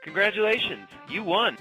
Congratulations, you won.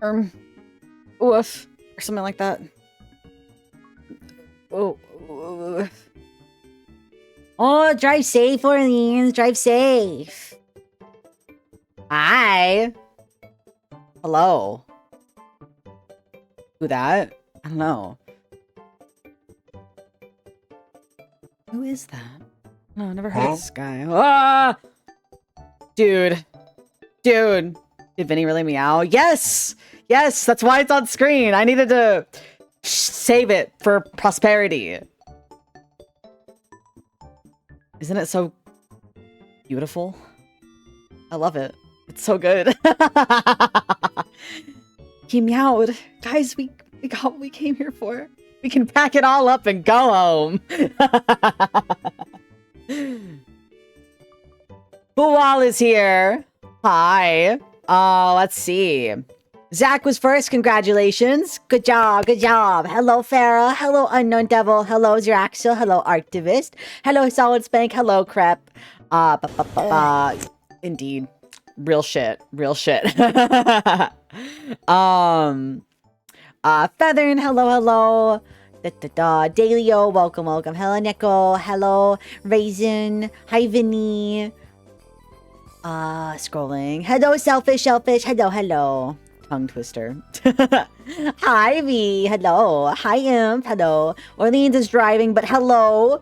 Oof. Or something like that. Oh, oof. Oh, drive safe, Orleans. Drive safe. Hi. Hello. Who that? I don't know. Who is that? No, I've never heard of this guy. Ah! Dude. Dude. Did Vinny really meow? Yes! Yes, that's why it's on screen. I needed to save it for prosperity. Isn't it so beautiful? I love it. It's so good. He meowed. Guys, we got what we came here for. We can pack it all up and go home. Buwal is here. Hi. Let's see. Zach was first. Congratulations. Good job. Good job. Hello, Farah. Hello, Unknown Devil. Hello, Zeraxel. Hello, Arctivist. Hello, Solid Spank. Hello, Crep. Indeed. Real shit. Real shit. Feathern. Hello, hello. Dalio. Welcome, welcome. Hello, Neko. Hello, Raisin. Hi, Vinny. Scrolling. Hello, Selfish. Hello, hello. Tongue twister. Hi, V. Hello. Hi, Imp. Hello. Orleans is driving, but hello.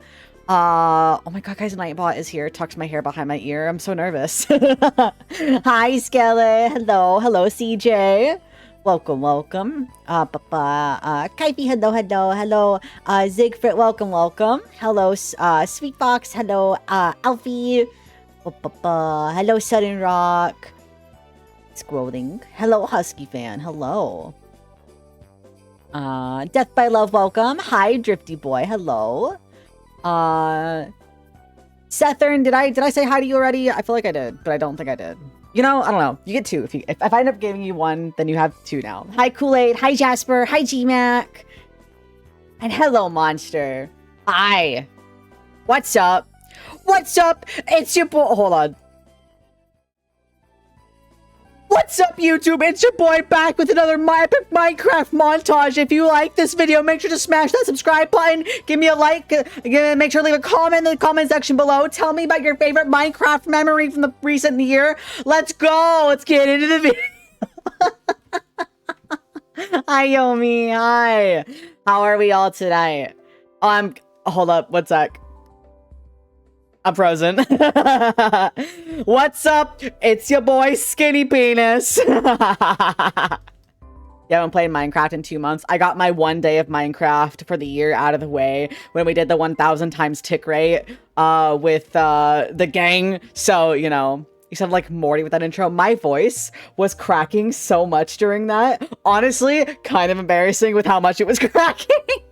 Oh my god, guys, Nightbot is here. Tucks my hair behind my ear. I'm so nervous. Hi, Skele. Hello. Hello, CJ. Welcome, welcome. Kaifi, hello, hello, hello. Zigfrit, welcome, welcome. Hello, Sweet Fox. Hello, Alfie. Hello, Sudden Rock. Scrolling. Hello, Husky Fan. Hello. Death by Love, welcome. Hi, Drifty Boy. Hello. Sethern, did I say hi to you already? I feel like I did, but I don't think I did. You know, I don't know. You get two. If I end up giving you one, then you have two now. Hi, Kool-Aid. Hi, Jasper. Hi, G-Mac. And hello, Monster. Hi. What's up? What's up? It's your boy. Hold on. What's up, YouTube? It's your boy back with another epic Minecraft montage. If you like this video, make sure to smash that subscribe button. Give me a like. Make sure to leave a comment in the comment section below. Tell me about your favorite Minecraft memory from the recent year. Let's go. Let's get into the video. Hi, Yomi. Hi. How are we all tonight? Hold up. One sec. I'm frozen. What's up? It's your boy Skinny Penis. Yeah, I haven't played Minecraft in 2 months. I got my 1 day of Minecraft for the year out of the way when we did the 1,000 times tick rate with the gang. So, you know, you sound like Morty with that intro. My voice was cracking so much during that. Honestly, kind of embarrassing with how much it was cracking.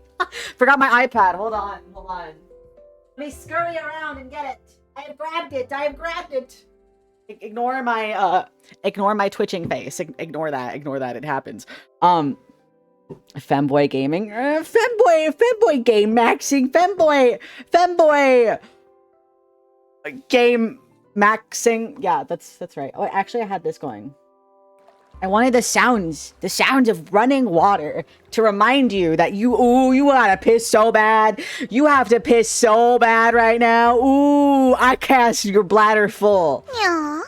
Forgot my iPad. Hold on. Hold on. Let me scurry around and get it. I have grabbed it. I have grabbed it. Ignore my twitching face. Ignore that. Ignore that. It happens. Femboy gaming. Femboy game maxing. Femboy game maxing. Yeah, that's right. Oh, actually, I had this going. I wanted the sounds of running water to remind you that you gotta piss so bad. You have to piss so bad right now. Ooh, I cast your bladder full. Yeah.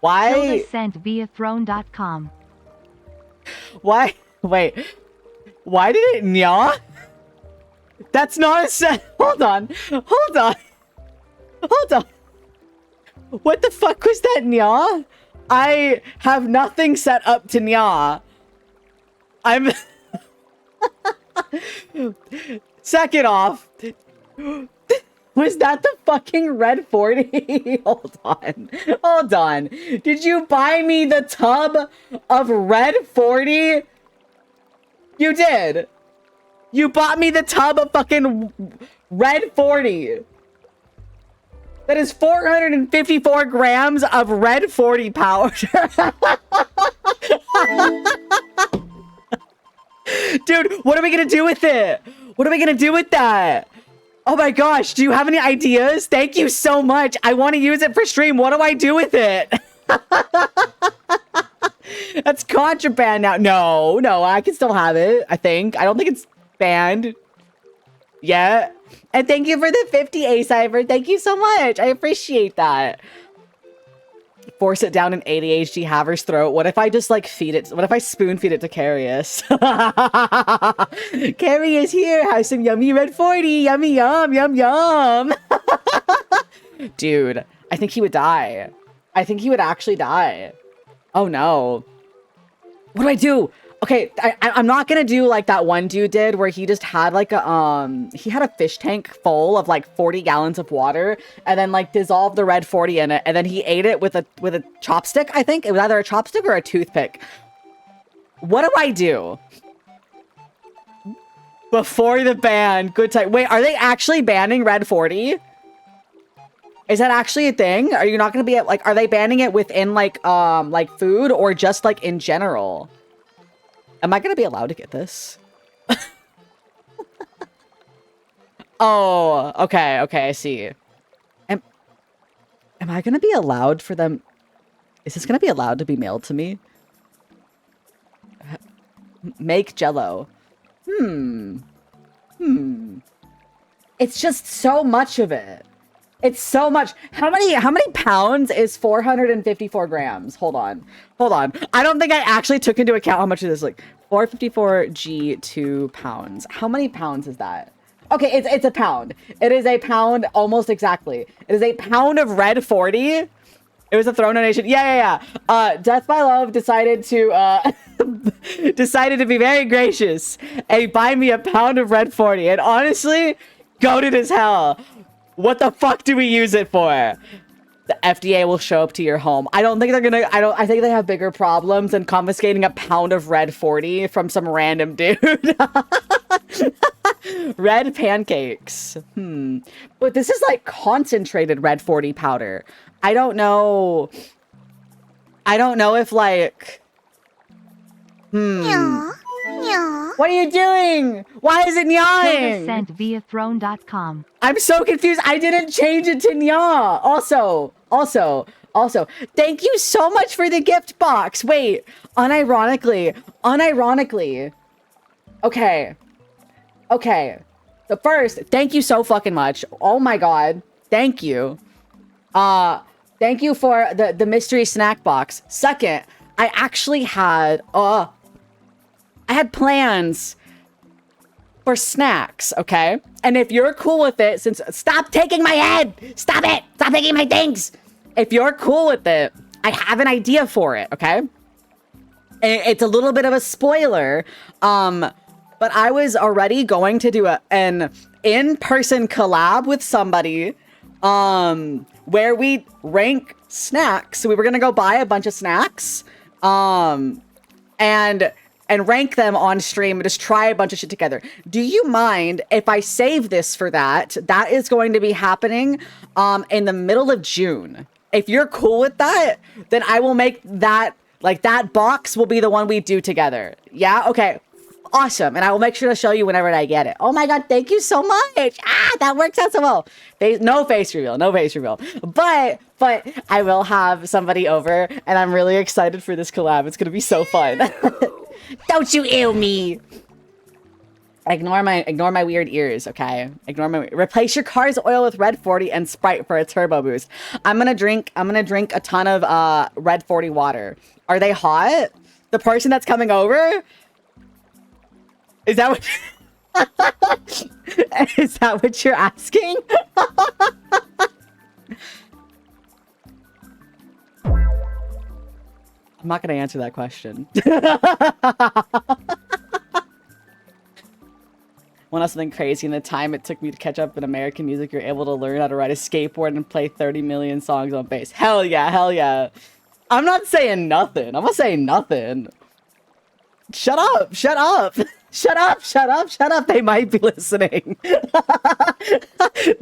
Why? Sent via throne.com. Why? Wait. Why did it nya? That's not a set. Hold on. Hold on. Hold on. What the fuck was that, nya? I have nothing set up to nya. I'm... Second off, was that the fucking red 40? Hold on. Hold on. Did you buy me the tub of red 40? You did. You bought me the tub of fucking red 40. That is 454 grams of red 40 powder. Dude, what are we gonna do with it? What are we gonna do with that? Oh my gosh, do you have any ideas? Thank you so much. I want to use it for stream. What do I do with it? That's contraband now. No, I can still have it, I think. I don't think it's banned. Yeah. And thank you for the 50, A-Cypher. Thank you so much. I appreciate that. Force it down an ADHD haver's throat. What if I just like feed it? What if I spoon feed it to Carius? Carius here has some yummy red 40. Yummy, yum, yum. Dude, I think he would die. I think he would actually die. Oh no. What do I do? Okay, I'm not gonna do like that one dude did where he just had like a, he had a fish tank full of like 40 gallons of water and then like dissolved the red 40 in it and then he ate it with a chopstick, I think. It was either a chopstick or a toothpick. What do I do? Before the ban, good time. Wait, are they actually banning red 40? Is that actually a thing? Are you not gonna be like, are they banning it within like food or just like in general? Am I gonna be allowed to get this? Oh, okay, I see. Am I gonna be allowed for them? Is this gonna be allowed to be mailed to me? Make Jello. It's just so much of it. It's so much. How many pounds is 454 grams? Hold on. I don't think I actually took into account how much it is. Like 454 G2 pounds. How many pounds is that? Okay, it's a pound. It is a pound almost exactly. It is a pound of red 40. It was a throne donation. Yeah. Death by Love decided to decided to be very gracious and buy me a pound of red 40. And honestly, goated as hell. What the fuck do we use it for? The FDA will show up to your home. I don't think they're gonna, I think they have bigger problems than confiscating a pound of red 40 from some random dude. Red pancakes. But this is like concentrated red 40 powder. I don't know if like, What are you doing? Why is it nyawing? Sent via throne.com. I'm so confused. I didn't change it to nya. Also, thank you so much for the gift box. Wait, unironically. Okay. So first, thank you so fucking much. Oh my god. Thank you. Thank you for the mystery snack box. Second, I actually had I had plans for snacks, okay? And if you're cool with it, since stop taking my head! Stop it! Stop taking my things! If you're cool with it, I have an idea for it, okay? It's a little bit of a spoiler, but I was already going to do an in-person collab with somebody, where we rank snacks. So we were gonna go buy a bunch of snacks, and rank them on stream and just try a bunch of shit together. Do you mind if I save this for that? That is going to be happening in the middle of June. If you're cool with that, then I will make that, like that box will be the one we do together. Yeah? Okay. Awesome. And I will make sure to show you whenever I get it. Oh my god, thank you so much. That works out so well. No face reveal. But I will have somebody over and I'm really excited for this collab. It's going to be so fun. Don't you ew me. Ignore my weird ears, okay? Replace your car's oil with red 40 and Sprite for a turbo boost. I'm gonna drink a ton of red 40 water. Are they hot? The person that's coming over? Is that what is that what you're asking? I'm not gonna answer that question. Want to know something crazy? In the time it took me to catch up in American music, you're able to learn how to ride a skateboard and play 30 million songs on bass. Hell yeah. I'm not saying nothing. Shut up. They might be listening.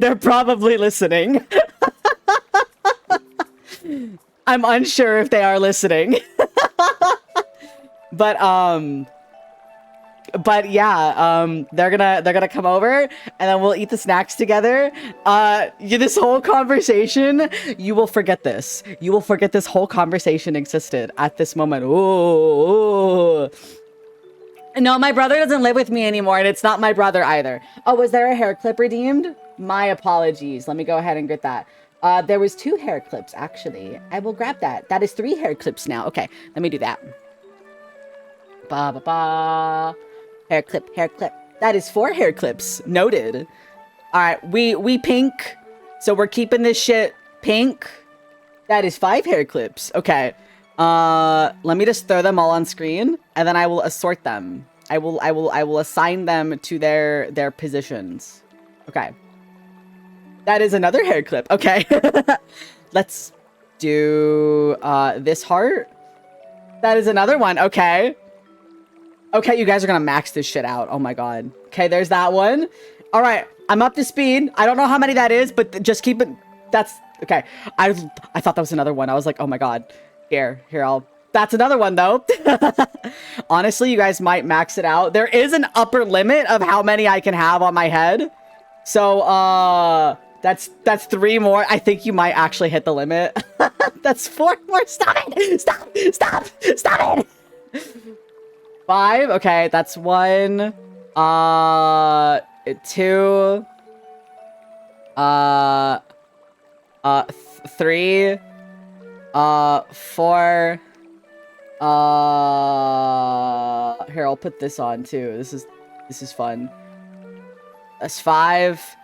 They're probably listening. I'm unsure if they are listening. But, But yeah, they're gonna come over, and then we'll eat the snacks together. This whole conversation, you will forget this. You will forget this whole conversation existed at this moment. Ooh. No, my brother doesn't live with me anymore, and it's not my brother either. Oh, was there a hair clip redeemed? My apologies. Let me go ahead and get that. There was 2 hair clips, actually. I will grab that. That is 3 hair clips now. Okay, let me do that. Ba ba ba. Hair clip, hair clip. That is 4 hair clips. Noted. All right, we pink. So we're keeping this shit pink. That is 5 hair clips. Okay. Let me just throw them all on screen, and then I will assort them. I will assign them to their positions. Okay. That is another hair clip. Okay. Let's do this heart. That is another one. Okay. Okay, you guys are gonna max this shit out. Oh my god. Okay, there's that one. All right, I'm up to speed. I don't know how many that is, but just keep it. That's okay. I thought that was another one. I was like, oh my god. Here, I'll. That's another one though. Honestly, you guys might max it out. There is an upper limit of how many I can have on my head. So, that's 3 more. I think you might actually hit the limit. That's 4 more. Stop it! Stop it! 5. Okay, that's 1. 2. 3. 4. Here, I'll put this on too. This is fun. That's 5.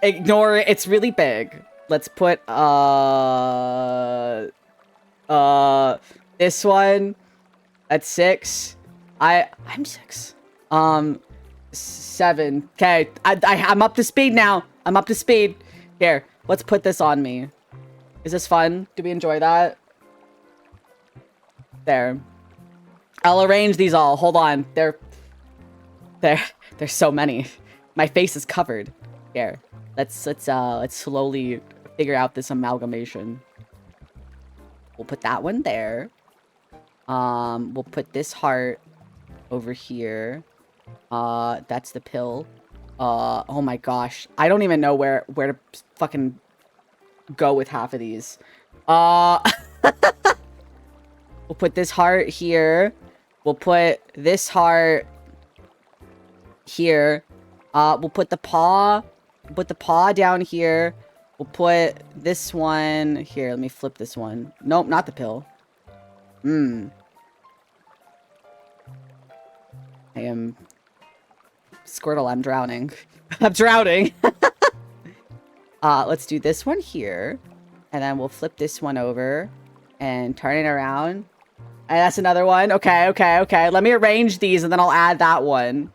Ignore it. It's really big. Let's put this one at 6. I'm 6. 7. Okay, I'm up to speed now. I'm up to speed. Here, let's put this on me. Is this fun? Do we enjoy that? There. I'll arrange these all. Hold on. There's so many. My face is covered. Here. Let's slowly figure out this amalgamation. We'll put that one there. We'll put this heart over here. That's the pill. Oh my gosh. I don't even know where to fucking go with half of these. We'll put this heart here. We'll put this heart here. We'll put the paw. We'll put the paw down here. We'll put this one here. Let me flip this one. Nope, not the pill. I am... Squirtle, I'm drowning. I'm drowning. Let's do this one here. And then we'll flip this one over. And turn it around. And that's another one. Okay. Let me arrange these and then I'll add that one.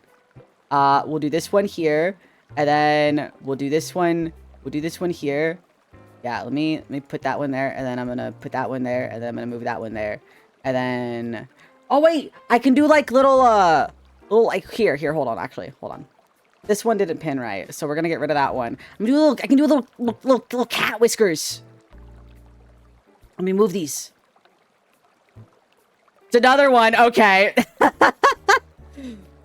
We'll do this one here. And then we'll do this one. We'll do this one here. Yeah, let me put that one there. And then I'm gonna put that one there. And then I'm gonna move that one there. And then... Oh, wait! I can do like little, like, here, hold on, actually. Hold on. This one didn't pin right, so we're gonna get rid of that one. I can do little cat whiskers. Let me move these. It's another one. Okay.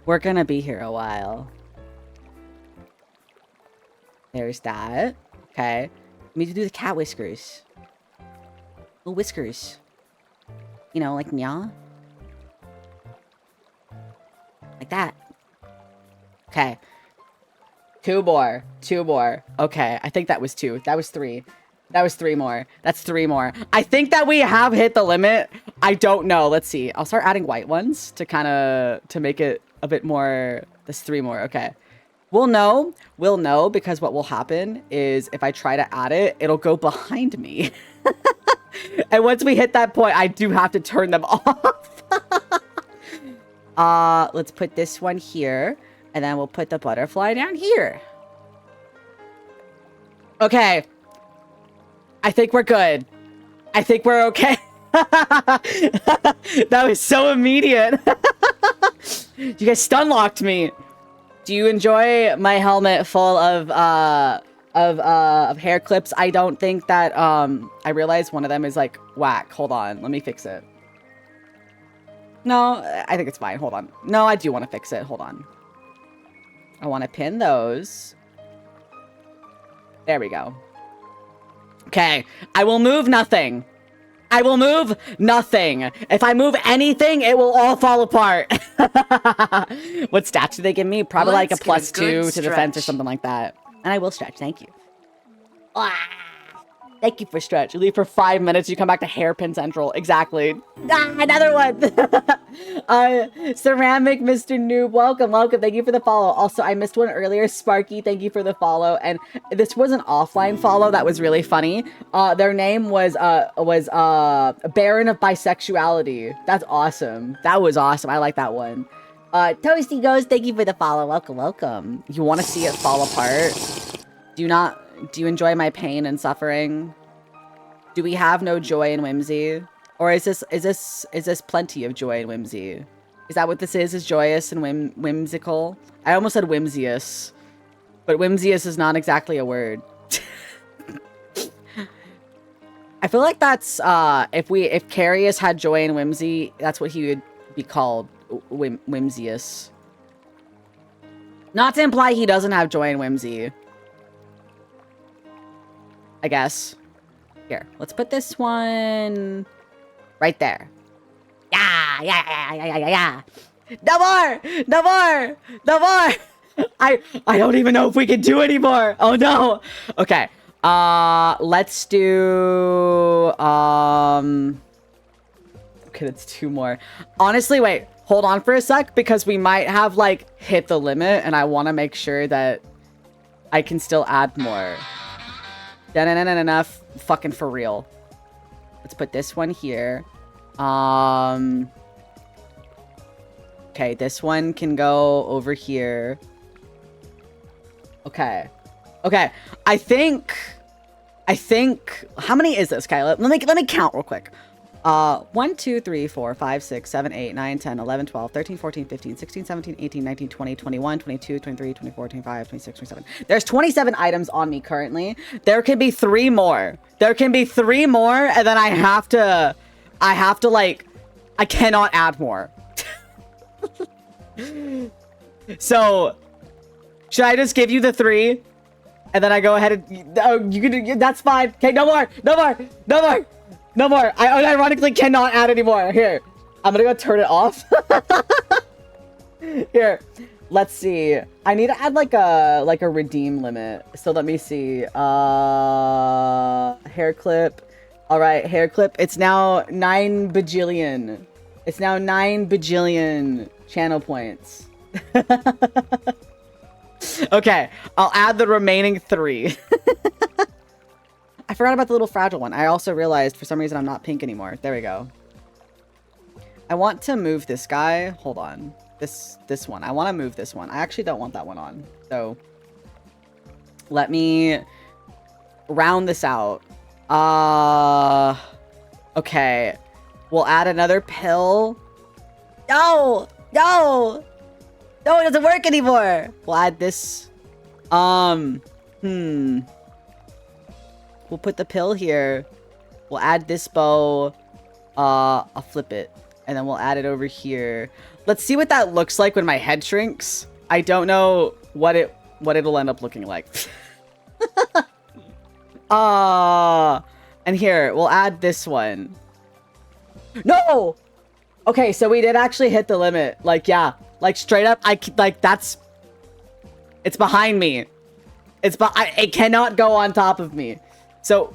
We're gonna be here a while. There's that. Okay. We need to do the cat whiskers. Little whiskers. You know, like meow. Like that. Okay. 2 more. Okay, I think that was 2. That was 3. That was 3 more. That's 3 more. I think that we have hit the limit. I don't know. Let's see. I'll start adding white ones to make it a bit more. That's 3 more. Okay. We'll know because what will happen is if I try to add it, it'll go behind me. And once we hit that point, I do have to turn them off. Let's put this one here. And then we'll put the butterfly down here. Okay. I think we're good. I think we're okay. That was so immediate. You guys stun locked me. Do you enjoy my helmet full of hair clips? I don't think that, I realized one of them is like whack. Hold on. Let me fix it. No, I think it's fine. Hold on. No, I do want to fix it. Hold on. I want to pin those. There we go. Okay. I will move nothing. I will move nothing. If I move anything, it will all fall apart. What stats do they give me? Probably like a +2 to defense or something like that. And I will stretch. Thank you. Ah, thank you for stretch. You leave for 5 minutes. You come back to Hairpin Central. Exactly. Ah, another one. Ceramic Mr. Noob. Welcome. Welcome. Thank you for the follow. Also, I missed one earlier. Sparky, thank you for the follow. And this was an offline follow that was really funny. Their name was Baron of Bisexuality. That's awesome. That was awesome. I like that one. Toasty Ghost, thank you for the follow. Welcome, welcome. You want to see it fall apart? Do you enjoy my pain and suffering? Do we have no joy and whimsy? Or is this plenty of joy and whimsy? Is that what this is? Is joyous and whimsical? I almost said whimsious, but whimsious is not exactly a word. I feel like that's if Carius had joy and whimsy, that's what he would be called, whimsious. Not to imply he doesn't have joy and whimsy. I guess. Here, let's put this one right there. Yeah. No more! No more! No more! I don't even know if we can do anymore. Oh no. Okay. Let's do okay, that's 2 more. Honestly, wait. Hold on for a sec because we might have like hit the limit and I want to make sure that I can still add more. Enough. Fucking for real. Let's put this one here. Okay, this one can go over here. Okay. I think how many is this, Kyla? Let me count real quick. 1, 2, 3, 4, 5, 6, 7, 8, 9, 10, 11, 12, 13, 14, 15, 16, 17, 18, 19, 20, 21, 22, 23, 24, 25, 26, 27. There's 27 items on me currently. There can be 3 more. There can be 3 more, and then I have to like, I cannot add more. So, should I just give you the 3? And then I go ahead and, oh, you can, that's fine. Okay, no more. I ironically cannot add any more. Here, I'm gonna go turn it off. Here, let's see. I need to add like a redeem limit. So let me see. Hair clip. All right, hair clip. It's now 9 bajillion. It's now 9 bajillion channel points. Okay, I'll add the remaining 3. I forgot about the little fragile one. I also realized for some reason I'm not pink anymore. There we go. I want to move this guy. Hold on. This one. I want to move this one. I actually don't want that one on. So let me round this out. Okay. We'll add another pill. No! No! No, it doesn't work anymore. We'll add this. We'll put the pill here. We'll add this bow. I'll flip it. And then we'll add it over here. Let's see what that looks like when my head shrinks. I don't know what it'll end up looking like. And here, we'll add this one. No! Okay, so we did actually hit the limit. Like, yeah. Like, straight up, it's behind me. It cannot go on top of me. So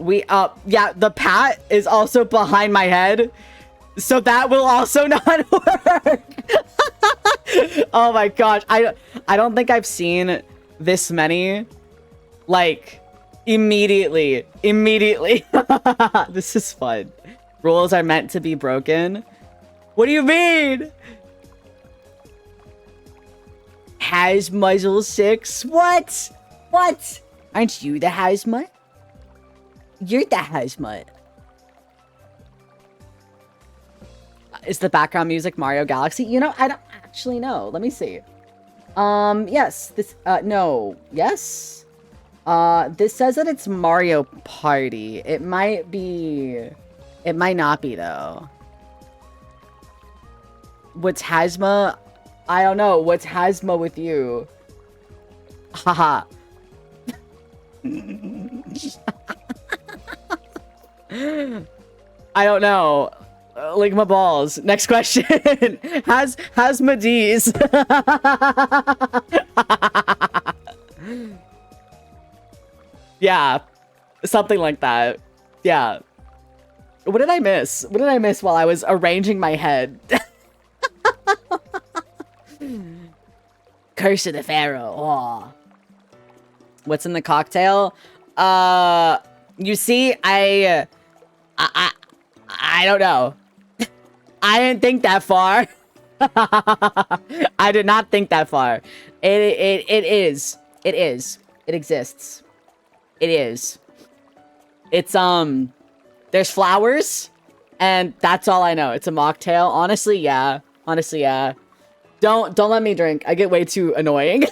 yeah, the pat is also behind my head. So that will also not work. Oh my gosh. I don't think I've seen this many. Like, immediately. This is fun. Rules are meant to be broken. What do you mean? Has muzzle 6? What? What? Aren't you the Hazmut? You're the Hazmut. Is the background music Mario Galaxy? You know, I don't actually know. Let me see. Yes. This, no. Yes? This says that it's Mario Party. It might be... It might not be, though. What's Hazma? I don't know. What's Hazma with you? Haha. I don't know. Lick my balls. Next question. Hazma D's. Yeah. Something like that. Yeah. What did I miss? What did I miss while I was arranging my head? Curse of the Pharaoh. Oh. What's in the cocktail? You see, I don't know. I didn't think that far. I did not think that far. It is. It is. It exists. It is. It's, there's flowers, and that's all I know. It's a mocktail. Honestly, yeah. Honestly, yeah. Don't let me drink. I get way too annoying.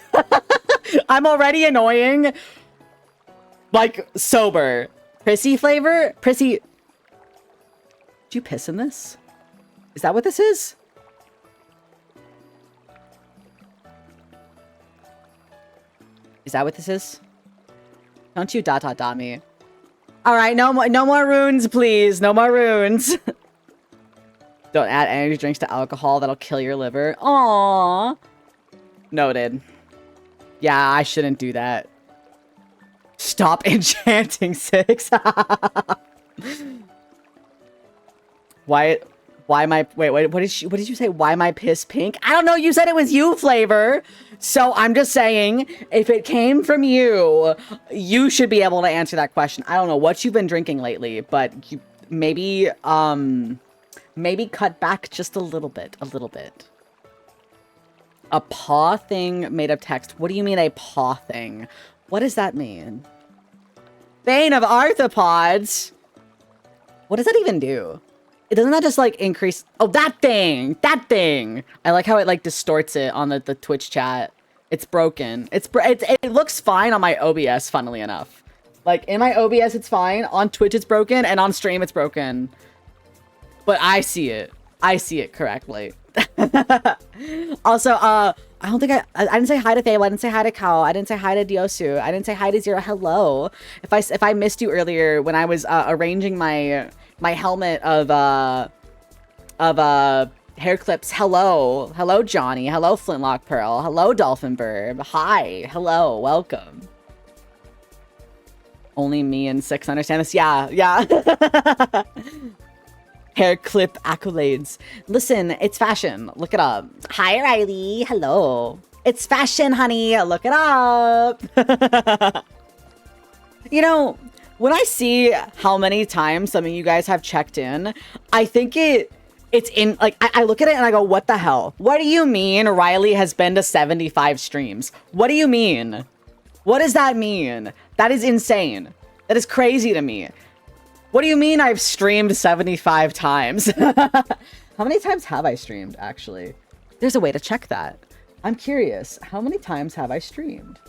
I'm already annoying. Like, sober. Prissy flavor? Prissy. Did you piss in this? Is that what this is? Is that what this is? Don't you dot me. All right, no more runes, please. No more runes. Don't add energy drinks to alcohol. That'll kill your liver. Aww. Noted. Yeah, I shouldn't do that. Stop enchanting 6. Why my wait, what did you say? Why my piss pink? I don't know, you said it was you, Flavor. So I'm just saying, if it came from you, you should be able to answer that question. I don't know what you've been drinking lately, but you maybe cut back just a little bit. A paw thing made of text. What do you mean a paw thing? What does that mean? Bane of arthropods. What does that even do? Doesn't that just like increase? Oh, that thing. I like how it like distorts it on the Twitch chat. It's broken. It looks fine on my OBS, funnily enough. Like in my OBS, it's fine. On Twitch, it's broken, and on stream, it's broken. But I see it. I see it correctly. Also, I don't think I didn't say hi to Thable. I didn't say hi to Kao. I didn't say hi to Diosu. I didn't say hi to Zero. Hello. If I missed you earlier when I was arranging my helmet of hair clips. Hello Johnny. Hello Flintlock Pearl. Hello Dolphin Burb. Hi. Hello. Welcome. Only me and 6 understand this. Yeah. Hair clip accolades. Listen, it's fashion. Look it up. Hi, Riley. Hello. It's fashion, honey. Look it up. You know, when I see how many times some of you guys have checked in, I think it's in, like, I look at it and I go, what the hell? What do you mean Riley has been to 75 streams? What do you mean? What does that mean? That is insane. That is crazy to me. What do you mean I've streamed 75 times? How many times have I streamed, actually? There's a way to check that. I'm curious. How many times have I streamed?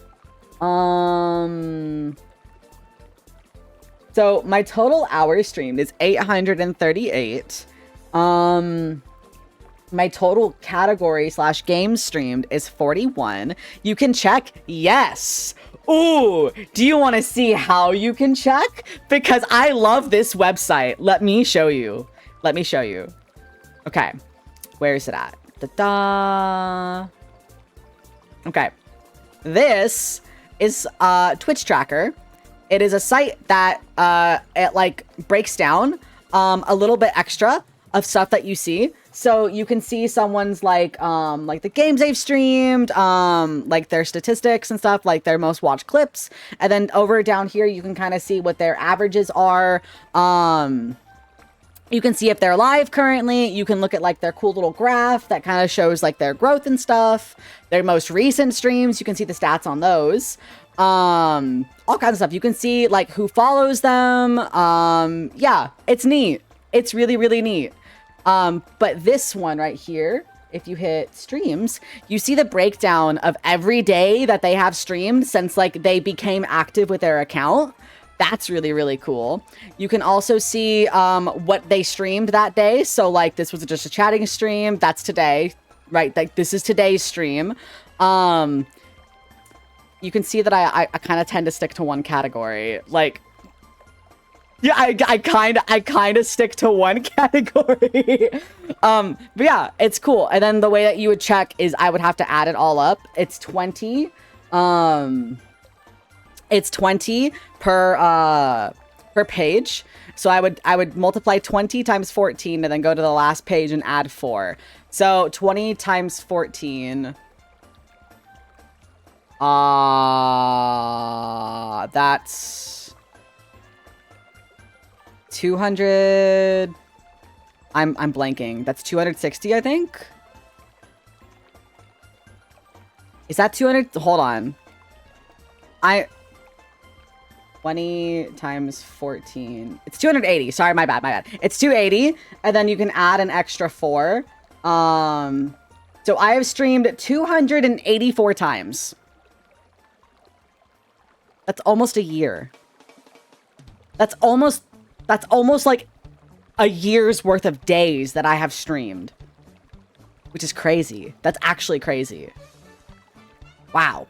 So my total hours streamed is 838. My total category / games streamed is 41. You can check. Yes. Ooh, do you want to see how you can check? Because I love this website. Let me show you. Okay. Where is it at? Da-da. Okay. This is Twitch Tracker. It is a site that it like breaks down a little bit extra of stuff that you see. So you can see someone's like the games they've streamed, like their statistics and stuff, like their most watched clips. And then over down here, you can kind of see what their averages are. You can see if they're live currently. You can look at like their cool little graph that kind of shows like their growth and stuff. Their most recent streams, you can see the stats on those. All kinds of stuff. You can see like who follows them. Yeah, it's neat. It's really, really neat. But this one right here, if you hit streams, you see the breakdown of every day that they have streamed since like they became active with their account. That's really, really cool. You can also see what they streamed that day. So like this was just a chatting stream. That's today, right? Like this is today's stream. You can see that I kind of tend to stick to one category. Like, yeah, I kind of stick to one category. But yeah, it's cool. And then the way that you would check is I would have to add it all up. It's 20. It's 20 per page. So I would multiply 20 times 14 and then go to the last page and add 4. So 20 times 14. That's 200. I'm blanking. That's 260, I think. Is that 200? Hold on. 20 times 14. It's 280. Sorry, my bad. It's 280, and then you can add an extra 4. So I have streamed 284 times. That's almost a year. That's almost like a year's worth of days that I have streamed. Which is crazy. That's actually crazy. Wow.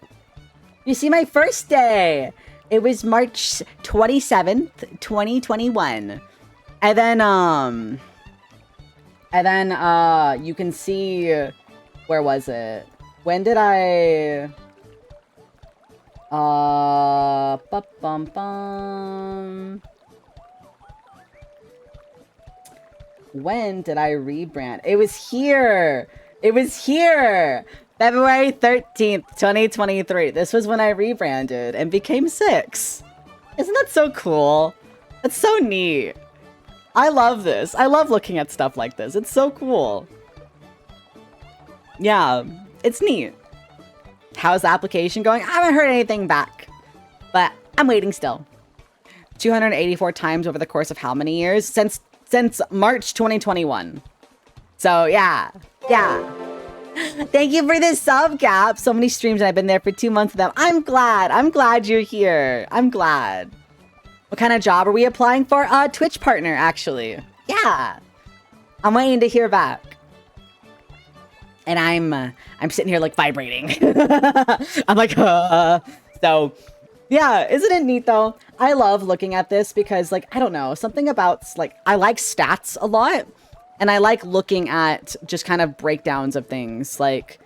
You see my first day. It was March 27th, 2021. And then you can see, where was it? When did I when did I rebrand? It was here. February 13th, 2023. This was when I rebranded and became 6. Isn't that so cool? That's so neat. I love this. I love looking at stuff like this. It's so cool. Yeah, it's neat. How's the application going? I haven't heard anything back, but I'm waiting still. 284 times over the course of how many years? Since March 2021. So yeah. Thank you for this sub, Gap. So many streams and I've been there for 2 months with them. I'm glad you're here. I'm glad. What kind of job are we applying for? Twitch partner, actually. Yeah. I'm waiting to hear back. And I'm sitting here like vibrating. I'm like, So yeah, isn't it neat though? I love looking at this because like, I don't know, something about like, I like stats a lot. And I like looking at just kind of breakdowns of things. Like,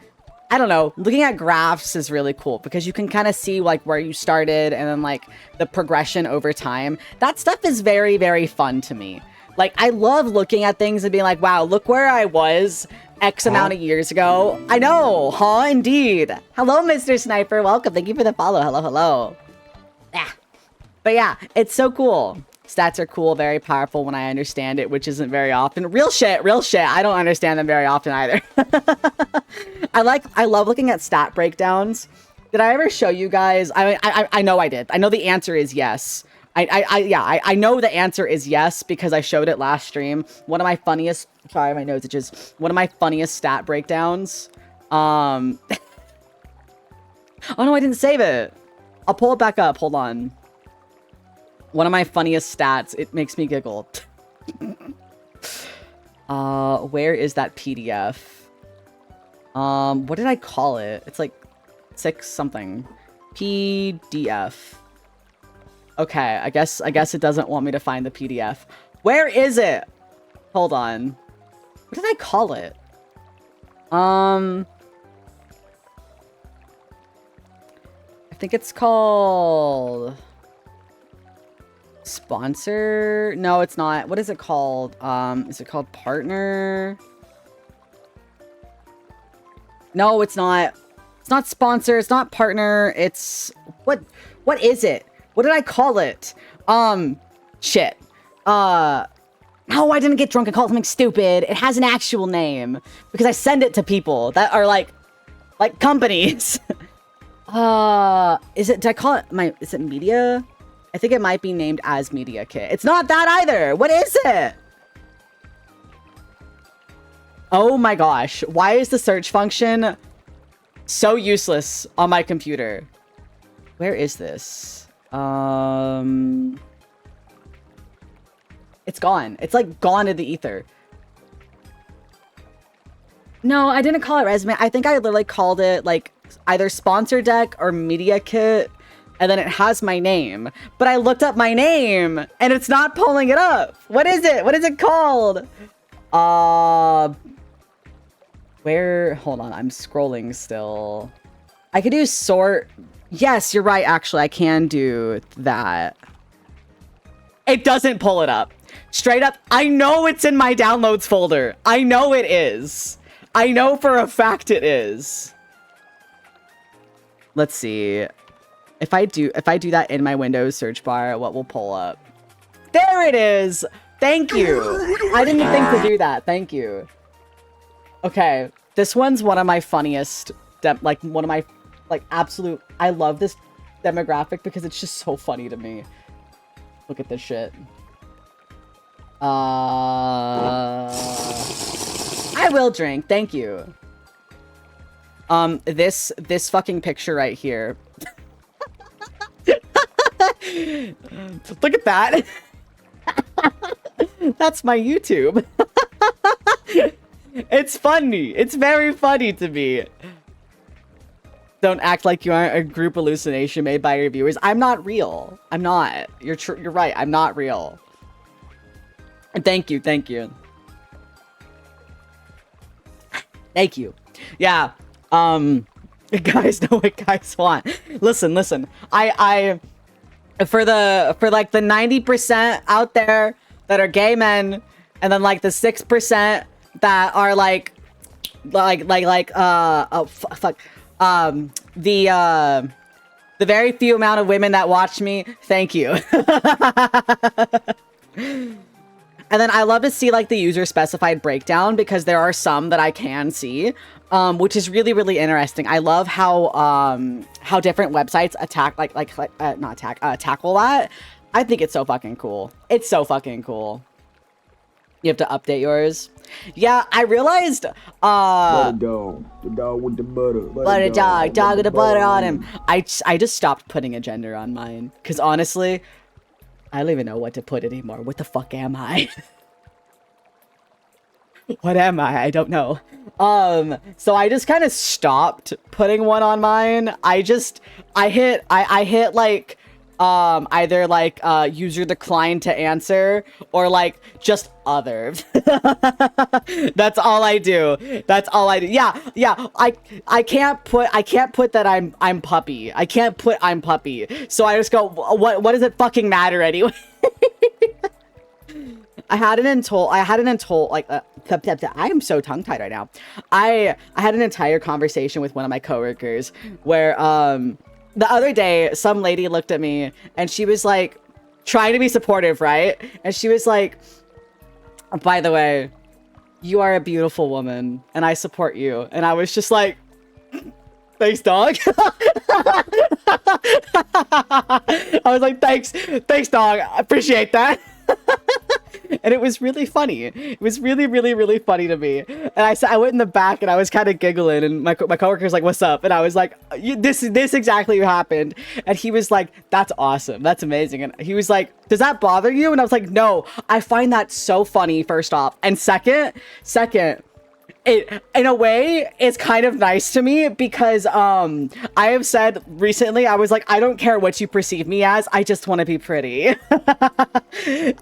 I don't know, looking at graphs is really cool because you can kind of see like where you started and then like the progression over time. That stuff is very, very fun to me. Like, I love looking at things and being like, wow, look where I was X amount of years ago. I know, indeed. Hello, Mr. Sniper. Welcome. Thank you for the follow. Hello. Yeah. But yeah, it's so cool. Stats are cool, very powerful when I understand it, which isn't very often. Real shit. I don't understand them very often either. I love looking at stat breakdowns. Did I ever show you guys? I know I did. I know the answer is yes. I know the answer is yes because I showed it last stream. One of my funniest, sorry, my nose itches. One of my funniest stat breakdowns. Oh no, I didn't save it. I'll pull it back up. Hold on. One of my funniest stats. It makes me giggle. Where is that PDF? What did I call it? It's like 6 something. PDF. Okay, I guess it doesn't want me to find the PDF. Where is it? Hold on. What did I call it? I think it's called sponsor. No, it's not. What is it called? Is it called partner? No, it's not. It's not sponsor. It's not partner. It's what is it? What did I call it? Shit. No, I didn't get drunk and call it something stupid. It has an actual name because I send it to people that are like companies. Did I call it is it media? I think it might be named as Media Kit. It's not that either. What is it? Oh my gosh. Why is the search function so useless on my computer? Where is this? It's gone. It's like gone in the ether. No, I didn't call it resume. I think I literally called it like either sponsor deck or media kit, and then it has my name. But I looked up my name and it's not pulling it up. What is it? What is it called? Where? Hold on, I'm scrolling still. I could do sort. Yes, you're right. Actually, I can do that. It doesn't pull it up. Straight up, I know it's in my downloads folder. I know it is. I know for a fact it is. Let's see. If I do that in my Windows search bar, what will pull up? There it is. Thank you. I didn't think to do that. Thank you. Okay, this one's one of my funniest, one of my, absolute, I love this demographic because it's just so funny to me. Look at this shit. I will drink, thank you. This fucking picture right here. Look at that. That's my YouTube. It's funny. It's very funny to me. Don't act like you aren't a group hallucination made by your viewers. I'm not real. I'm not. You're right. I'm not real. And thank you. Thank you. Thank you. Yeah. Guys know what guys want. Listen. I for like the 90% out there that are gay men, and then like the 6% that are the very few amount of women that watch me, thank you. And then I love to see like the user specified breakdown, because there are some that I can see, which is really, really interesting. I love how different websites tackle that. I think it's so fucking cool. It's so fucking cool. You have to update yours. Yeah, I realized, butter dog. The dog with the butter. Butter dog with the butter on him. I just stopped putting a gender on mine, because honestly, I don't even know what to put anymore. What the fuck am I? What am I? I don't know. So I just kind of stopped putting one on mine. I hit like, either like user declined to answer, or like just other. That's all I do. Yeah. I can't put that I'm puppy. I can't put I'm puppy. So I just go, what does it fucking matter anyway? I had an I am so tongue-tied right now. I had an entire conversation with one of my coworkers where the other day, some lady looked at me and she was like, trying to be supportive, right? And she was like, by the way, you are a beautiful woman and I support you. And I was just like, thanks, dog. I was like, thanks, dog. I appreciate that. And it was really funny. It was really, really, really funny to me. And I went in the back and I was kind of giggling, and my coworker's like, what's up? And I was like, this exactly what happened. And he was like, that's awesome. That's amazing. And he was like, does that bother you? And I was like, no, I find that so funny, first off. And second, it, in a way, it's kind of nice to me, because I have said recently, I was like, I don't care what you perceive me as, I just want to be pretty.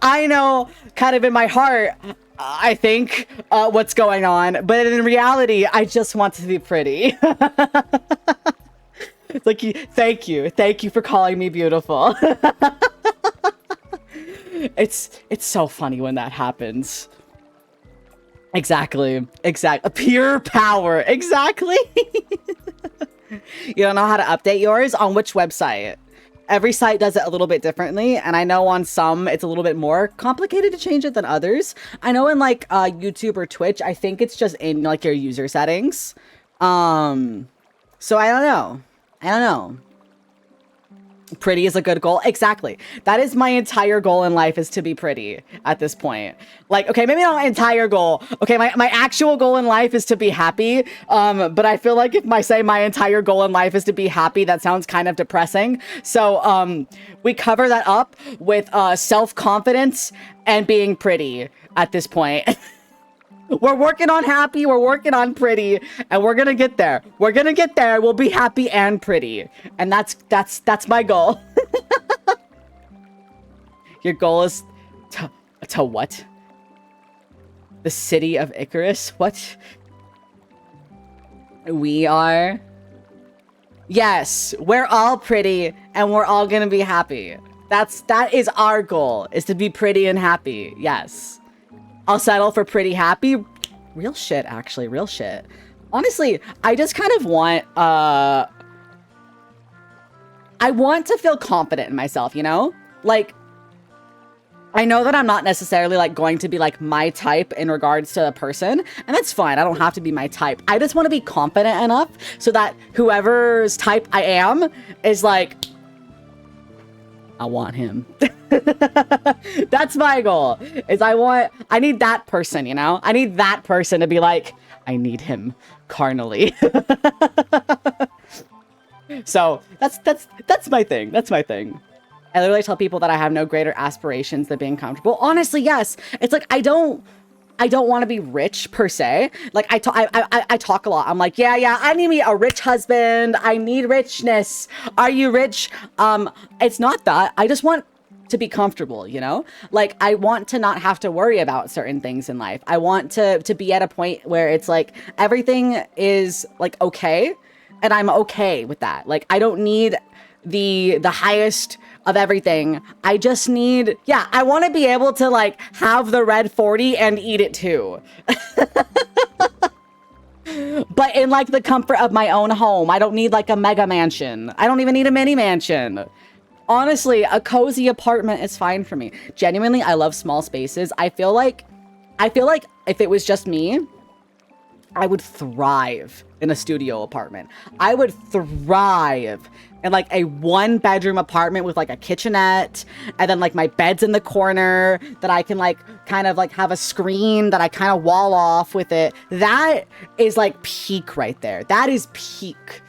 I know, kind of in my heart, I think what's going on, but in reality, I just want to be pretty. It's like, thank you for calling me beautiful. It's so funny when that happens. Exactly. Pure power. Exactly. You don't know how to update yours? On which website? Every site does it a little bit differently, and I know on some it's a little bit more complicated to change it than others. I know in like YouTube or Twitch, I think it's just in like your user settings. So I don't know. Pretty is a good goal. Exactly. That is my entire goal in life, is to be pretty at this point. Like, okay, maybe not my entire goal. Okay, my actual goal in life is to be happy. But I feel like if I say my entire goal in life is to be happy, that sounds kind of depressing. So we cover that up with self-confidence and being pretty at this point. We're working on happy, we're working on pretty, and we're gonna get there. We're gonna get there. We'll be happy and pretty. And that's my goal. Your goal is to what? The city of Icarus? What? We are? Yes, we're all pretty and we're all gonna be happy. That is our goal, is to be pretty and happy. Yes. I'll settle for pretty happy. Real shit, actually. Real shit. Honestly, I just kind of want, I want to feel confident in myself, you know? Like, I know that I'm not necessarily, like, going to be, like, my type in regards to a person. And that's fine. I don't have to be my type. I just want to be confident enough so that whoever's type I am is like, I want him. That's my goal. Is I need that person, you know? I need that person to be like, I need him carnally. So that's my thing. That's my thing. I literally tell people that I have no greater aspirations than being comfortable. Honestly, yes. It's like I don't want to be rich per se. Like I talk a lot. I'm like, yeah, I need me a rich husband. I need richness. Are you rich? It's not that. I just want to be comfortable, you know? Like I want to not have to worry about certain things in life. I want to be at a point where it's like everything is like okay, and I'm okay with that. Like I don't need the highest of everything. I just need, yeah, I want to be able to like have the red 40 and eat it too. But in like the comfort of my own home. I don't need like a mega mansion. I don't even need a mini mansion. Honestly, a cozy apartment is fine for me. Genuinely, I love small spaces. I feel like if it was just me, I would thrive in a studio apartment. I would thrive in like a 1-bedroom apartment with like a kitchenette, and then like my bed's in the corner that I can like kind of like have a screen that I kind of wall off with it. That is like peak right there. That is peak.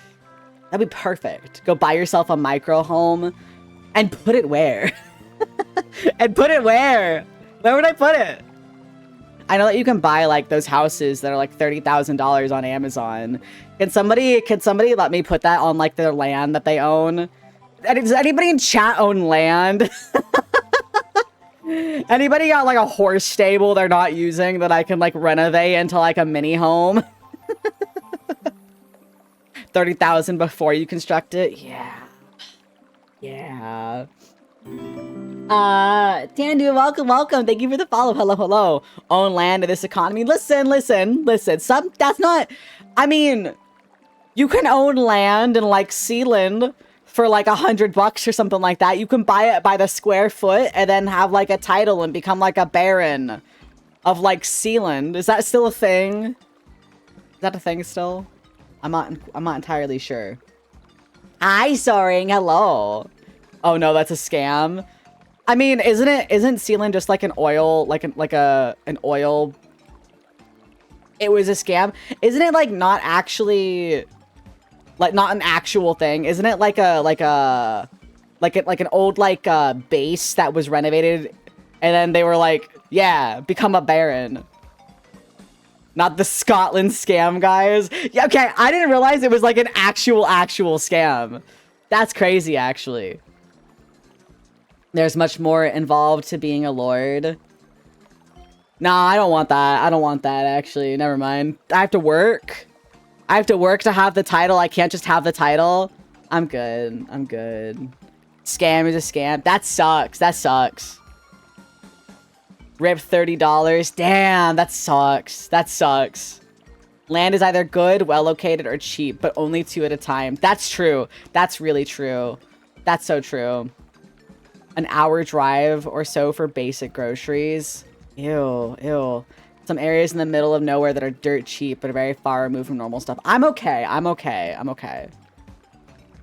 That'd be perfect. Go buy yourself a micro home and put it where? And put it where? Where would I put it? I know that you can buy like those houses that are like $30,000 on Amazon. Can somebody let me put that on like their land that they own? Does anybody in chat own land? Anybody got like a horse stable they're not using that I can like renovate into like a mini home? 30,000 before you construct it? Yeah. Yeah. Tandu, welcome. Thank you for the follow. Hello. Own land in this economy. Listen. That's not, I mean, you can own land in like Sealand for like $100 or something like that. You can buy it by the square foot and then have like a title and become like a baron of like Sealand. Is that still a thing? Is that a thing still? I'm not entirely sure. Hi, Soaring. Hello. Oh no, that's a scam. I mean, isn't Sealand just like an oil, an oil? It was a scam. Isn't it like not actually, like not an actual thing? Isn't it like an old like base that was renovated, and then they were like, yeah, become a baron. Not the Scotland scam, guys. Yeah, okay, I didn't realize it was like an actual scam. That's crazy, actually. There's much more involved to being a lord. Nah, I don't want that. I don't want that, actually. Never mind. I have to work. I have to work to have the title. I can't just have the title. I'm good. Scam is a scam. That sucks. Rip $30. Damn, that sucks. Land is either good, well located, or cheap, but only 2 at a time. That's true. That's really true. That's so true. An hour drive or so for basic groceries. Ew. Some areas in the middle of nowhere that are dirt cheap, but are very far removed from normal stuff. I'm okay.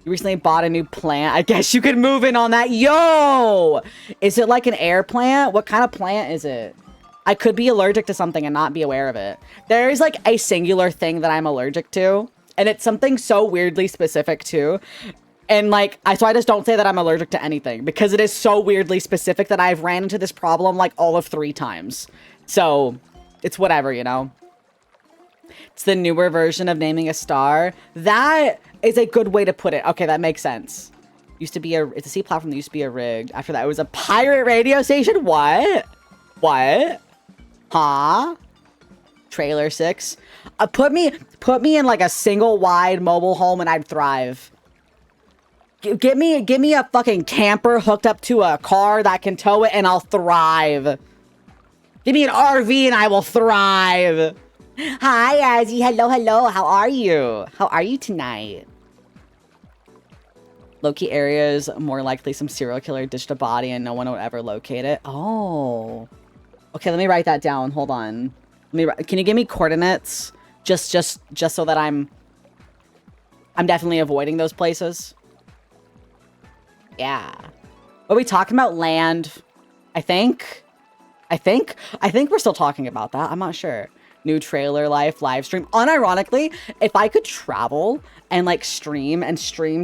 You recently bought a new plant. I guess you could move in on that. Yo! Is it like an air plant? What kind of plant is it? I could be allergic to something and not be aware of it. There is like a singular thing that I'm allergic to. And it's something so weirdly specific too. And like, so I just don't say that I'm allergic to anything because it is so weirdly specific that I've ran into this problem like all of 3 times. So it's whatever, you know? It's the newer version of naming a star. That is a good way to put it. Okay, that makes sense. It's a C platform that used to be a rigged. After that, it was a pirate radio station. What? What? Huh? Trailer 6. Put me in like a single wide mobile home and I'd thrive. Give me a fucking camper hooked up to a car that can tow it and I'll thrive. Give me an RV and I will thrive. Hi, Azzy. Hello, hello. How are you? How are you tonight? Low-key areas, more likely some serial killer ditched a body and no one would ever locate it. Oh. Okay, let me write that down. Hold on. Can you give me coordinates? Just so that I'm definitely avoiding those places. Yeah. Are we talking about land? I think we're still talking about that. I'm not sure. New trailer life live stream. Unironically, if I could travel and like stream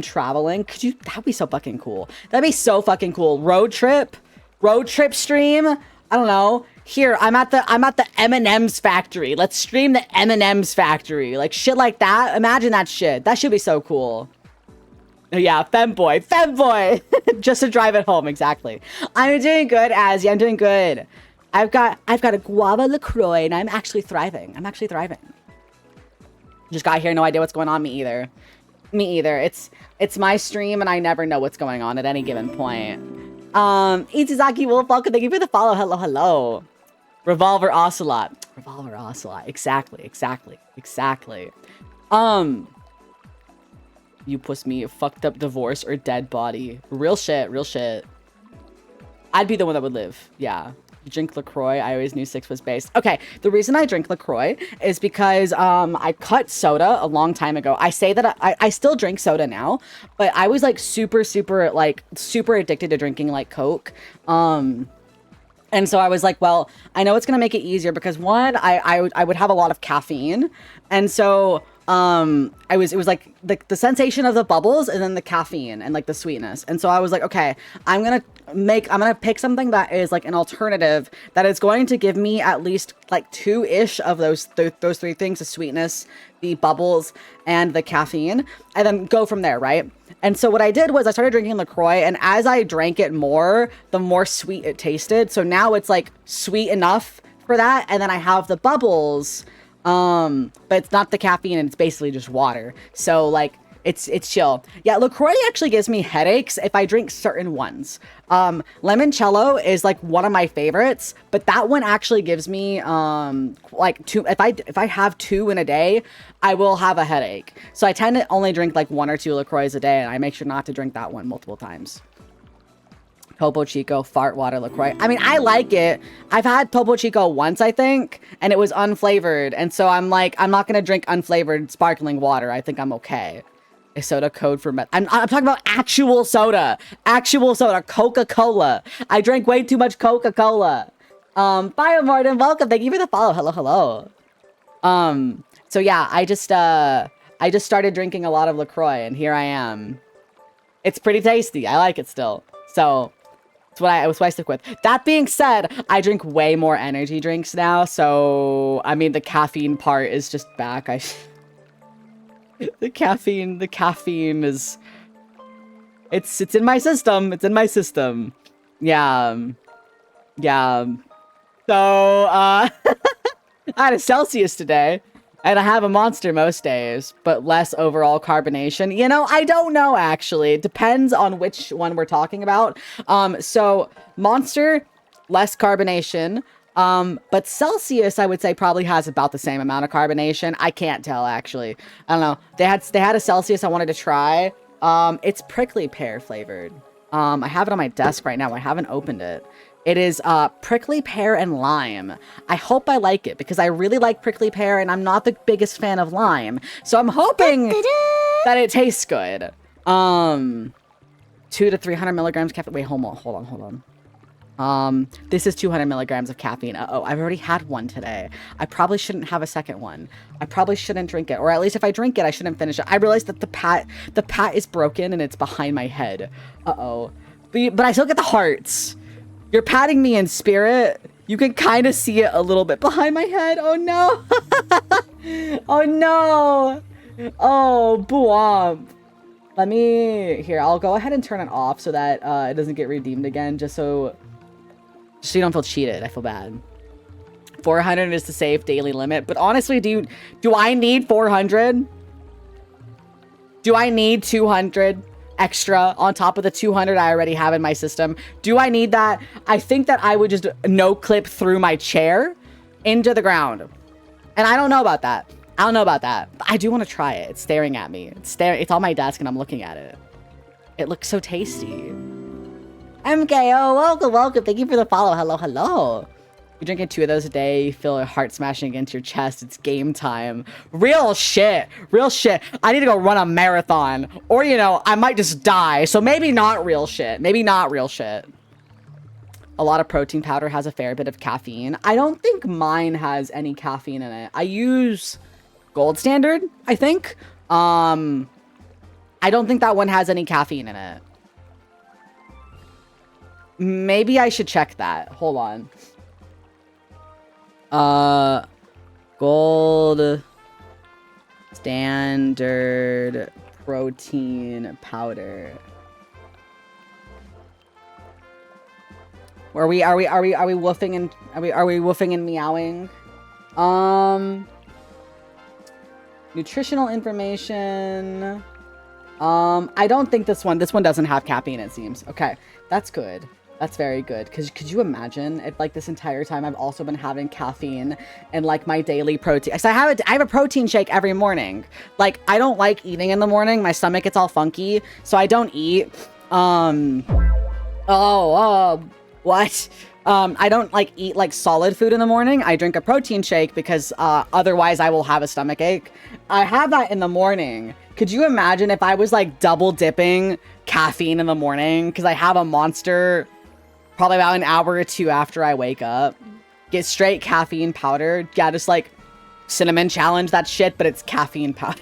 traveling, that'd be so fucking cool. That'd be so fucking cool. Road trip stream. I don't know. Here, I'm at the M&M's factory. Let's stream the M&M's factory. Like shit like that. Imagine that shit. That should be so cool. Yeah, femboy. Just to drive it home, exactly. I'm doing good, Azzy. I'm doing good. I've got a guava LaCroix and I'm actually thriving. Just got here, no idea what's going on. Me either. It's my stream and I never know what's going on at any given point. Ichizaki Wolf, welcome. Thank you for the follow. Hello. Revolver Ocelot. Exactly. You puss me, fucked up divorce or dead body. Real shit. I'd be the one that would live. Yeah. Drink LaCroix. I always knew 6 was based. Okay, the reason I drink LaCroix is because I cut soda a long time ago. I say that I still drink soda now, but I was like super addicted to drinking like Coke. And so I was like, well, I know it's gonna make it easier because one, I would have a lot of caffeine, and so it was like the sensation of the bubbles and then the caffeine and like the sweetness. And so I was like, okay, I'm gonna pick something that is like an alternative that is going to give me at least like 2-ish of those 3 things: the sweetness, the bubbles, and the caffeine, and then go from there, right? And so what I did was I started drinking LaCroix, and as I drank it more, the more sweet it tasted. So now it's like sweet enough for that, and then I have the bubbles, but it's not the caffeine, and it's basically just water. So like it's chill. Yeah, LaCroix actually gives me headaches if I drink certain ones. Limoncello is like one of my favorites, but that one actually gives me like 2. If I have 2 in a day, I will have a headache. So I tend to only drink like 1 or 2 LaCroix a day, and I make sure not to drink that one multiple times. Topo Chico, fart water LaCroix. I mean, I like it. I've had Topo Chico once, I think, and it was unflavored. And so I'm like, I'm not going to drink unflavored sparkling water. I think I'm okay. A soda code for I'm talking about actual soda. Coca-Cola. I drank way too much Coca-Cola. Biomorton, welcome. Thank you for the follow. Hello. So yeah, I just started drinking a lot of LaCroix, and here I am. It's pretty tasty. I like it still. So it's what I stick with. That being said, I drink way more energy drinks now. So I mean, the caffeine part is just back. The caffeine is it's in my system. Yeah. So I had a Celsius today, and I have a Monster most days, but less overall carbonation. You know, I don't know, actually. It depends on which one we're talking about. So Monster, less carbonation. But Celsius, I would say, probably has about the same amount of carbonation. I can't tell, actually. I don't know. They had a Celsius I wanted to try. It's prickly pear flavored. I have it on my desk right now. I haven't opened it. It is prickly pear and lime. I hope I like it because I really like prickly pear and I'm not the biggest fan of lime. So I'm hoping that it tastes good. 2 to 300 milligrams caffeine. Wait, hold on. This is 200 milligrams of caffeine. Uh-oh, I've already had one today. I probably shouldn't have a second one. I probably shouldn't drink it, or at least if I drink it, I shouldn't finish it. I realized that the pat is broken and it's behind my head. Uh-oh. But I still get the hearts. You're patting me in spirit. You can kind of see it a little bit behind my head. Oh no. Oh no. Oh, boom. Let me, here, I'll go ahead and turn it off so that it doesn't get redeemed again, just so you don't feel cheated. I feel bad. 400 is the safe daily limit, but honestly, do I need 400? Do I need 200 extra on top of the 200 I already have in my system? Do I need that? I think that I would just no clip through my chair into the ground. And I don't know about that. I don't know about that. But I do want to try it. It's staring at me. It's on my desk and I'm looking at it. It looks so tasty. MKO, welcome. Thank you for the follow. Hello. You're drinking 2 of those a day, you feel a heart smashing against your chest. It's game time. Real shit. I need to go run a marathon. Or, you know, I might just die. So maybe not real shit. A lot of protein powder has a fair bit of caffeine. I don't think mine has any caffeine in it. I use Gold Standard, I think. I don't think that one has any caffeine in it. Maybe I should check that. Hold on. Gold Standard protein powder. Are we woofing and are we woofing and meowing? Nutritional information. I don't think this one doesn't have caffeine, it seems. Okay, that's good. That's very good. Because could you imagine if, like, this entire time I've also been having caffeine and, like, my daily protein. So I have a protein shake every morning. Like, I don't like eating in the morning. My stomach gets all funky, so I don't eat. What? I don't, like, eat, like, solid food in the morning. I drink a protein shake because, otherwise I will have a stomach ache. I have that in the morning. Could you imagine if I was, like, double dipping caffeine in the morning? Because I have a Monster probably about an hour or 2 after I wake up. Get straight caffeine powder. Yeah, just, like, cinnamon challenge that shit, but it's caffeine powder.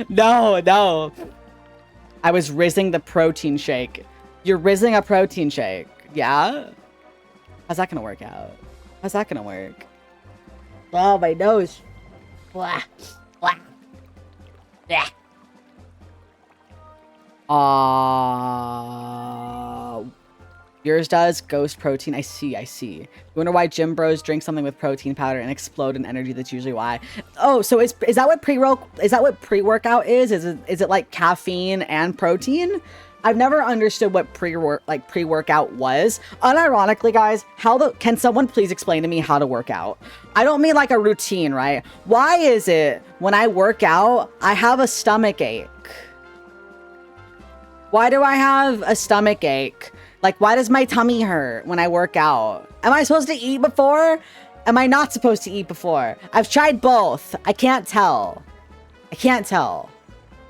No. I was rizzing the protein shake. You're rizzing a protein shake. Yeah? How's that gonna work out? How's that gonna work? Oh, my nose. Blah. Yeah. Yours does? Ghost protein. I see. You wonder why gym bros drink something with protein powder and explode in energy? That's usually why. Oh, so is that what pre-workout is? Is it like caffeine and protein? I've never understood what pre-workout was. Unironically, guys, can someone please explain to me how to work out? I don't mean like a routine, right? Why is it when I work out, I have a stomach ache? Why do I have a stomach ache? Like, why does my tummy hurt when I work out? Am I supposed to eat before? Am I not supposed to eat before? I've tried both. I can't tell.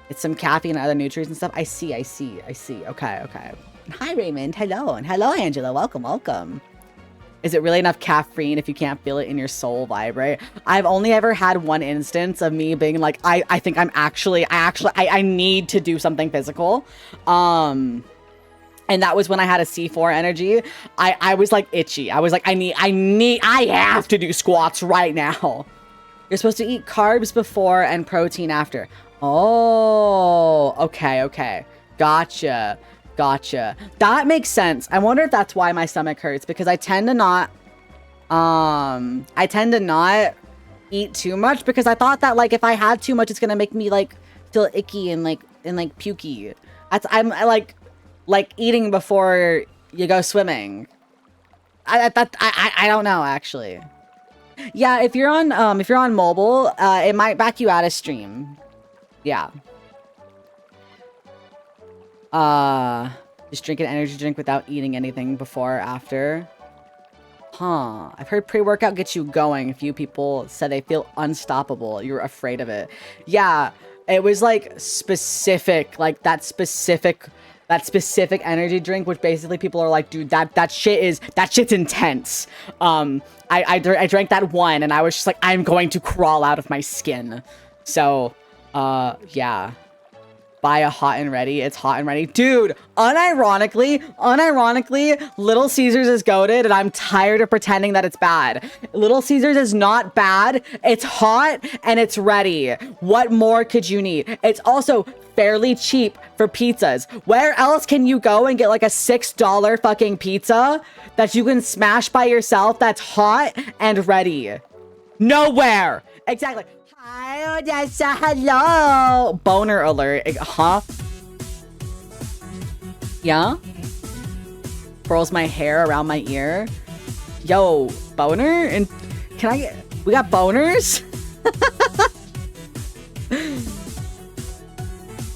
It's some caffeine and other nutrients and stuff. I see. Okay. Hi, Raymond. Hello. And hello, Angela. Welcome. Is it really enough caffeine if you can't feel it in your soul vibrate? I've only ever had one instance of me being like, I think I need to do something physical. And that was when I had a C4 energy. I was like itchy. I was like, I have to do squats right now. You're supposed to eat carbs before and protein after. Oh, okay. Gotcha. That makes sense. I wonder if that's why my stomach hurts, because I tend to not eat too much, because I thought that, like, if I had too much, it's gonna make me, like, feel icky and pukey. I'm like eating before you go swimming. I don't know, actually. Yeah, if you're on mobile, it might back you out of stream. Yeah. Just drink an energy drink without eating anything before or after. Huh. I've heard pre-workout gets you going. A few people said they feel unstoppable. You're afraid of it. Yeah. It was like specific, like that specific energy drink, which basically people are like, dude, that shit's intense. I drank that one and I was just like, I'm going to crawl out of my skin. So, yeah. Buy a Hot and Ready. It's Hot and Ready. Dude, unironically, Little Caesars is goated and I'm tired of pretending that it's bad. Little Caesars is not bad. It's hot and it's ready. What more could you need? It's also fairly cheap for pizzas. Where else can you go and get like a $6 fucking pizza that you can smash by yourself that's hot and ready? Nowhere. Exactly. Hi, Odessa, hello! Boner alert. Huh? Yeah? Curls my hair around my ear. Yo, boner? And can I get... We got boners?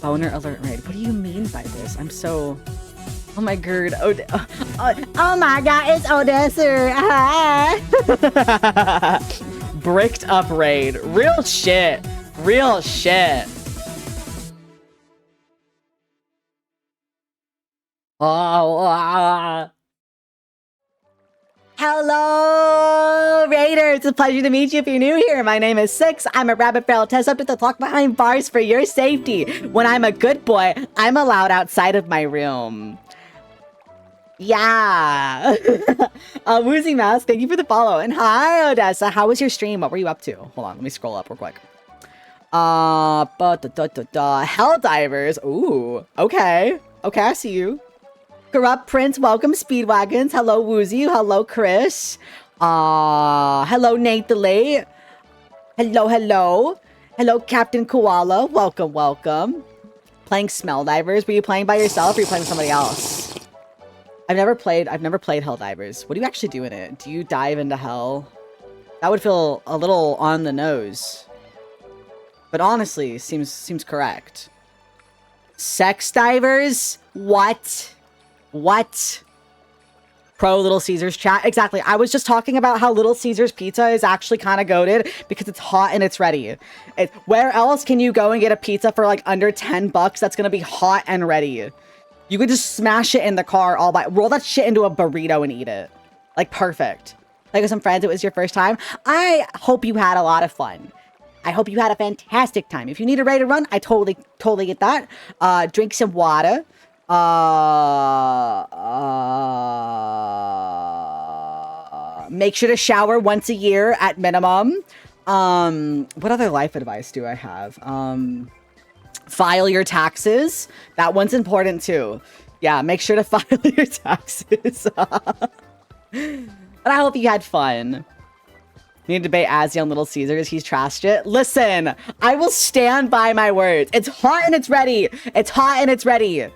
Boner alert raid. What do you mean by this? I'm so... Oh my god. Oh my god, it's Odessa. Bricked up raid. Real shit. Real shit. Oh. Hello, Raiders. It's a pleasure to meet you if you're new here. My name is Six. I'm a rabbit feral test up to the clock behind bars for your safety. When I'm a good boy, I'm allowed outside of my room. Yeah. Woozy Mouse, thank you for the follow. And hi, Odessa. How was your stream? What were you up to? Hold on, let me scroll up real quick. Helldivers. Ooh, okay. Okay, I see you. Corrupt Prince, welcome Speedwagons. Hello, Woozy. Hello, Chris. Hello, Nate the Late. Hello, hello. Hello, Captain Koala. Welcome, welcome. Playing Smell Divers. Were you playing by yourself or were you playing with somebody else? I've never played Helldivers. What do you actually do in it? Do you dive into hell? That would feel a little on the nose. But honestly, seems correct. Sex divers? What? What? Pro Little Caesars chat? Exactly. I was just talking about how Little Caesars pizza is actually kind of goated because it's hot and it's ready. Where else can you go and get a pizza for like under 10 bucks that's gonna be hot and ready? You could just smash it in the car roll that shit into a burrito and eat it. Like, perfect. Like with some friends, it was your first time. I hope you had a lot of fun. I hope you had a fantastic time. If you need a raid to run, I totally get that. Drink some water. Make sure to shower once a year at minimum. What other life advice do I have? File your taxes. That one's important too. Yeah, make sure to file your taxes. But I hope you had fun. We need to debate Azzy on Little Caesars. He's trashed it. Listen, I will stand by my words. It's hot and it's ready. It's hot and it's ready.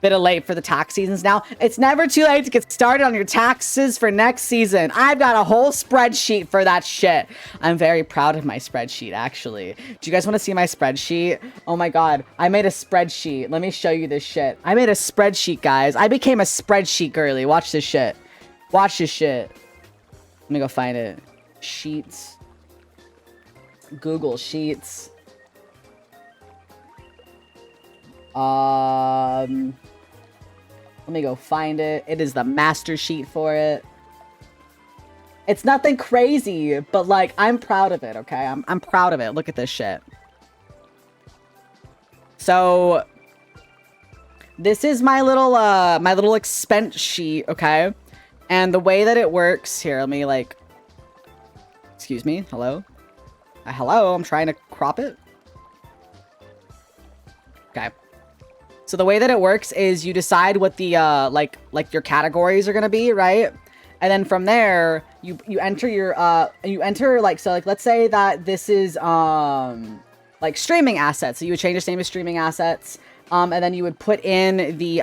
Bit of late for the tax seasons now. It's never too late to get started on your taxes for next season. I've got a whole spreadsheet for that shit. I'm very proud of my spreadsheet, actually. Do you guys want to see my spreadsheet? Oh my god, I made a spreadsheet. Let me show you this shit. I made a spreadsheet, guys. I became a spreadsheet girly. Watch this shit. Watch this shit. Let me go find it. Sheets. Google Sheets. Let me go find it. It is the master sheet for it. It's nothing crazy, but like, I'm proud of it, okay? I'm proud of it. Look at this shit. So, this is my little expense sheet, okay? And the way that it works, here, let me like, excuse me, hello? Hello, I'm trying to crop it. Okay. So the way that it works is you decide what the, like your categories are gonna be, right? And then from there, you enter your, so like, let's say that this is, like streaming assets. So you would change this name to streaming assets. And then you would put in the,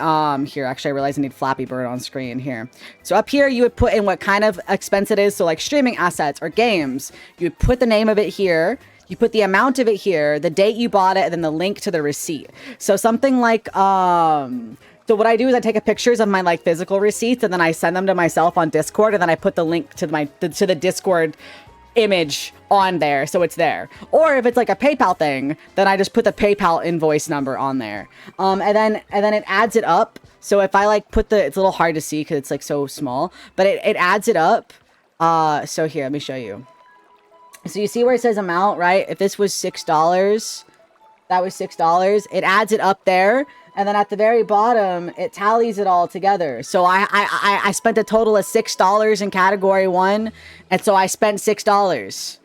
here, actually I realize I need Flappy Bird on screen here. So up here, you would put in what kind of expense it is. So like streaming assets or games, you would put the name of it here. You put the amount of it here, the date you bought it, and then the link to the receipt. So something like, so what I do is I take pictures of my like physical receipts and then I send them to myself on Discord and then I put the link to the Discord image on there, so it's there. Or if it's like a PayPal thing, then I just put the PayPal invoice number on there. And then it adds it up. So if I like put it's a little hard to see because it's like so small, but it adds it up. So here, let me show you. So you see where it says amount, right? If this was $6, that was $6. It adds it up there. And then at the very bottom, it tallies it all together. So I spent a total of $6 in category 1. And so I spent $6.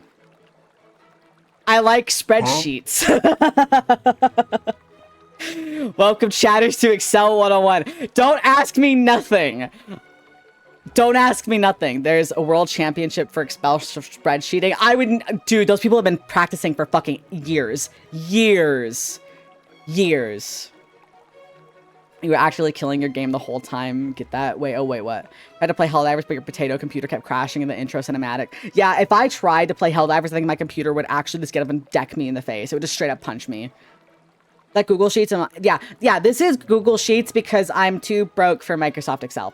I like spreadsheets. Welcome, chatters, to Excel 101. Don't ask me nothing. Don't ask me nothing. There's a world championship for Excel spreadsheeting. I wouldn't... Dude, those people have been practicing for fucking years. Years. You were actually killing your game the whole time. Get that? Wait, what? I had to play Helldivers, but your potato computer kept crashing in the intro cinematic. Yeah, if I tried to play Helldivers, I think my computer would actually just get up and deck me in the face. It would just straight up punch me. That Google Sheets? Yeah, this is Google Sheets because I'm too broke for Microsoft Excel.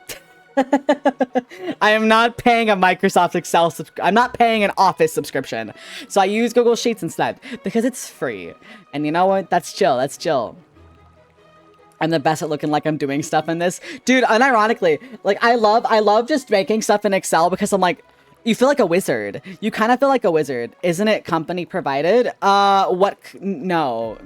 I am not paying a Microsoft Excel I'm not paying an Office subscription. So I use Google Sheets instead because it's free. And you know what? That's chill. I'm the best at looking like I'm doing stuff in this. Dude, unironically, like I love just making stuff in Excel because I'm like, you feel like a wizard. You kind of feel like a wizard. Isn't it company provided? No.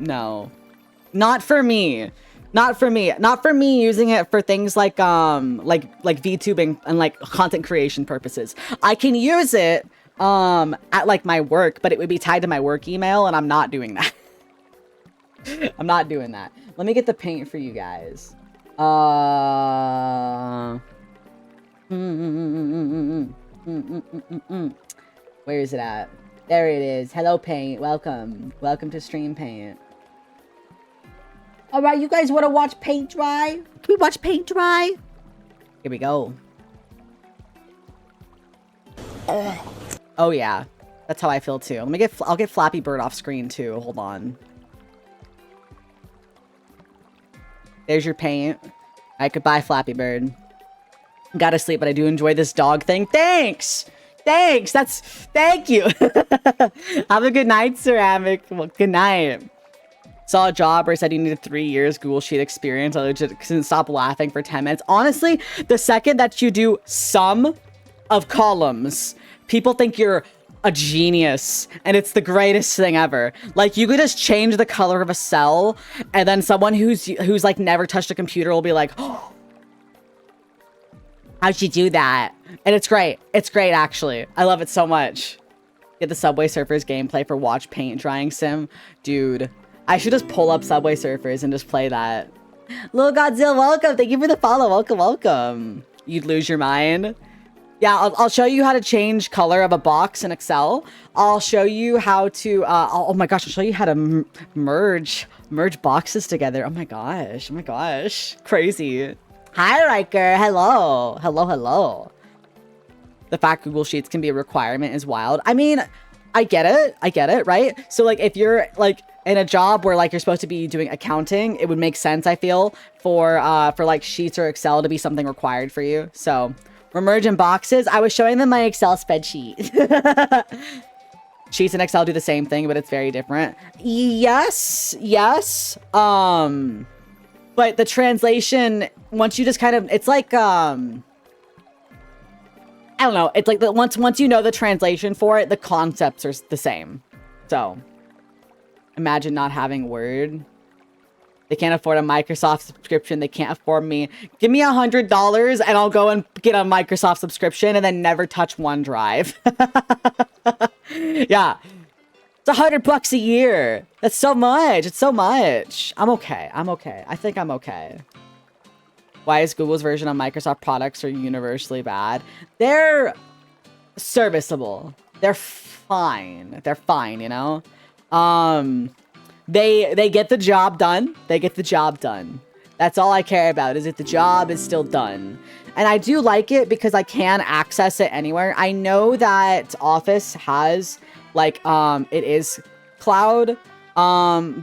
Not for me. Not for me using it for things like VTubing and like content creation purposes. I can use it at like my work, but it would be tied to my work email and I'm not doing that. I'm not doing that. Let me get the paint for you guys. Where is it at? There it is. Hello, Paint. Welcome to Stream Paint. All right, you guys want to watch paint dry? Can we watch paint dry? Here we go. Oh yeah, that's how I feel too. I'll get Flappy Bird off screen too. Hold on. There's your paint. I could buy Flappy Bird. Gotta sleep, but I do enjoy this dog thing. Thanks. Thank you. Have a good night, Ceramic. Well, good night. Saw a job where it said you needed 3 years Google Sheet experience. I legit couldn't stop laughing for 10 minutes. Honestly, the second that you do sum of columns, people think you're a genius, and it's the greatest thing ever. Like, you could just change the color of a cell, and then someone who's like never touched a computer will be like, oh, how'd you do that? And it's great. It's great, actually. I love it so much. Get the Subway Surfers gameplay for Watch Paint Drying Sim. Dude, I should just pull up Subway Surfers and just play that. Lil Godzilla, welcome. Thank you for the follow. Welcome. You'd lose your mind. Yeah, I'll show you how to change color of a box in Excel. I'll show you how to, oh my gosh, I'll show you how to merge boxes together. Oh my gosh. Crazy. Hi, Riker. Hello. The fact Google Sheets can be a requirement is wild. I mean, I get it, right? So like if you're like in a job where like you're supposed to be doing accounting, it would make sense, I feel, for like Sheets or Excel to be something required for you. So we're merging boxes. I was showing them my Excel spreadsheet. Sheets and Excel do the same thing, but it's very different. Yes. But the translation, once you just kind of, it's like, I don't know. It's like once you know the translation for it, the concepts are the same. So imagine not having Word. They can't afford a Microsoft subscription. They can't afford me. Give me $100 and I'll go and get a Microsoft subscription and then never touch OneDrive. Yeah. It's $100 a year. That's so much. It's so much. I'm okay. I think I'm okay. Why is Google's version of Microsoft products are universally bad? They're serviceable. They're fine. You know? They get the job done. That's all I care about, is if the job is still done. And I do like it because I can access it anywhere. I know that Office has, like, it is cloud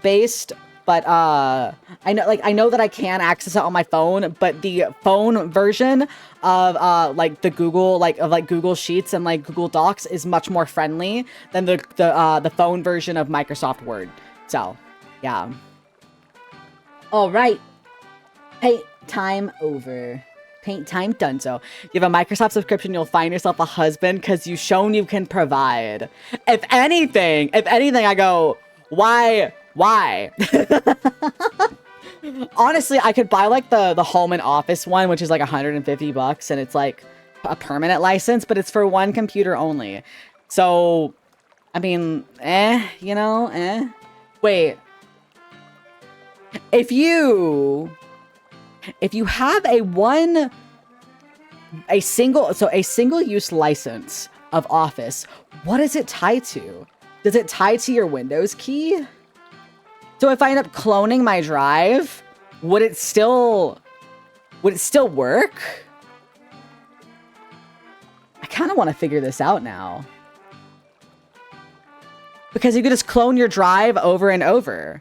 based, but I know that I can access it on my phone, but the phone version of like the Google Google Sheets and like Google Docs is much more friendly than the phone version of Microsoft Word. So, yeah. All right. Paint time over. Paint time done. So you have a Microsoft subscription, you'll find yourself a husband because you've shown you can provide. If anything, I go, why? Honestly, I could buy like the home and office one, which is like $150, and it's like a permanent license, but it's for one computer only. So, I mean, Wait. If you have a single use license of Office, what is it tied to? Does it tie to your Windows key? So if I end up cloning my drive, would it still work? I kind of want to figure this out now. Because you could just clone your drive over and over.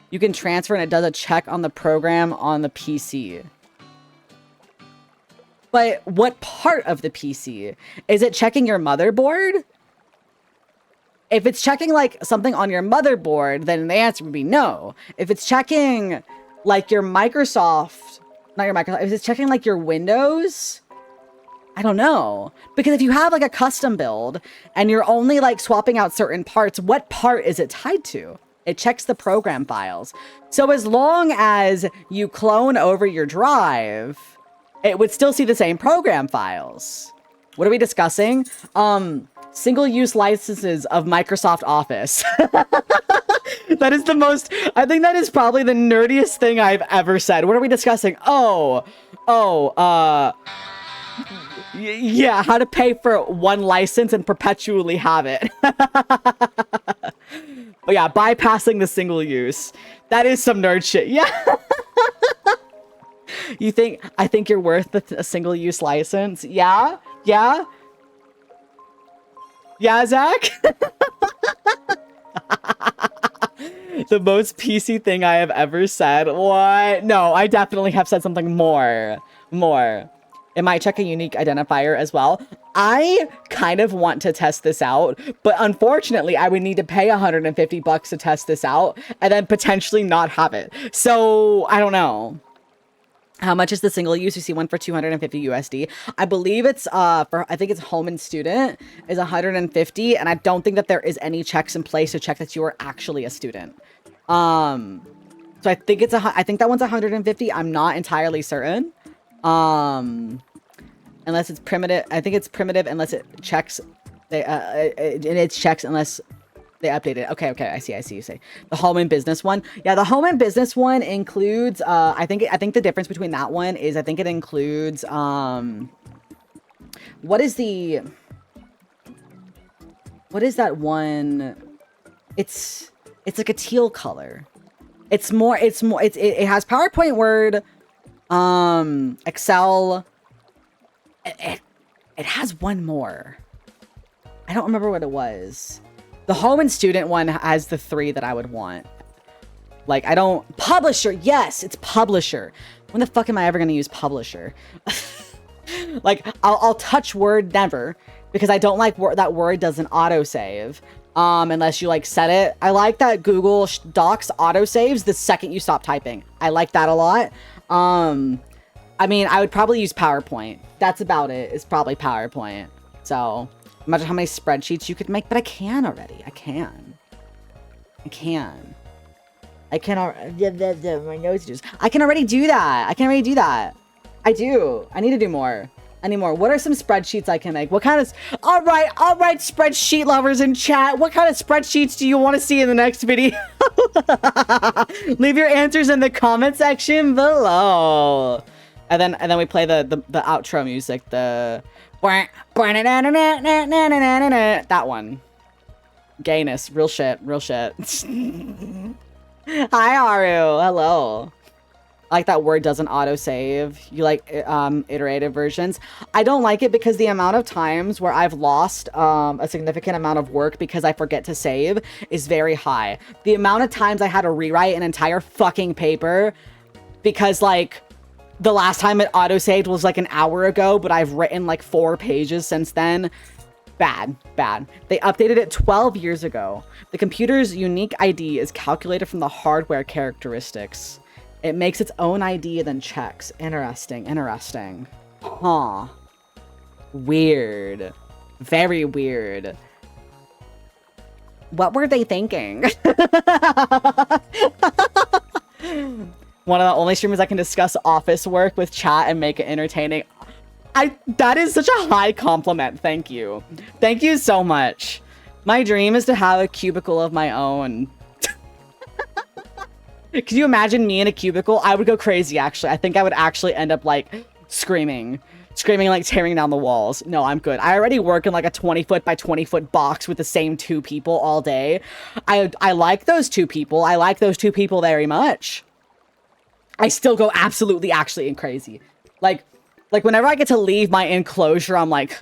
You can transfer and it does a check on the program on the PC. But what part of the PC? Is it checking your motherboard? If it's checking like something on your motherboard, then the answer would be no. If it's checking like your Microsoft, if it's checking like your Windows, I don't know. Because if you have like a custom build and you're only like swapping out certain parts, what part is it tied to? It checks the program files. So as long as you clone over your drive, it would still see the same program files. What are we discussing? Single-use licenses of Microsoft Office. That is the most, I think that is probably the nerdiest thing I've ever said. What are we discussing? Yeah, how to pay for one license and perpetually have it. But yeah, bypassing the single use. That is some nerd shit. Yeah. I think you're worth a single use license. Yeah? Yeah? Yeah, Zach? The most PC thing I have ever said. What? No, I definitely have said something more. It might check a unique identifier as well. I kind of want to test this out, but unfortunately, I would need to pay $150 to test this out and then potentially not have it. So, I don't know. How much is the single use? You see one for 250 USD. I believe it's I think it's home and student is 150, and I don't think that there is any checks in place to check that you are actually a student. So I think that one's 150. I'm not entirely certain. Unless it's primitive. I think it's primitive unless it checks. It checks unless they update it. Okay, I see you say. The home and business one. Yeah, the home and business one includes, I think the difference between that one is I think it includes, what is that one? It's like a teal color. It has PowerPoint, Word, Excel. It has one more. I don't remember what it was. The home and student one has the 3 that I would want. Like, Publisher. Yes, it's Publisher. When the fuck am I ever going to use Publisher? Like, I'll touch Word never, because I don't like that Word doesn't autosave. Unless you, like, set it. I like that Google Docs autosaves the second you stop typing. I like that a lot. I mean, I would probably use PowerPoint. That's about it. It's probably PowerPoint. So, imagine how many spreadsheets you could make, but I can already. I can already. My nose just. I can already do that. I do. I need to do more. I need more. What are some spreadsheets I can make? What kind of... All right, spreadsheet lovers in chat. What kind of spreadsheets do you want to see in the next video? Leave your answers in the comment section below. And then we play the outro music. That one. Gayness. Real shit. Hi, Aru. Hello. I like that Word doesn't auto-save. You like iterative versions. I don't like it because the amount of times where I've lost a significant amount of work because I forget to save is very high. The amount of times I had to rewrite an entire fucking paper because, like, the last time it auto-saved was like an hour ago, but I've written like 4 pages since then. Bad. They updated it 12 years ago. The computer's unique ID is calculated from the hardware characteristics. It makes its own ID and then checks. Interesting. Huh. Weird. Very weird. What were they thinking? One of the only streamers I can discuss office work with chat and make it entertaining. That is such a high compliment. Thank you. Thank you so much. My dream is to have a cubicle of my own. Could you imagine me in a cubicle? I would go crazy, actually. I think I would actually end up, like, screaming, like, tearing down the walls. No, I'm good. I already work in, like, a 20-foot by 20-foot box with the same 2 people all day. I like those 2 people. I like those 2 people very much. I still go absolutely, actually crazy. Like, whenever I get to leave my enclosure, I'm like...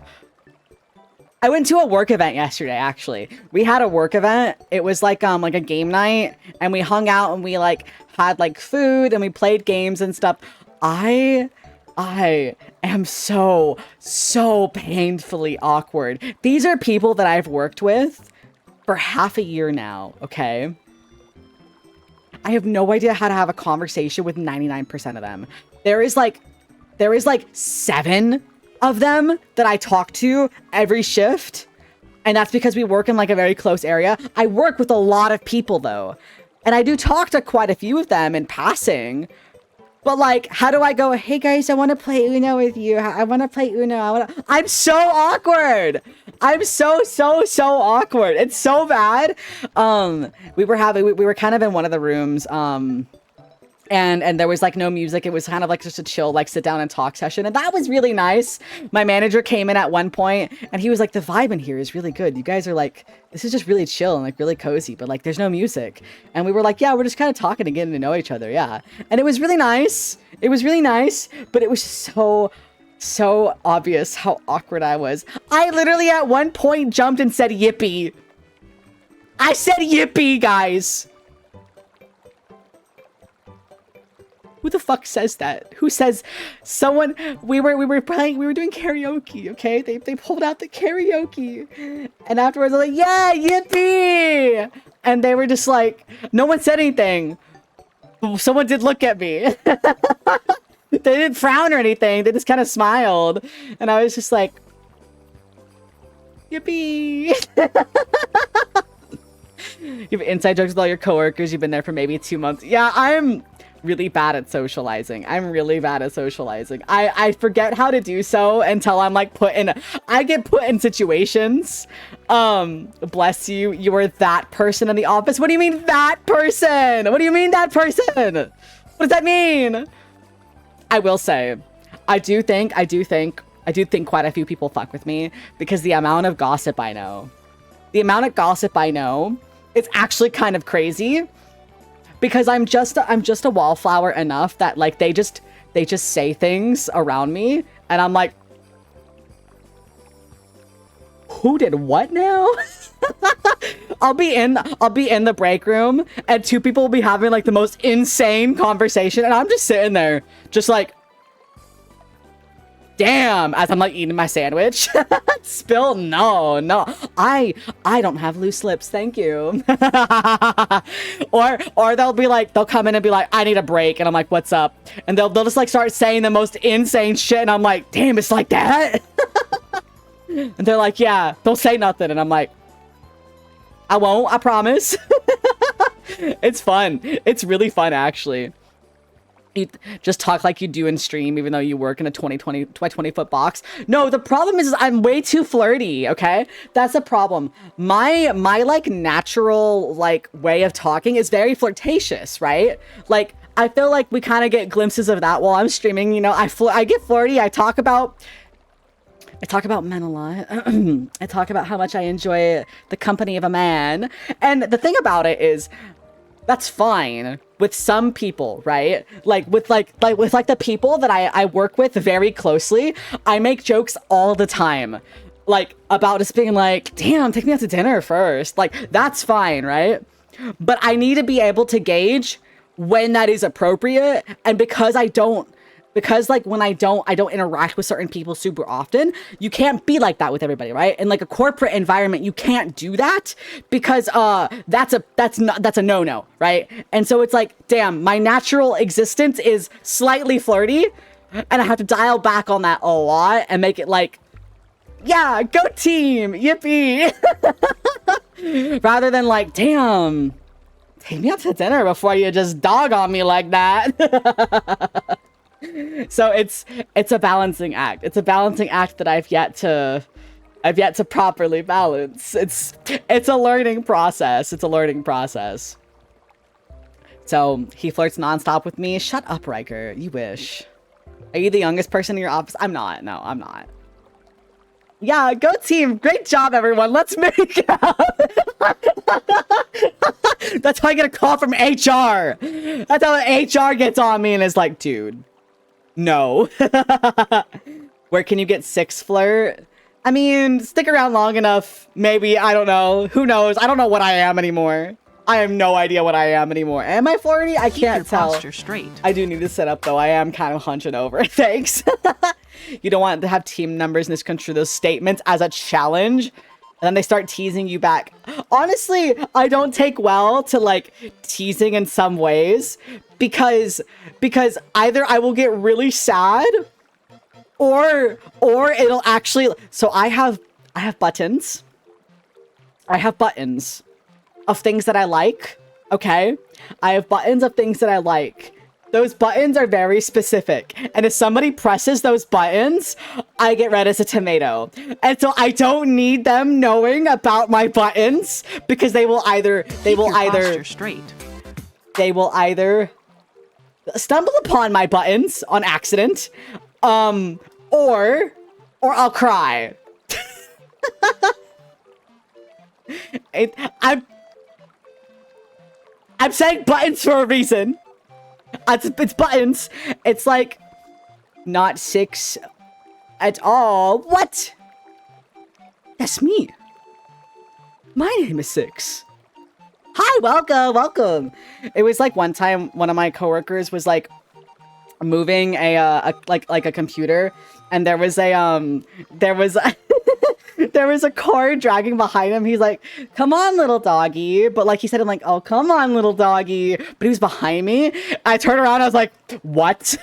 I went to a work event yesterday, actually. We had a work event. It was like a game night, and we hung out and we like had like food and we played games and stuff. I am so painfully awkward. These are people that I've worked with for half a year now, okay? I have no idea how to have a conversation with 99% of them. There is like 7 of them that I talk to every shift, and that's because we work in like a very close area. I work with a lot of people though, and I do talk to quite a few of them in passing, but like, how do I go, hey guys, I want to play Uno with you. I want to play Uno. I'm so awkward. I'm so awkward. It's so bad. We were kind of in one of the rooms, and there was like no music. It was kind of like just a chill, like sit down and talk session. And that was really nice. My manager came in at one point and he was like, the vibe in here is really good. You guys are like, this is just really chill and like really cozy, but like there's no music. And we were like, yeah, we're just kind of talking and getting to know each other. Yeah. And it was really nice. It was really nice, but it was so obvious how awkward I was. I literally at one point jumped and said yippee. I said yippee, guys. Who the fuck says that? Who says someone? We were doing karaoke, okay? They pulled out the karaoke, and afterwards I was like, yeah, yippee! And they were just like, no one said anything. Someone did look at me. They didn't frown or anything. They just kind of smiled, and I was just like, yippee! You have inside jokes with all your coworkers. You've been there for maybe 2 months. Yeah, I'm really bad at socializing. I forget how to do so until I'm like I get put in situations. Bless you. You were that person in the office. What do you mean that person? What do you mean that person? What does that mean? I will say, I do think quite a few people fuck with me because the amount of gossip I know. It's actually kind of crazy. Because I'm just a wallflower enough that like they just say things around me and I'm like, who did what now? I'll be in the break room and 2 people will be having like the most insane conversation and I'm just sitting there just like, damn, as I'm like eating my sandwich. Spill? No. I don't have loose lips, thank you. or they'll come in and be like, I need a break, and I'm like, what's up? And they'll just like start saying the most insane shit, and I'm like, damn, it's like that? And they're like, yeah, don't say nothing, and I'm like, I won't, I promise. It's fun. It's really fun, actually. You just talk like you do in stream, even though you work in a 20 by 20 foot box. No, the problem is I'm way too flirty, okay? That's the problem. My like natural like way of talking is very flirtatious, right? Like I feel like we kind of get glimpses of that while I'm streaming, you know. I get flirty. I talk about men a lot. I talk about how much I enjoy the company of a man. And the thing about it is That's fine with some people, right? Like with the people that I work with very closely, I make jokes all the time. Like about just being like, damn, take me out to dinner first. Like that's fine, right? But I need to be able to gauge when that is appropriate. And because like when I don't interact with certain people super often, you can't be like that with everybody, right? In like a corporate environment, you can't do that because that's a no-no, right? And so it's like, damn, my natural existence is slightly flirty, and I have to dial back on that a lot and make it like, yeah, go team, yippee. Rather than like, damn, take me out to dinner before you just dog on me like that. So it's a balancing act. It's a balancing act that I've yet to properly balance. It's a learning process. It's a learning process. So he flirts nonstop with me. Shut up, Riker. You wish. Are you the youngest person in your office? I'm not. No, I'm not. Yeah, go team. Great job, everyone. Let's make out. That's how I get a call from HR. That's how HR gets on me and is like, dude. No. Where can you get 6 flirt? I mean, stick around long enough. Maybe. I don't know. Who knows? I don't know what I am anymore. I have no idea what I am anymore. Am I flirty? I can't tell. Keep your posture straight. I do need to sit up, though. I am kind of hunching over. Thanks. You don't want to have team members misconstrue those statements as a challenge. And then they start teasing you back. Honestly, I don't take well to, like, teasing in some ways. Because either I will get really sad or it'll actually, so I have buttons. I have buttons of things that I like. Okay? I have buttons of things that I like. Those buttons are very specific. And if somebody presses those buttons, I get red as a tomato. And so I don't need them knowing about my buttons because they will either stumble upon my buttons on accident, or I'll cry. I'm saying buttons for a reason. It's buttons. It's like not 6 at all. What? That's me. My name is 6. Hi, welcome. It was like one time one of my coworkers was like moving a computer, and there was a there was a car dragging behind him. He's like, "Come on, little doggy," but like he said, "I'm like, oh, come on, little doggy." But he was behind me. I turned around. I was like, "What?"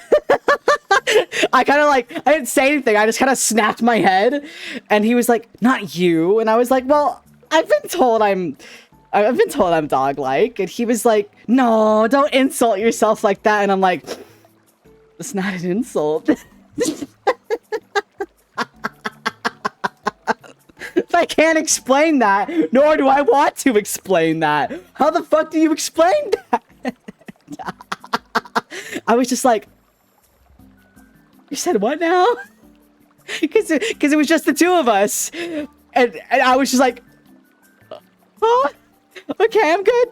I kind of like, I didn't say anything. I just kind of snapped my head, and he was like, "Not you." And I was like, "Well, I've been told I'm dog-like." And he was like, "No, don't insult yourself like that." And I'm like, "It's not an insult." I can't explain that, nor do I want to explain that. How the fuck do you explain that? I was just like, you said what now? Because it was just the two of us. And I was just like, oh, okay, I'm good.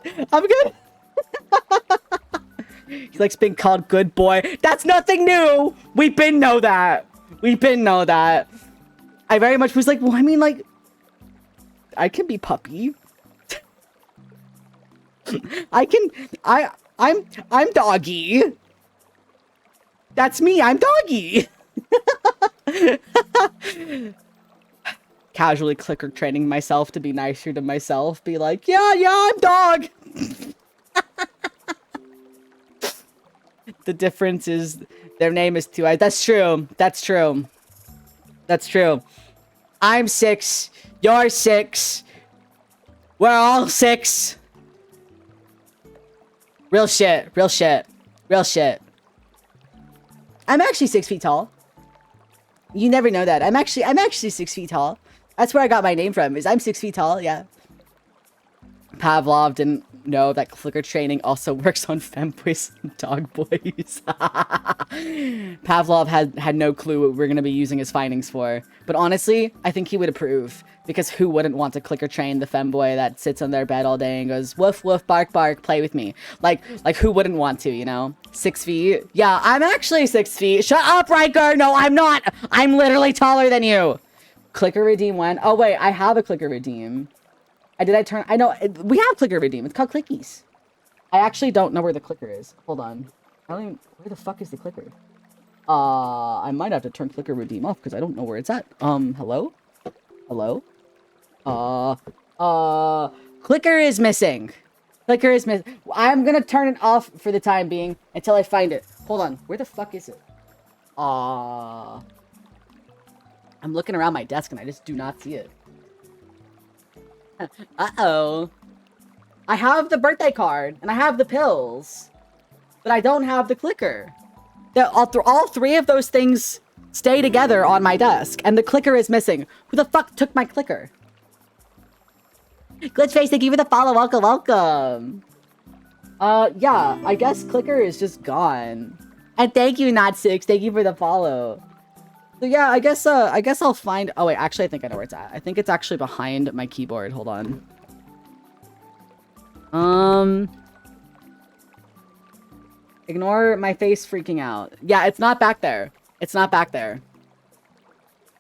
He likes being called good boy. That's nothing new. We been know that. I very much was like, well, I mean, like, I can be puppy. I'm doggy. That's me, I'm doggy. Casually clicker training myself to be nicer to myself. Be like, yeah, I'm dog. The difference is their name is 2 eyes. That's true. I'm 6. You're 6. We're all 6. Real shit. I'm actually 6 feet tall. You never know that. I'm actually 6 feet tall. That's where I got my name from, is I'm 6 feet tall, yeah. Pavlov didn't know that clicker training also works on femboys and dog boys. Pavlov had no clue what we're going to be using his findings for. But honestly, I think he would approve. Because who wouldn't want to clicker train the femboy that sits on their bed all day and goes, woof, woof, bark, bark, play with me. Like who wouldn't want to, you know? 6 feet? Yeah, I'm actually 6 feet. Shut up, Riker! No, I'm not! I'm literally taller than you! Clicker redeem when? Oh, wait, I have a clicker redeem. I know, we have clicker redeem. It's called clickies. I actually don't know where the clicker is. Hold on. Where the fuck is the clicker? I might have to turn clicker redeem off because I don't know where it's at. Hello? Hello? Clicker is missing. Clicker is missing. I'm gonna turn it off for the time being until I find it. Hold on. Where the fuck is it? I'm looking around my desk and I just do not see it. Uh-oh. I have the birthday card and I have the pills, but I don't have the clicker. All three of those things stay together on my desk and the clicker is missing. Who the fuck took my clicker? Glitchface, thank you for the follow. Welcome, welcome. Yeah, I guess clicker is just gone. And thank you, Not6. Thank you for the follow. So yeah, I guess I'll find... Oh, wait, actually, I think I know where it's at. I think it's actually behind my keyboard. Hold on. Ignore my face freaking out. Yeah, it's not back there. It's not back there.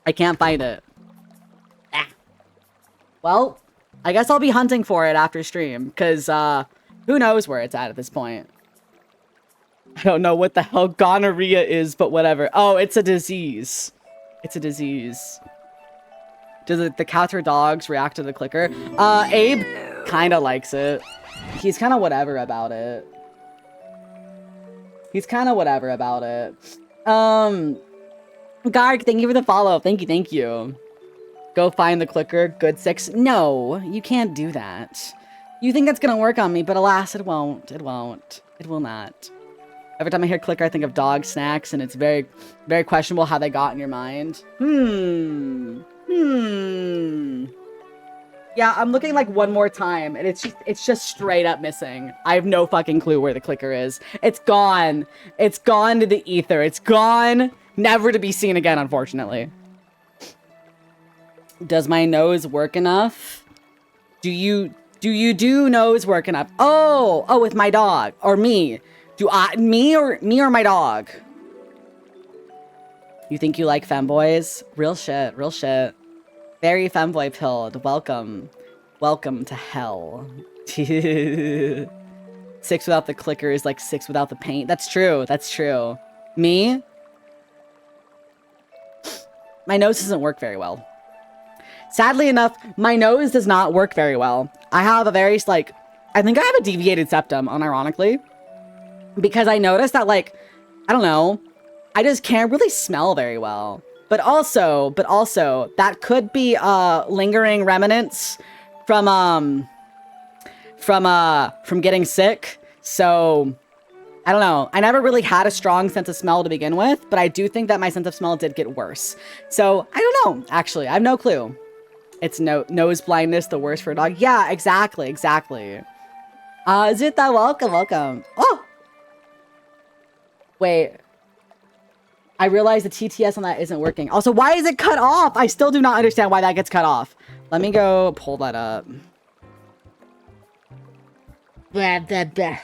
I can't find it. Ah. Well, I guess I'll be hunting for it after stream, because, who knows where it's at this point. I don't know what the hell gonorrhea is, but whatever. Oh, it's a disease. It's a disease. Does the cats or dogs react to the clicker? Abe kind of likes it. He's kind of whatever about it. He's kind of whatever about it. Garg, thank you for the follow. Thank you, thank you. Go find the clicker. Good 6. No, you can't do that. You think that's gonna work on me, but alas, it won't. It won't. It will not. Every time I hear clicker, I think of dog snacks, and it's very, very questionable how they got in your mind. Yeah, I'm looking like one more time, and it's just straight up missing. I have no fucking clue where the clicker is. It's gone. It's gone to the ether. It's gone, never to be seen again, unfortunately. Does my nose work enough? Do you do nose work enough? Oh, with my dog or me. Me or my dog? You think you like femboys? Real shit, real shit. Very femboy pilled. Welcome. Welcome to hell. 6 without the clicker is like 6 without the paint. That's true, that's true. Me? My nose doesn't work very well. Sadly enough, my nose does not work very well. I have a very, I think I have a deviated septum, unironically. Because I noticed that, I don't know, I just can't really smell very well. But also, that could be, lingering remnants from getting sick. So, I don't know. I never really had a strong sense of smell to begin with, but I do think that my sense of smell did get worse. So, I don't know, actually. I have no clue. It's nose blindness, the worst for a dog. Yeah, exactly. Zita, welcome. Oh! Wait. I realize the TTS on that isn't working. Also, why is it cut off? I still do not understand why that gets cut off. Let me go pull that up. Blah, blah, blah.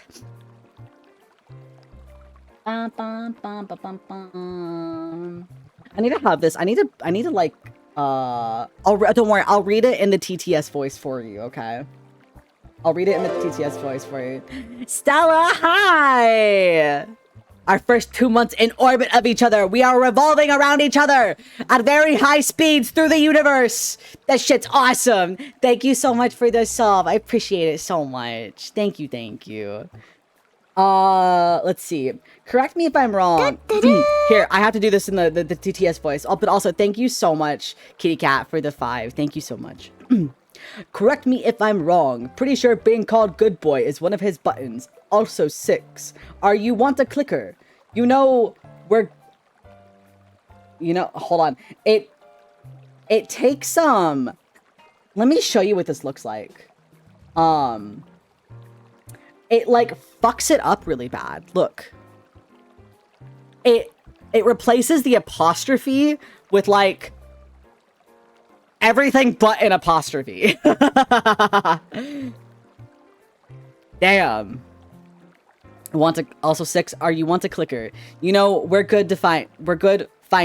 Bum, bum, bum, bum, bum, bum. I need to have this. I need to don't worry, I'll read it in the TTS voice for you, okay? I'll read it in the TTS voice for you. Stella, hi! Our first 2 months in orbit of each other. We are revolving around each other at very high speeds through the universe. That shit's awesome. Thank you so much for the sub. I appreciate it so much. Thank you. Let's see. Correct me if I'm wrong. Here, I have to do this in the TTS voice. Oh, but also, thank you so much, Kitty Cat, for the 5. Thank you so much. Correct me if I'm wrong. Pretty sure being called good boy is one of his buttons. Also 6. Are you want a clicker? Hold on. It takes let me show you what this looks like. It like fucks it up really bad. Look. It replaces the apostrophe with like everything but an apostrophe. Damn. Want to also 6, are you want a clicker? You know, we're good, find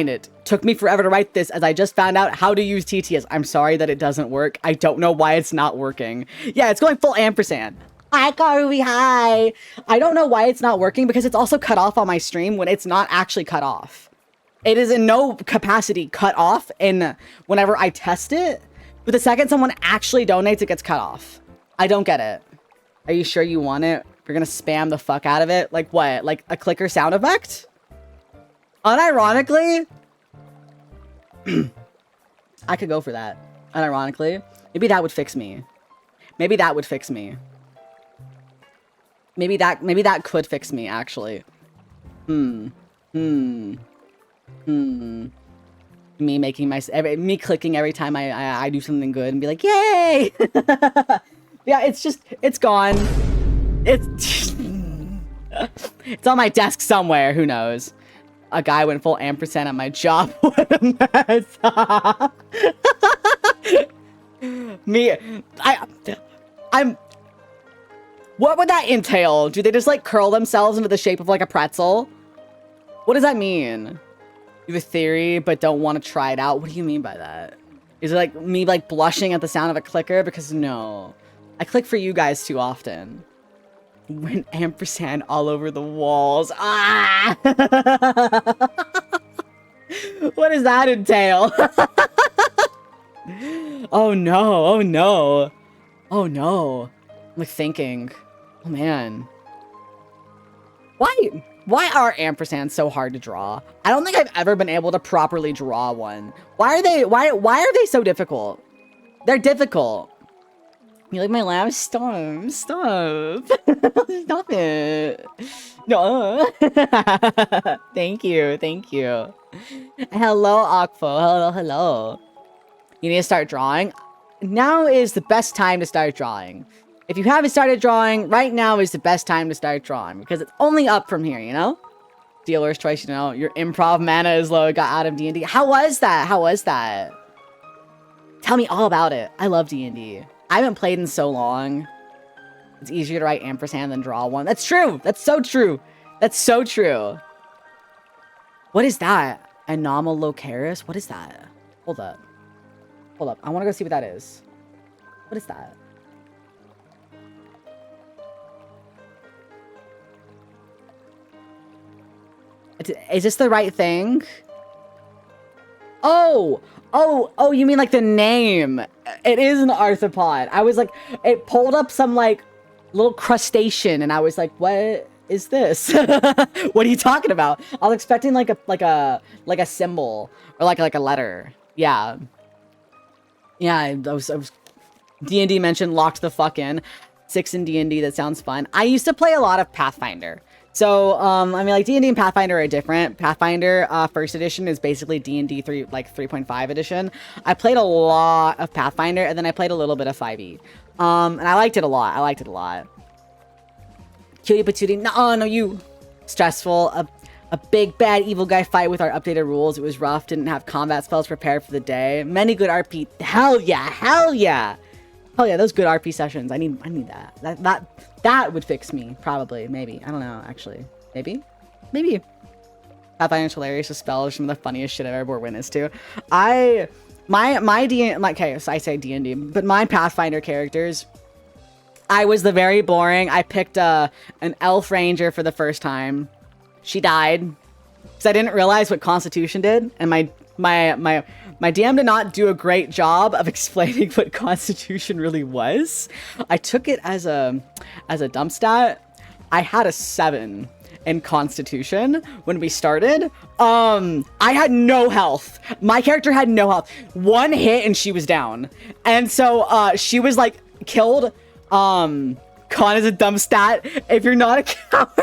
it. Took me forever to write this as I just found out how to use TTS. I'm sorry that it doesn't work. I don't know why it's not working. Yeah, it's going full ampersand. Hi, Karubi, hi. I don't know why it's not working because it's also cut off on my stream when it's not actually cut off. It is in no capacity cut off in whenever I test it, but the second someone actually donates, it gets cut off. I don't get it. Are you sure you want it? You're gonna spam the fuck out of it? Like what? Like a clicker sound effect? Unironically, I could go for that. Unironically, maybe that would fix me. Maybe that would fix me. Maybe that could fix me, actually. Me making me clicking every time I do something good and be like, yay! Yeah, it's gone. It's it's on my desk somewhere, who knows? A guy went full ampersand at my job. What a mess. I'm what would that entail? Do they just like curl themselves into the shape of like a pretzel? What does that mean? You have a theory but don't want to try it out. What do you mean by that? Is it like me like blushing at the sound of a clicker? Because no. I click for you guys too often. Went ampersand all over the walls. Ah! What does that entail? Oh no, oh no. Oh no. I'm like thinking, oh man. Why are ampersands so hard to draw? I don't think I've ever been able to properly draw one. Why are they so difficult? They're difficult. You like my laugh? Stop. Stop. Stop it. No. Thank you. Thank you. Hello, Akfo. Hello, hello. You need to start drawing? Now is the best time to start drawing. If you haven't started drawing, right now is the best time to start drawing. Because it's only up from here, you know? Dealer's choice, you know? Your improv mana is low. It got out of D&D. How was that? How was that? Tell me all about it. I love D&D. I haven't played in so long. It's easier to write ampersand than draw one. That's true. That's so true. That's so true. What is that? Anomalocaris? What is that? Hold up. Hold up. I want to go see what that is. What is that? Is this the right thing? Oh, you mean like the name. It is an arthropod. I was like, it pulled up some like little crustacean and I was like, what is this? What are you talking about? I was expecting like a symbol or like a letter. Yeah. Yeah, I was D&D mentioned locked the fuck in. 6 in D&D, that sounds fun. I used to play a lot of Pathfinder. So, I mean, like, D&D and Pathfinder are different. Pathfinder, first edition is basically D&D 3.5 edition. I played a lot of Pathfinder, and then I played a little bit of 5e. And I liked it a lot. Cutie patootie, no, you. Stressful. A big, bad, evil guy fight with our updated rules. It was rough, didn't have combat spells prepared for the day. Many good RP. Hell yeah, hell yeah. Hell yeah, those good RP sessions. I need that. That would fix me, probably, maybe. I don't know, actually. Maybe? Pathfinder's hilarious with spells, some of the funniest shit I've ever witness to. Okay, so I say D&D, but my Pathfinder characters, I was the very boring. I picked an elf ranger for the first time. She died because I didn't realize what Constitution did, and my DM did not do a great job of explaining what Constitution really was. I took it as a dump stat. I had a 7 in Constitution when we started. I had no health. My character had no health. One hit and she was down. And so she was like killed Con is a dumb stat. If you're not a coward.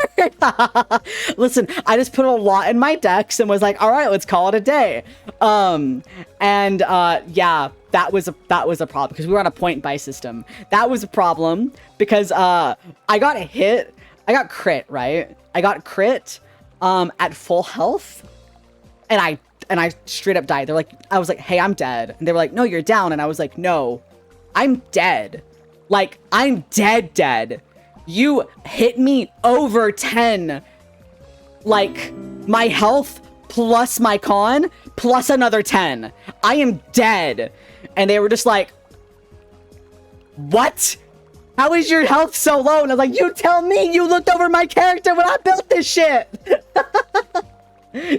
Listen, I just put a lot in my decks and was like, all right, let's call it a day. Yeah, that was a problem because we were on a point buy system. That was a problem because I got crit, right? I got crit at full health, and I straight up died. I was like, hey, I'm dead. And they were like, no, you're down. And I was like, no, I'm dead. Like, I'm dead. You hit me over 10. Like, my health plus my con plus another 10. I am dead. And they were just like, what? How is your health so low? And I was like, you tell me. You looked over my character when I built this shit.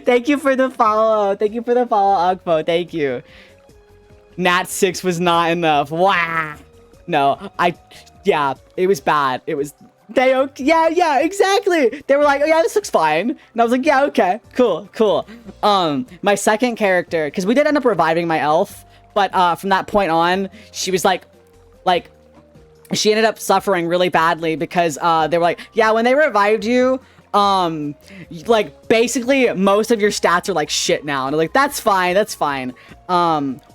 Thank you for the follow. Thank you for the follow, Ugpo. Thank you. Nat 6 was not enough. Wow. No, yeah, it was bad. It was, yeah, exactly. They were like, oh yeah, this looks fine. And I was like, yeah, okay, cool. My second character, because we did end up reviving my elf, but from that point on, she was like, she ended up suffering really badly because they were like, yeah, when they revived you, like basically most of your stats are like shit now. And I'm like, that's fine.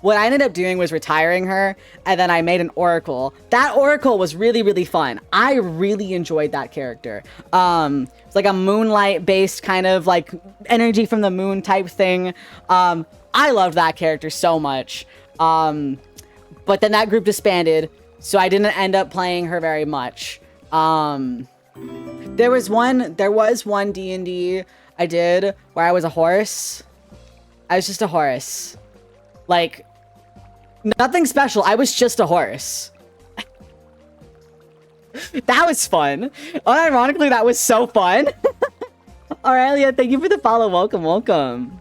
What I ended up doing was retiring her, and then I made an oracle. That oracle was really fun. I really enjoyed that character. It's like a moonlight based kind of like energy from the moon type thing. I loved that character so much. But then that group disbanded, so I didn't end up playing her very much. There was one D&D I did where I was a horse. I was just a horse. Like, nothing special. I was just a horse. That was fun. Unironically, that was so fun. Aurelia, thank you for the follow. Welcome.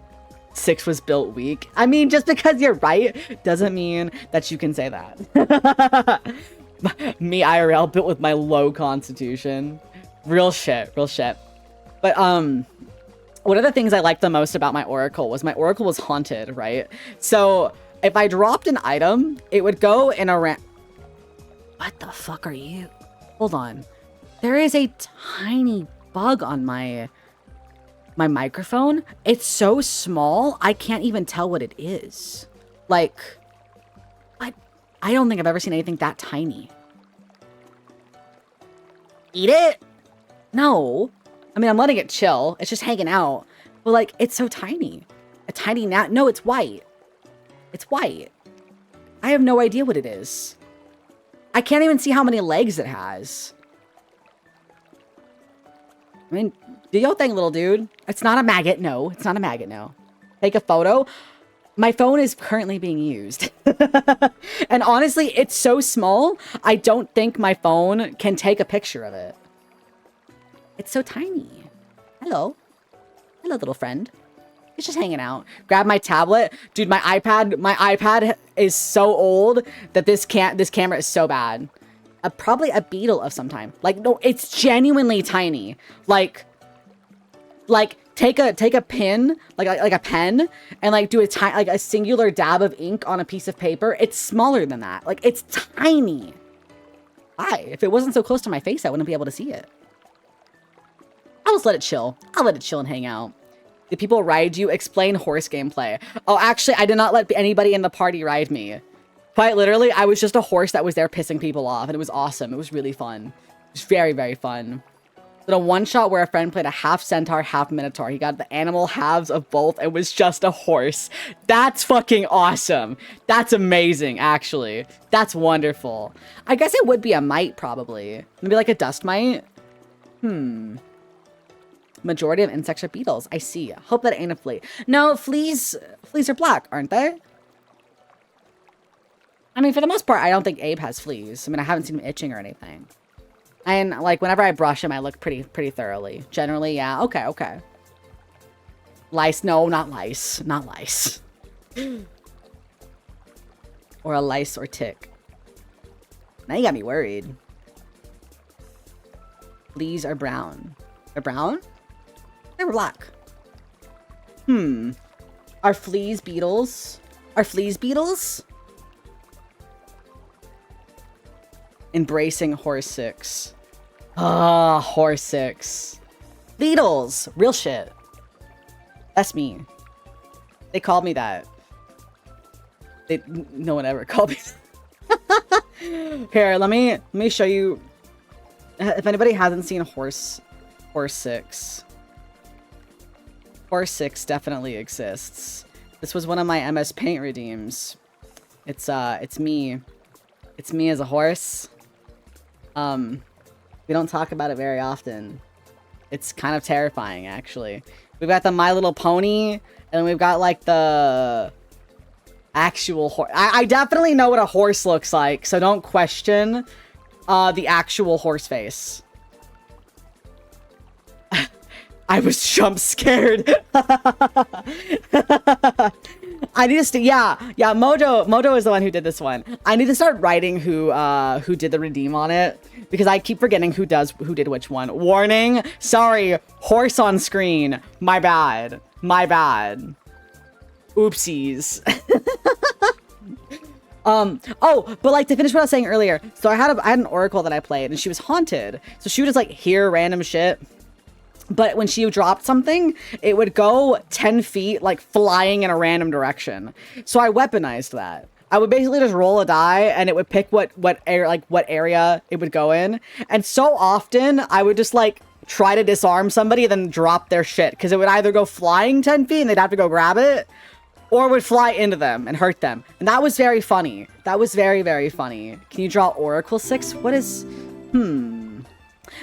6 was built weak. I mean, just because you're right doesn't mean that you can say that. Me IRL built with my low constitution. Real shit. But one of the things I liked the most about my oracle was haunted, right? So if I dropped an item, it would go in a What the fuck are you? Hold on. There is a tiny bug on my microphone. It's so small, I can't even tell what it is. Like, I don't think I've ever seen anything that tiny. Eat it? No. I mean, I'm letting it chill. It's just hanging out. But, like, it's so tiny. A tiny gnat. No, it's white. It's white. I have no idea what it is. I can't even see how many legs it has. I mean, do your thing, little dude. It's not a maggot. No, it's not a maggot. No. Take a photo. My phone is currently being used. And honestly, it's so small, I don't think my phone can take a picture of it. It's so tiny. Hello, little friend. It's just hanging out. Grab my tablet. Dude, my iPad is so old that this camera is so bad. Probably a beetle of some time. Like, no, it's genuinely tiny. Like take a pin, like a pen, and like do a singular dab of ink on a piece of paper. It's smaller than that. Like, it's tiny. Why? If it wasn't so close to my face, I wouldn't be able to see it. I'll just let it chill. I'll let it chill and hang out. Did people ride you? Explain horse gameplay. Oh, actually, I did not let anybody in the party ride me. Quite literally, I was just a horse that was there pissing people off, and it was awesome. It was really fun. It was very fun. Did a one-shot where a friend played a half centaur, half minotaur. He got the animal halves of both and was just a horse. That's fucking awesome. That's amazing, actually. That's wonderful. I guess it would be a mite, probably. Maybe like a dust mite? Majority of insects are beetles. I see. Hope that ain't a flea. No, fleas are black, aren't they? I mean, for the most part, I don't think Abe has fleas. I mean, I haven't seen him itching or anything. And, like, whenever I brush him, I look pretty thoroughly. Generally, yeah. Okay. Lice. No, not lice. Not lice. Or a lice or tick. Now you got me worried. Fleas are brown. They're brown? They were black. Are fleas beetles? Are fleas beetles? Embracing horse 6. Ah, horse 6. Beatles, real shit. That's me. They called me that. No one ever called me. Here, let me show you. If anybody hasn't seen Horse 6, Horse 6 definitely exists. This was one of my MS Paint redeems. It's me. It's me as a horse. We don't talk about it very often. It's kind of terrifying, actually. We've got the My Little Pony, and then we've got like the actual horse. I definitely know what a horse looks like, so don't question the actual horse face. I was jump scared. I need to yeah, Mojo is the one who did this one. I need to start writing who did the redeem on it, because I keep forgetting who did which one. Warning, sorry, horse on screen. My bad. Oopsies. Oh, but like to finish what I was saying earlier. So I had an oracle that I played, and she was haunted. So she would just like hear random shit. But when she dropped something, it would go 10 feet, like flying in a random direction. So I weaponized that. I would basically just roll a die, and it would pick what area it would go in. And so often I would just like try to disarm somebody, then drop their shit, because it would either go flying 10 feet and they'd have to go grab it, or would fly into them and hurt them. And that was very funny. That was very, very funny. Can you draw Oracle 6? What is...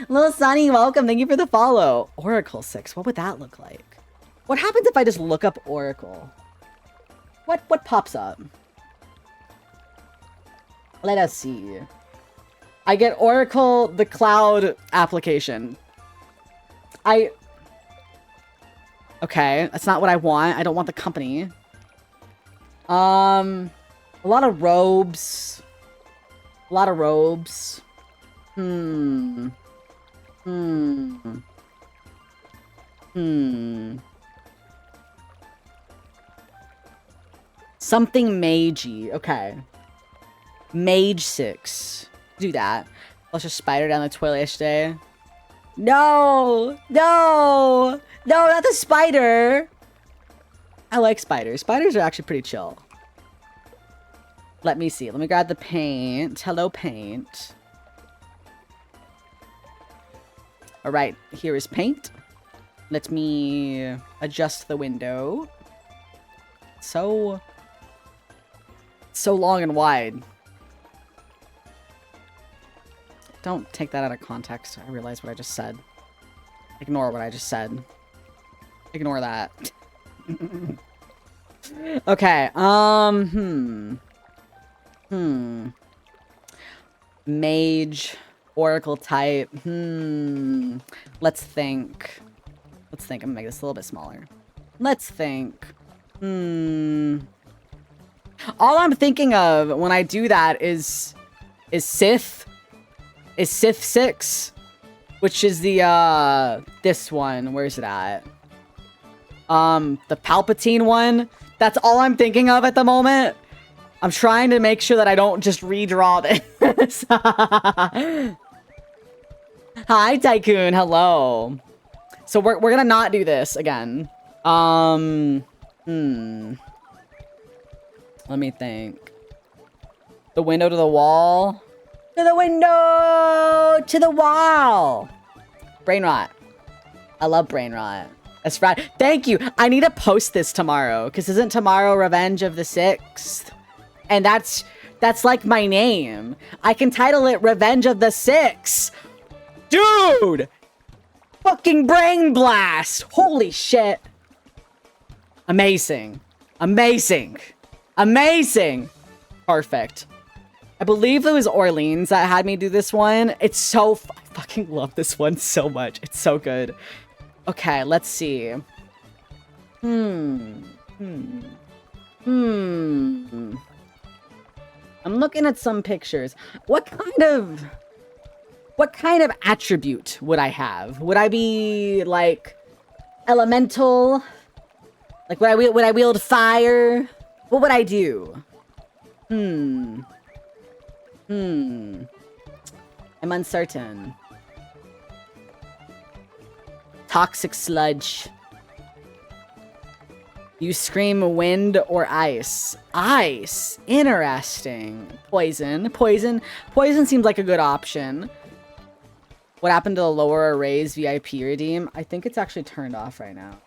Little Sunny, welcome. Thank you for the follow. Oracle 6. What would that look like? What happens if I just look up Oracle? What pops up? Let us see. I get Oracle, the cloud application. Okay, that's not what I want. I don't want the company. A lot of robes. Something magey. Okay. Mage 6. Do that. Let's just spider down the toilet yesterday. No, not the spider. I like spiders. Spiders are actually pretty chill. Let me see. Let me grab the paint. Hello, paint. All right, here is paint. Let me adjust the window. So long and wide. Don't take that out of context. I realize what I just said. Ignore what I just said. Ignore that. Okay, Mage, Oracle type, Let's think. I'm gonna make this a little bit smaller. Let's think. All I'm thinking of when I do that is Sith. Is Sith 6, which is the, this one. Where's it at? The Palpatine one. That's all I'm thinking of at the moment. I'm trying to make sure that I don't just redraw this. Hi, Tycoon. Hello. So we're gonna not do this again. Let me think. The window to the wall. To the window! To the wall! Brain rot. I love brain rot. That's right. Thank you. I need to post this tomorrow, because isn't tomorrow Revenge of the 6th? And that's like my name. I can title it Revenge of the 6th. Dude! Fucking brain blast! Holy shit. Amazing. Amazing. Amazing. Perfect. I believe it was Orleans that had me do this one. It's so... I fucking love this one so much. It's so good. Okay, let's see. I'm looking at some pictures. What kind of attribute would I have? Would I be, like, elemental? Like, would I wield fire? What would I do? I'm uncertain. Toxic sludge. You scream wind or ice. Ice. Interesting. Poison. Poison seems like a good option. What happened to the lower arrays VIP redeem? I think it's actually turned off right now.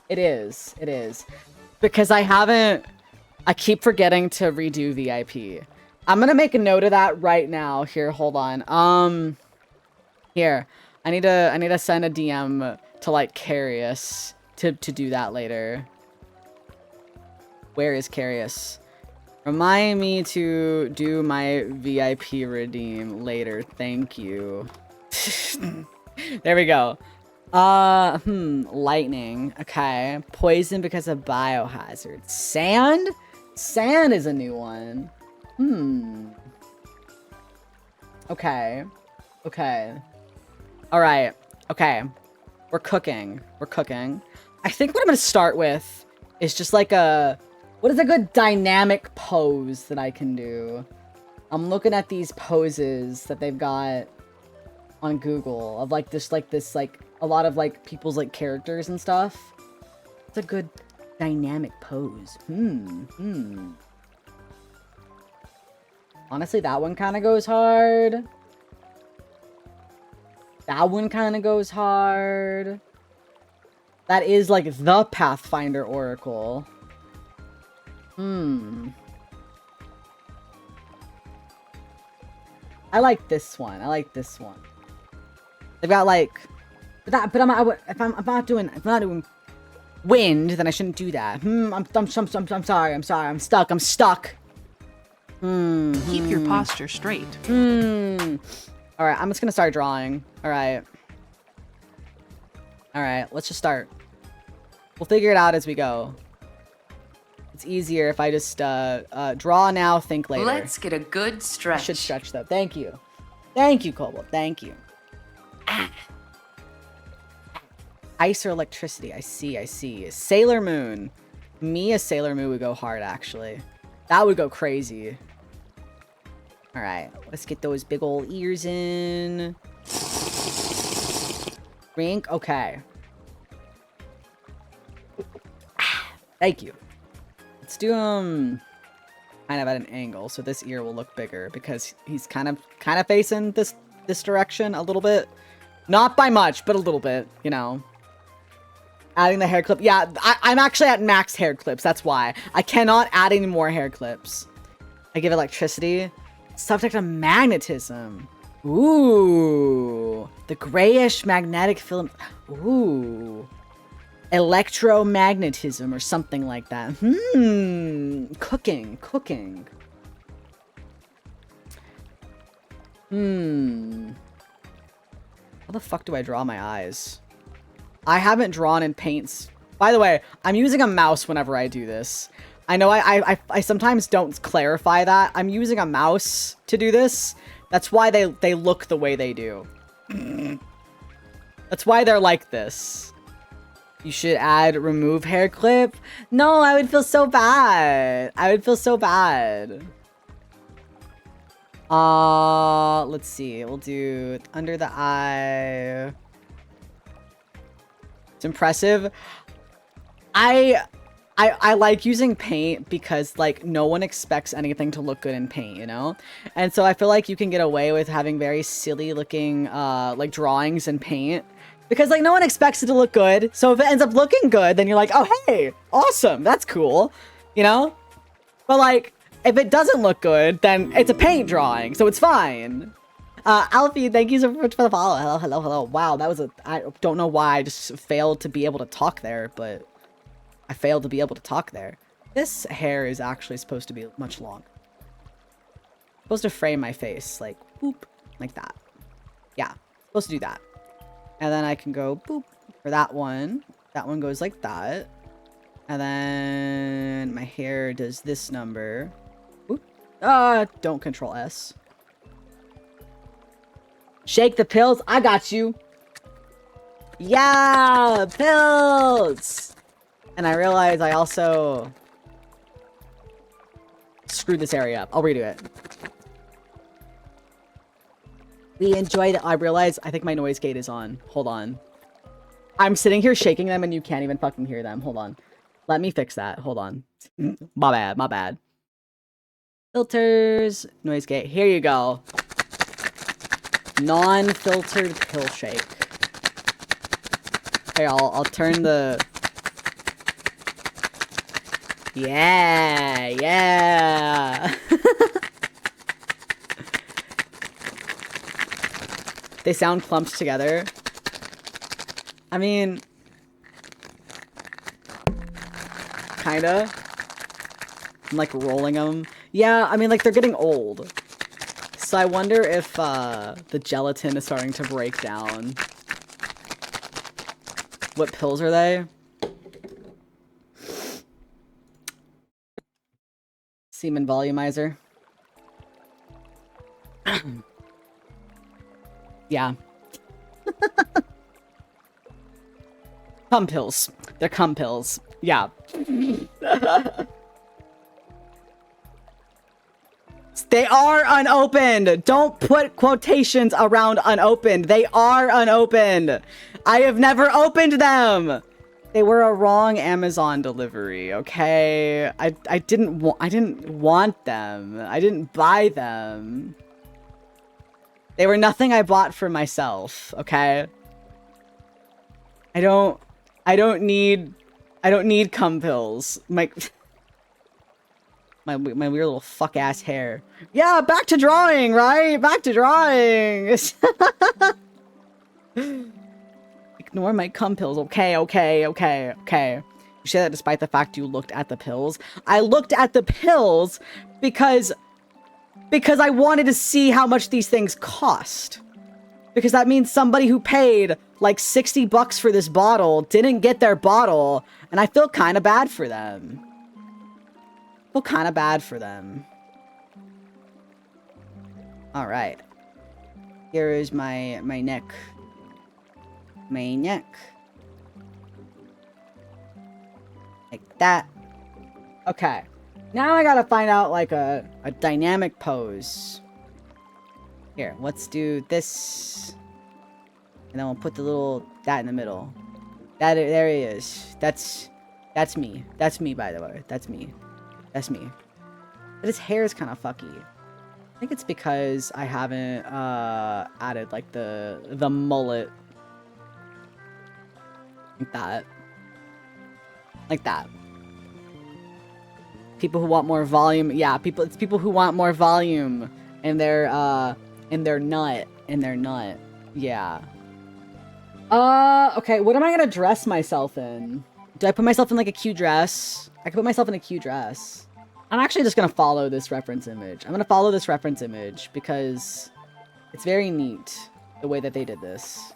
It is. It is. Because I keep forgetting to redo VIP. I'm gonna make a note of that right now. Here, hold on. Here. I need to send a DM to like Carius to do that later. Where is Carius? Remind me to do my VIP redeem later. Thank you. There we go. Lightning. Okay. Poison because of biohazard. Sand? Sand is a new one. Okay. Okay. Alright. Okay. We're cooking. We're cooking. I think what I'm gonna start with is just like what is a good dynamic pose that I can do? I'm looking at these poses that they've got on Google of like this a lot of like people's like characters and stuff. It's a good dynamic pose. Honestly, that one kind of goes hard. That one kind of goes hard. That is like the Pathfinder Oracle. I like this one. I like this one. They've got like, if I'm not doing wind, then I shouldn't do that. I'm sorry. I'm stuck. Keep your posture straight. Alright, I'm just gonna start drawing. Alright, let's just start. We'll figure it out as we go. It's easier if I just draw now, think later. Let's get a good stretch. I should stretch though. Thank you. Thank you, Cobalt. Thank you. Ice or electricity. I see. Sailor Moon. Me as Sailor Moon would go hard, actually. That would go crazy. Alright, let's get those big old ears in. Rink, okay. Thank you. Let's do kind of at an angle, so this ear will look bigger because he's kind of facing this direction a little bit. Not by much, but a little bit, you know. Adding the hair clip. Yeah, I'm actually at max hair clips, that's why. I cannot add any more hair clips. I give electricity. Subject of magnetism. Ooh. The grayish magnetic film. Ooh. Electromagnetism or something like that. Cooking. How the fuck do I draw my eyes? I haven't drawn in paints. By the way, I'm using a mouse whenever I do this. I know I sometimes don't clarify that. I'm using a mouse to do this. That's why they look the way they do. That's why they're like this. You should add remove hair clip. No, I would feel so bad. Let's see. We'll do under the eye. It's impressive. I like using paint because, like, no one expects anything to look good in paint, you know? And so I feel like you can get away with having very silly looking, like, drawings in paint. Because, like, no one expects it to look good. So if it ends up looking good, then you're like, oh, hey, awesome, that's cool, you know? But, like, if it doesn't look good, then it's a paint drawing, so it's fine. Alfie, thank you so much for the follow. Hello. Wow, that was I don't know why I just failed to be able to talk there, but I failed to be able to talk there. This hair is actually supposed to be much longer. Supposed to frame my face, like, boop, like that. Yeah, supposed to do that. And then I can go, boop, for that one. That one goes like that. And then my hair does this number. Boop. Don't control S. Shake the pills. I got you. Yeah, pills. And I realize I also screwed this area up. I'll redo it. We enjoyed it. I realize I think my noise gate is on. Hold on. I'm sitting here shaking them and you can't even fucking hear them. Hold on. Let me fix that. Hold on. My bad. My bad. Filters. Noise gate. Here you go. Non-filtered pill shake. Here, I'll turn the... Yeah. Yeah. They sound clumped together. I mean, kinda. I'm like rolling them. Yeah, I mean, like they're getting old. So I wonder if the gelatin is starting to break down. What pills are they? Semen volumizer. Yeah. Cum pills. They're cum pills. Yeah. They are unopened. Don't put quotations around unopened. They are unopened. I have never opened them. They were a wrong Amazon delivery, okay? I didn't want them. I didn't buy them. They were nothing I bought for myself, okay? I don't need cum pills. My weird little fuck ass hair. Yeah, back to drawing, right? Back to drawing. Ignore my cum pills. Okay. You say that despite the fact you looked at the pills. I looked at the pills because I wanted to see how much these things cost. Because that means somebody who paid like 60 bucks for this bottle didn't get their bottle, and I feel kind of bad for them. All right. Here is my neck. My neck. Like that. Okay. Now I gotta find out like a dynamic pose. Here, let's do this. And then we'll put the little that in the middle. There he is. That's me. That's me, by the way. That's me. That's me. But his hair is kind of fucky. I think it's because I haven't added like the mullet. Like that. Like that. People who want more volume. Yeah, it's people who want more volume in their nut. Yeah. Okay, what am I gonna dress myself in? Do I put myself in like a cute dress? I could put myself in a cute dress. I'm actually just gonna follow this reference image. I'm gonna follow this reference image because it's very neat the way that they did this.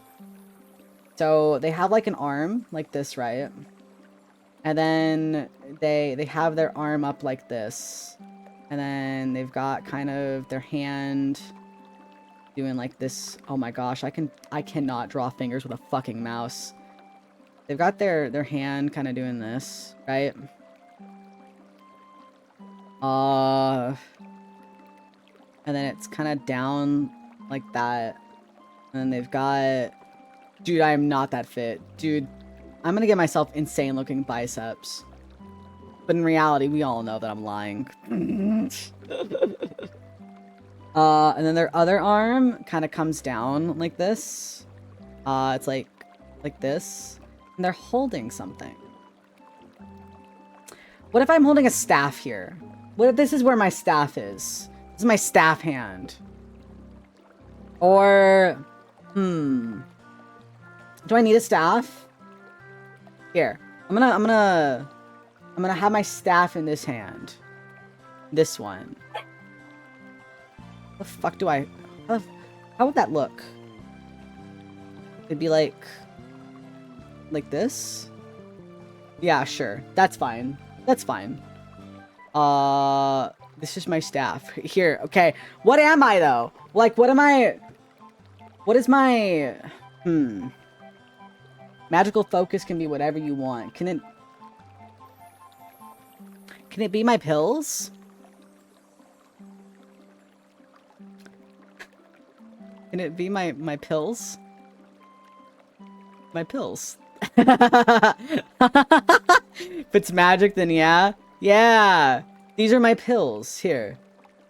So they have like an arm like this, right? And then they have their arm up like this. And then they've got kind of their hand doing like this. Oh my gosh, I cannot draw fingers with a fucking mouse. They've got their hand kind of doing this, right? And then it's kind of down like that. And then they've got... Dude, I am not that fit. Dude, I'm gonna get myself insane looking biceps. But in reality, we all know that I'm lying. And then their other arm kind of comes down like this. It's like this. And they're holding something. What if I'm holding a staff here? What if this is where my staff is? This is my staff hand. Or, do I need a staff? Here, I'm gonna have my staff in this hand. This one. The fuck do I... How would that look? It'd be like this? Yeah, sure. That's fine. That's fine. This is my staff. Here, okay. What am I, though? Like, what am I... What is my... Magical focus can be whatever you want. Can it be my pills? Can it be my pills? My pills. If it's magic, then yeah. Yeah. These are my pills. Here.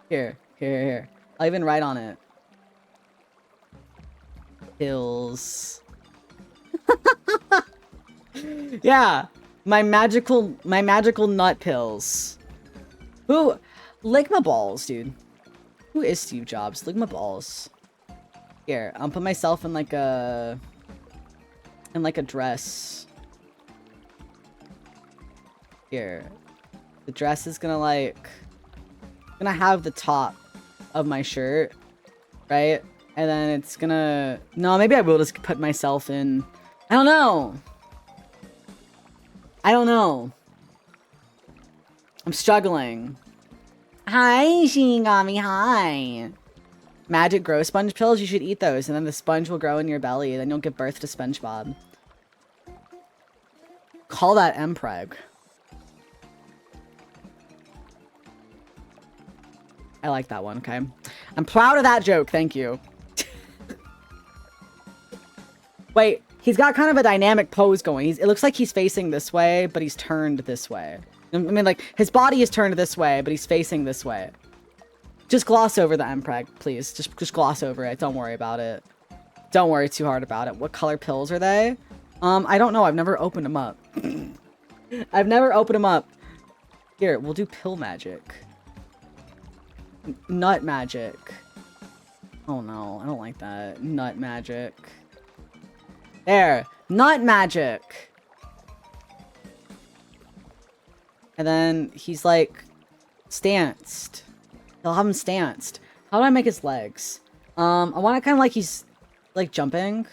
Here. I'll even write on it. Pills. Yeah. My magical nut pills. Who? Ligma balls, dude. Who is Steve Jobs? Ligma balls. Here, I'll put myself in like a dress. Here. The dress is gonna have the top of my shirt, right? And then it's gonna... No, maybe I will just put myself in... I don't know. I'm struggling. Hi, Shinigami, hi. Magic grow sponge pills? You should eat those, and then the sponge will grow in your belly, and then you'll give birth to SpongeBob. Call that Mpreg. I like that one, okay? I'm proud of that joke, thank you. Wait, he's got kind of a dynamic pose going. It looks like he's facing this way, but he's turned this way. I mean, like, his body is turned this way, but he's facing this way. Just gloss over the Mpreg, please. Just gloss over it. Don't worry about it. Don't worry too hard about it. What color pills are they? I don't know. I've never opened them up. I've never opened them up. Here, we'll do pill magic. Nut magic. Oh no, I don't like that. Nut magic. There. Nut magic. And then he's like stanced. They'll have him stanced. How do I make his legs? I want it kind of like he's like jumping.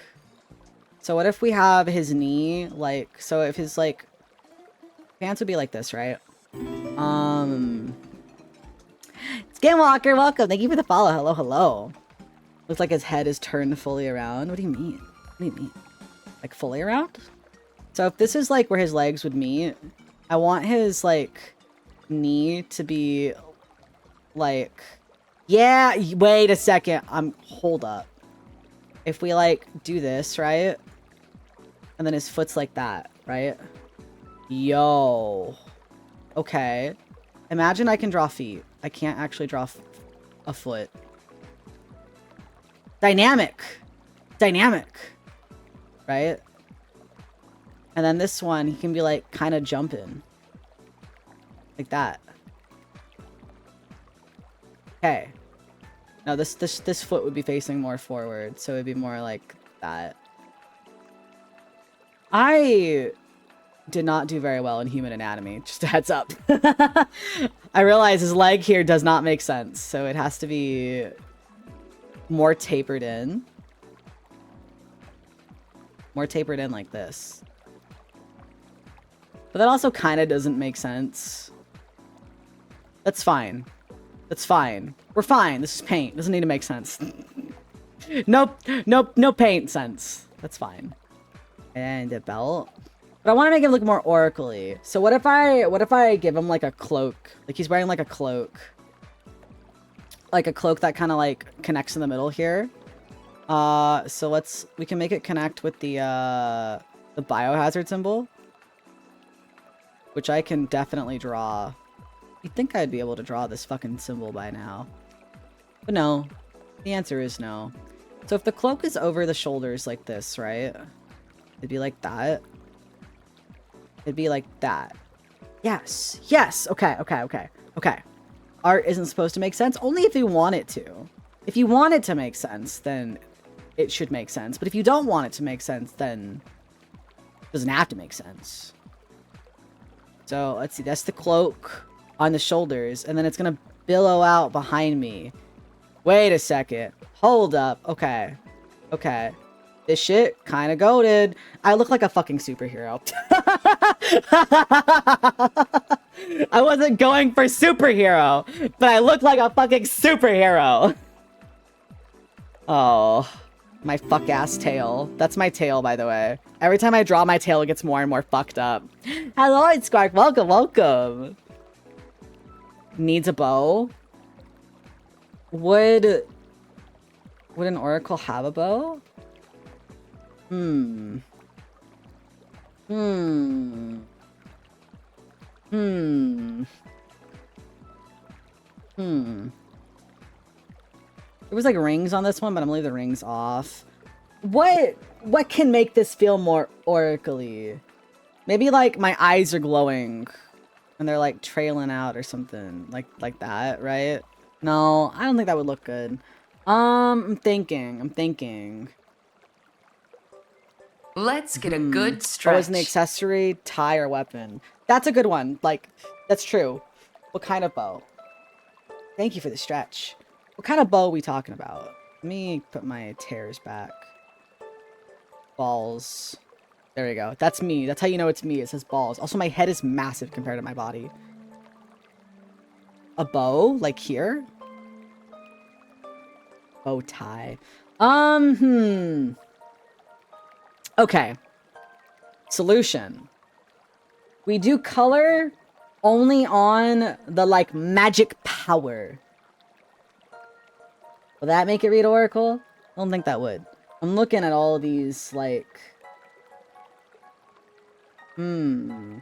So what if we have his knee like, so if his like pants would be like this, right? Skinwalker, welcome. Thank you for the follow. Hello, hello. Looks like his head is turned fully around. What do you mean? What do you mean? Like fully around? So if this is like where his legs would meet, I want his like knee to be like, yeah, wait a second. Hold up. If we like do this, right? And then his foot's like that, right? Yo. Okay. Imagine I can draw feet. I can't actually draw a foot. Dynamic. Right? And then this one, he can be like kind of jumping. Like that. Okay. No, this foot would be facing more forward, so it'd be more like that. I did not do very well in human anatomy, just a heads up. I realize his leg here does not make sense, so it has to be more tapered in. More tapered in like this. But that also kind of doesn't make sense. That's fine. That's fine. We're fine. This is paint. Doesn't need to make sense. Nope. No paint sense. That's fine. And a belt. But I want to make him look more oracle-y. So what if I give him like a cloak? Like he's wearing like a cloak. Like a cloak that kind of like connects in the middle here. So we can make it connect with the biohazard symbol. Which I can definitely draw. You'd think I'd be able to draw this fucking symbol by now. But no. The answer is no. So if the cloak is over the shoulders like this, right? It'd be like that. It'd be like that. Yes. Yes. Okay. Art isn't supposed to make sense. Only if you want it to. If you want it to make sense, then it should make sense. But if you don't want it to make sense, then it doesn't have to make sense. So let's see. That's the cloak on the shoulders. And then it's going to billow out behind me. Wait a second. Hold up. Okay. This shit kind of goated. I look like a fucking superhero. I wasn't going for superhero, but I look like a fucking superhero. Oh, my fuck ass tail. That's my tail, by the way. Every time I draw my tail, it gets more and more fucked up. Hello, it's Squark. Welcome. Needs a bow. Would Would an oracle have a bow? Hmm. Hmm. Hmm. Hmm. There was like rings on this one, but I'm gonna leave the rings off. What can make this feel more oracle-y? Maybe like my eyes are glowing and they're like trailing out or something like that, right? No, I don't think that would look good. I'm thinking. Let's get a good Bow stretch. isn't the accessory, tie, or weapon. That's a good one. Like, that's true. What kind of bow? Thank you for the stretch. What kind of bow are we talking about? Let me put my tears back. Balls. There we go. That's me. That's how you know it's me. It says balls. Also, my head is massive compared to my body. A bow? Like here? Bow tie. Okay. Solution. We do color only on the, like, magic power. Will that make it read Oracle? I don't think that would. I'm looking at all of these, like... I'm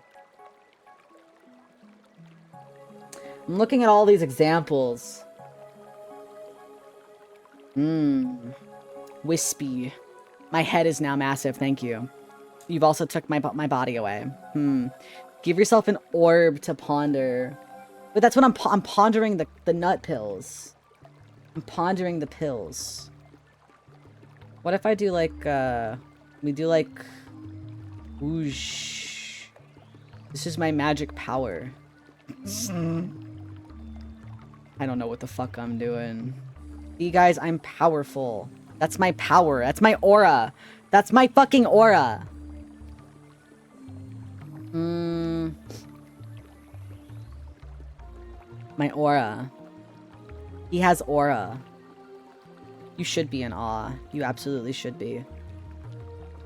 looking at all these examples. Wispy. My head is now massive, thank you. You've also took my body away. Give yourself an orb to ponder. But that's what I'm pondering the nut pills. I'm pondering the pills. What if I do like, we do like... Whoosh. This is my magic power. I don't know what the fuck I'm doing. See, guys, I'm powerful. That's my power. That's my aura. That's my fucking aura. My aura. He has aura. You should be in awe. You absolutely should be. You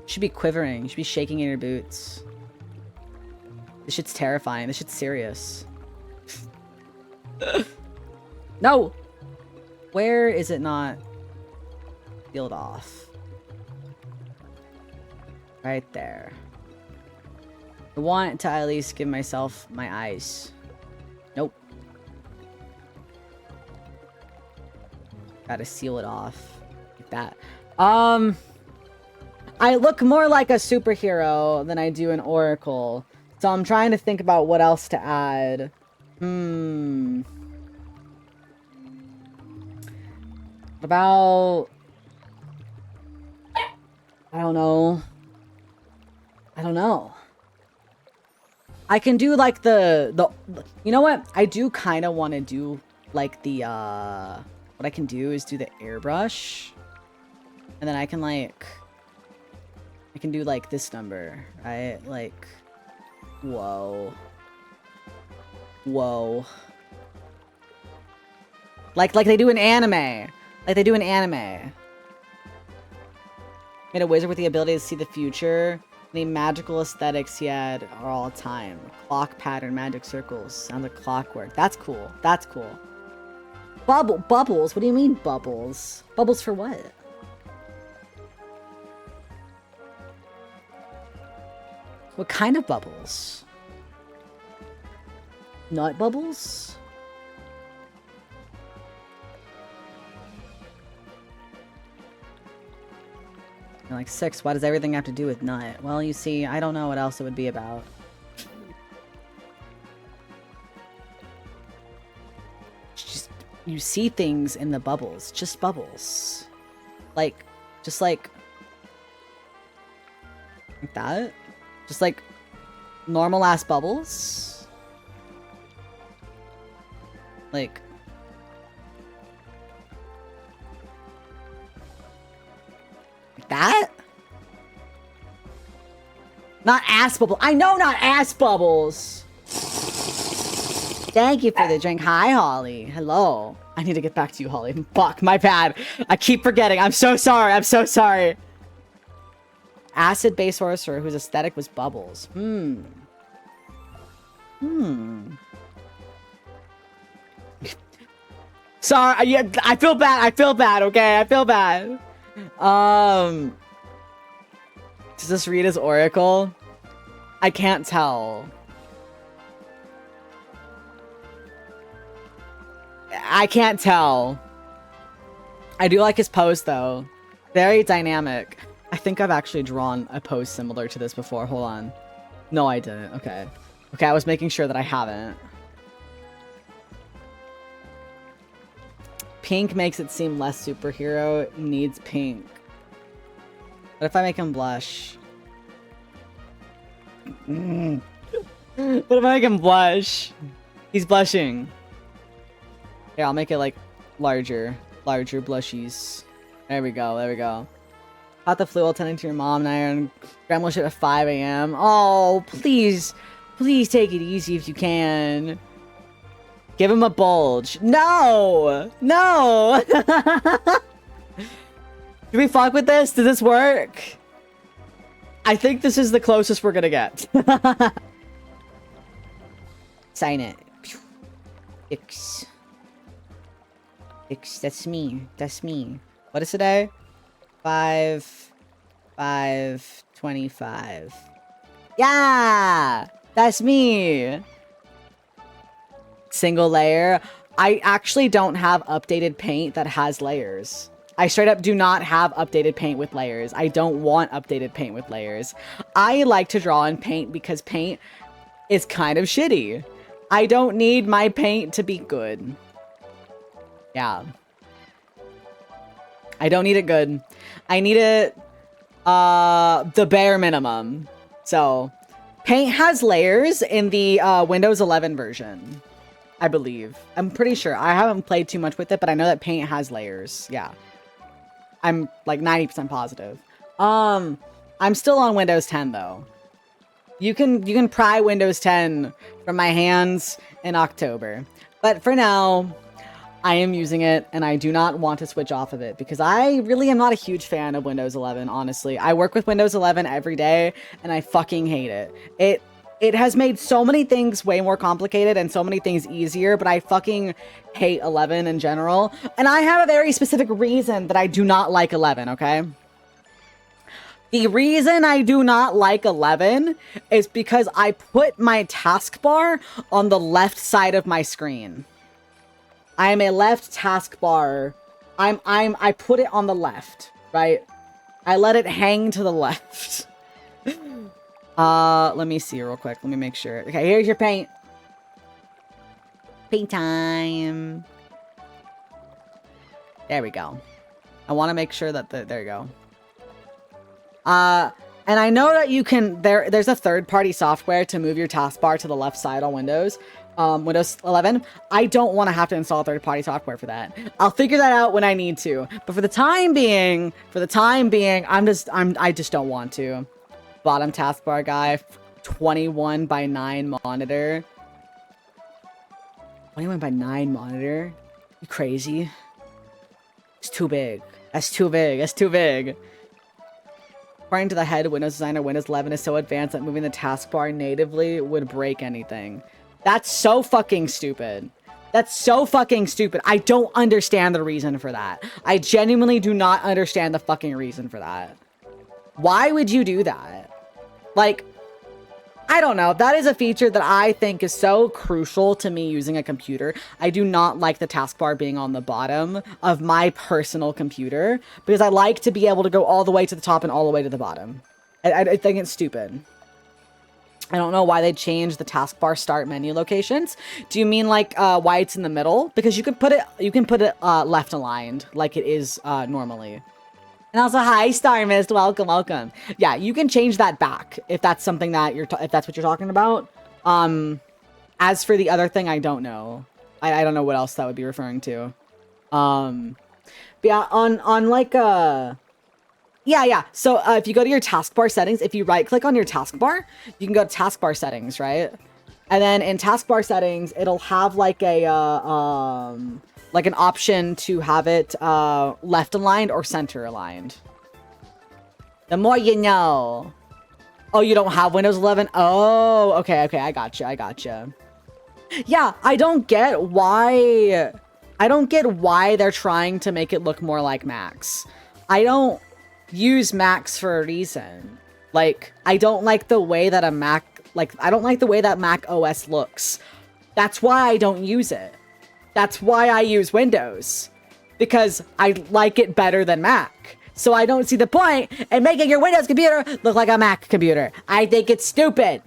should be quivering. You should be shaking in your boots. This shit's terrifying. This shit's serious. No! Where is it not peeled off? Right there. I want to at least give myself my eyes. Nope. Gotta seal it off. Like that. I look more like a superhero than I do an oracle. So I'm trying to think about what else to add. What about... I don't know. I can do like the you know what? I do kind of want to do like the what I can do is do the airbrush. And then I can like do like this number, right? Like whoa. Like they do in anime. Like they do in anime. Made a wizard with the ability to see the future. The magical aesthetics he had are all time. Clock pattern, magic circles. Sounds like clockwork. That's cool. That's cool. Bubbles? What do you mean bubbles? Bubbles for what? What kind of bubbles? Nut bubbles? You're like, 6, why does everything have to do with nut? Well, you see, I don't know what else it would be about. Just, you see things in the bubbles. Just bubbles. Like, just like that? Just like normal ass bubbles? Like... that? Not ass bubble. I know, not ass bubbles. Thank you for the drink. Hi, Holly. Hello. I need to get back to you, Holly. Fuck, my bad. I keep forgetting. I'm so sorry. I'm so sorry. Acid-based sorcerer whose aesthetic was bubbles. Sorry, yeah, I feel bad. I feel bad. Okay, I feel bad. Does this read as Oracle? I can't tell. I can't tell. I do like his pose though. Very dynamic. I think I've actually drawn a pose similar to this before. Hold on. No, I didn't. Okay. Okay, I was making sure that I haven't. Pink makes it seem less superhero. Needs pink. What if I make him blush? What if I make him blush? He's blushing. Yeah, I'll make it like larger. Larger blushies. There we go. There we go. Caught the flu while tending to your mom and I on grandma shit at 5 a.m. Oh, please. Please take it easy if you can. Give him a bulge. No! No! Do we fuck with this? Does this work? I think this is the closest we're gonna get. Sign it. X. X, that's me. That's me. What is today? 5/5/25. Yeah! That's me! Single layer. I actually don't have updated paint that has layers. I straight up do not have updated paint with layers. I don't want updated paint with layers. I like to draw in paint because paint is kind of shitty. I don't need my paint to be good. Yeah. I don't need it good. I need it the bare minimum. So, paint has layers in the Windows 11 version. I believe. I'm pretty sure. I haven't played too much with it, but I know that paint has layers. Yeah. I'm like 90% positive. I'm still on Windows 10 though. You can pry Windows 10 from my hands in October. But for now, I am using it and I do not want to switch off of it because I really am not a huge fan of Windows 11, honestly. I work with Windows 11 every day and I fucking hate it. It has made so many things way more complicated and so many things easier, but I fucking hate 11 in general. And I have a very specific reason that I do not like 11, okay? The reason I do not like 11 is because I put my taskbar on the left side of my screen. I'm a left taskbar. I put it on the left, right? I let it hang to the left. Let me see real quick. Let me make sure. Okay, here's your paint. Paint time. There we go. I want to make sure that there you go. And I know that you can, there's a third-party software to move your taskbar to the left side on Windows. Windows 11. I don't want to have to install third-party software for that. I'll figure that out when I need to. But for the time being, I just don't want to. Bottom taskbar guy, 21:9 monitor. 21:9 monitor? You crazy? It's too big. That's too big. That's too big. According to the head Windows designer, Windows 11 is so advanced that moving the taskbar natively would break anything. That's so fucking stupid. That's so fucking stupid. I don't understand the reason for that. I genuinely do not understand the fucking reason for that. Why would you do that? Like, I don't know. That is a feature that I think is so crucial to me using a computer. I do not like the taskbar being on the bottom of my personal computer because I like to be able to go all the way to the top and all the way to the bottom. I think it's stupid. I don't know why they changed the taskbar start menu locations. Do you mean like why it's in the middle? Because you can put it left aligned like it is normally. And also, hi, Star Mist. Welcome, welcome. Yeah, you can change that back if that's something that if that's what you're talking about. As for the other thing, I don't know. I don't know what else that would be referring to. But yeah, on like yeah. So if you go to your taskbar settings, if you right click on your taskbar, you can go to taskbar settings, right? And then in taskbar settings, it'll have like a like an option to have it left aligned or center aligned. The more you know. Oh, you don't have Windows 11? Oh, okay, I gotcha. Yeah, I don't get why I don't get why they're trying to make it look more like Macs. I don't use Macs for a reason. Like, I don't like the way that I don't like the way that Mac OS looks. That's why I don't use it. That's why I use Windows. Because I like it better than Mac. So I don't see the point in making your Windows computer look like a Mac computer. I think it's stupid.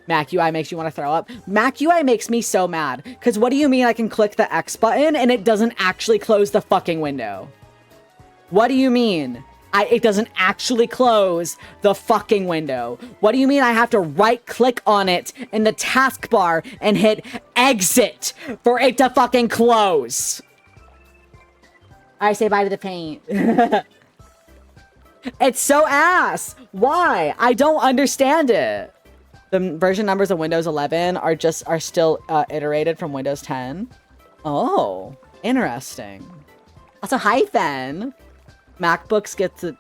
Mac UI makes you want to throw up. Mac UI makes me so mad. Because what do you mean I can click the X button and it doesn't actually close the fucking window? What do you mean? It doesn't actually close the fucking window. What do you mean I have to right click on it in the taskbar and hit exit for it to fucking close? I say bye to the paint. It's so ass. Why? I don't understand it. The version numbers of Windows 11 are still iterated from Windows 10. Oh, interesting. Also, hyphen. MacBooks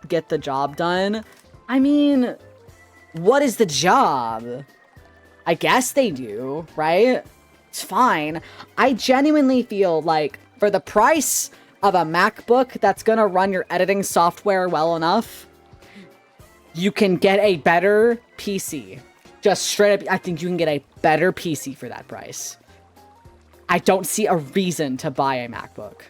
get the job done. I mean, what is the job? I guess they do, right? It's fine. I genuinely feel like for the price of a MacBook that's gonna run your editing software well enough, you can get a better PC. Just straight up, I think you can get a better PC for that price. I don't see a reason to buy a MacBook.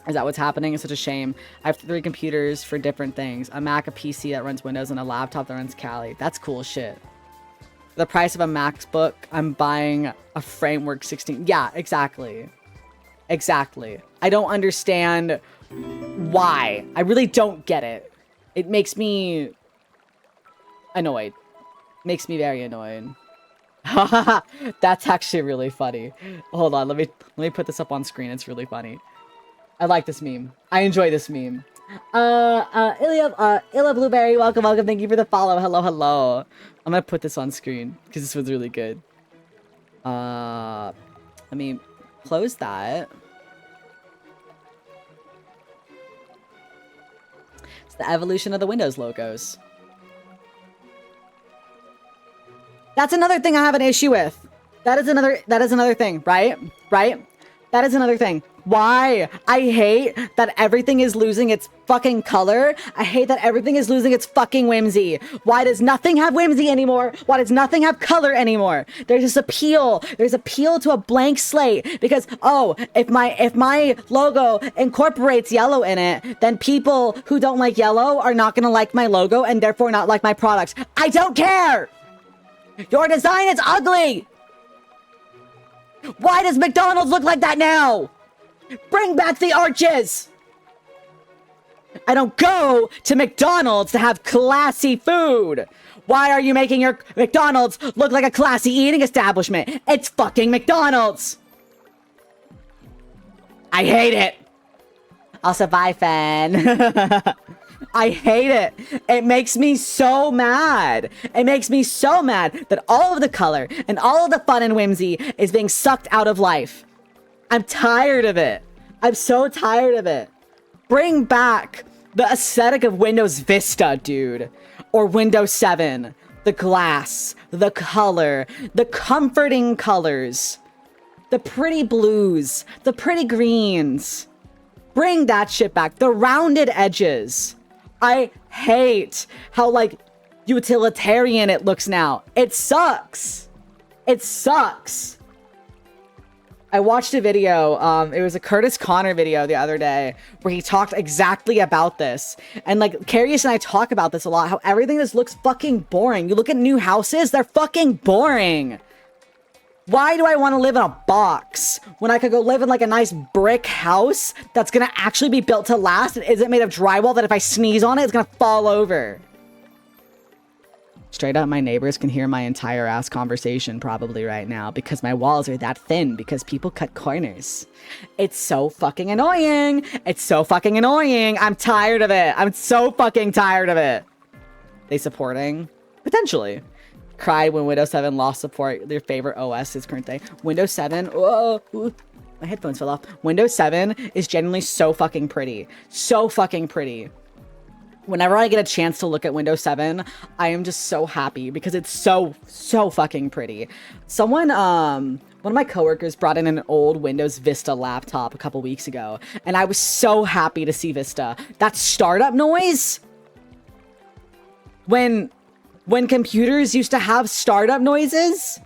Is that what's happening? It's such a shame. I have 3 computers for different things. A Mac, a PC that runs Windows, and a laptop that runs Kali. That's cool shit. For the price of a MacBook, I'm buying a Framework 16. Yeah, exactly. Exactly. I don't understand why. I really don't get it. It makes me annoyed. Makes me very annoyed. That's actually really funny. Hold on, let me put this up on screen. It's really funny. I like this meme. I enjoy this meme. Ilya Blueberry, welcome. Thank you for the follow. Hello. I'm gonna put this on screen because this was really good. Let me close that. It's the evolution of the Windows logos. That's another thing I have an issue with. That is another thing, right? That is another thing. Why? I hate that everything is losing its fucking color. I hate that everything is losing its fucking whimsy. Why does nothing have whimsy anymore? Why does nothing have color anymore? There's this appeal. There's appeal to a blank slate because, oh, if my logo incorporates yellow in it, then people who don't like yellow are not gonna like my logo and therefore not like my products. I don't care! Your design is ugly! Why does McDonald's look like that now? Bring back the arches! I don't go to McDonald's to have classy food. Why are you making your McDonald's look like a classy eating establishment? It's fucking McDonald's! I hate it! Also, bye, fan. I hate it. It makes me so mad. It makes me so mad that all of the color and all of the fun and whimsy is being sucked out of life. I'm tired of it. I'm so tired of it. Bring back the aesthetic of Windows Vista, dude. Or Windows 7. The glass, the color, the comforting colors, the pretty blues, the pretty greens. Bring that shit back. The rounded edges. I hate how, like, utilitarian it looks now. It sucks. It sucks. I watched a video, it was a Curtis Connor video the other day where he talked exactly about this. And like, Carius and I talk about this a lot, how everything just looks fucking boring. You look at new houses, they're fucking boring. Why do I want to live in a box when I could go live in like a nice brick house that's gonna actually be built to last and isn't made of drywall that if I sneeze on it, it's gonna fall over? Straight up, my neighbors can hear my entire ass conversation probably right now because my walls are that thin because people cut corners. It's so fucking annoying. It's so fucking annoying. I'm tired of it. I'm so fucking tired of it. They supporting? Potentially. Cried when Windows 7 lost support. Their favorite OS is current day. Windows 7. Oh, my headphones fell off. Windows 7 is genuinely so fucking pretty. So fucking pretty. Whenever I get a chance to look at Windows 7, I am just so happy because it's so fucking pretty. Someone One of my coworkers brought in an old Windows Vista laptop a couple weeks ago, and I was so happy to see Vista. That startup noise? When computers used to have startup noises?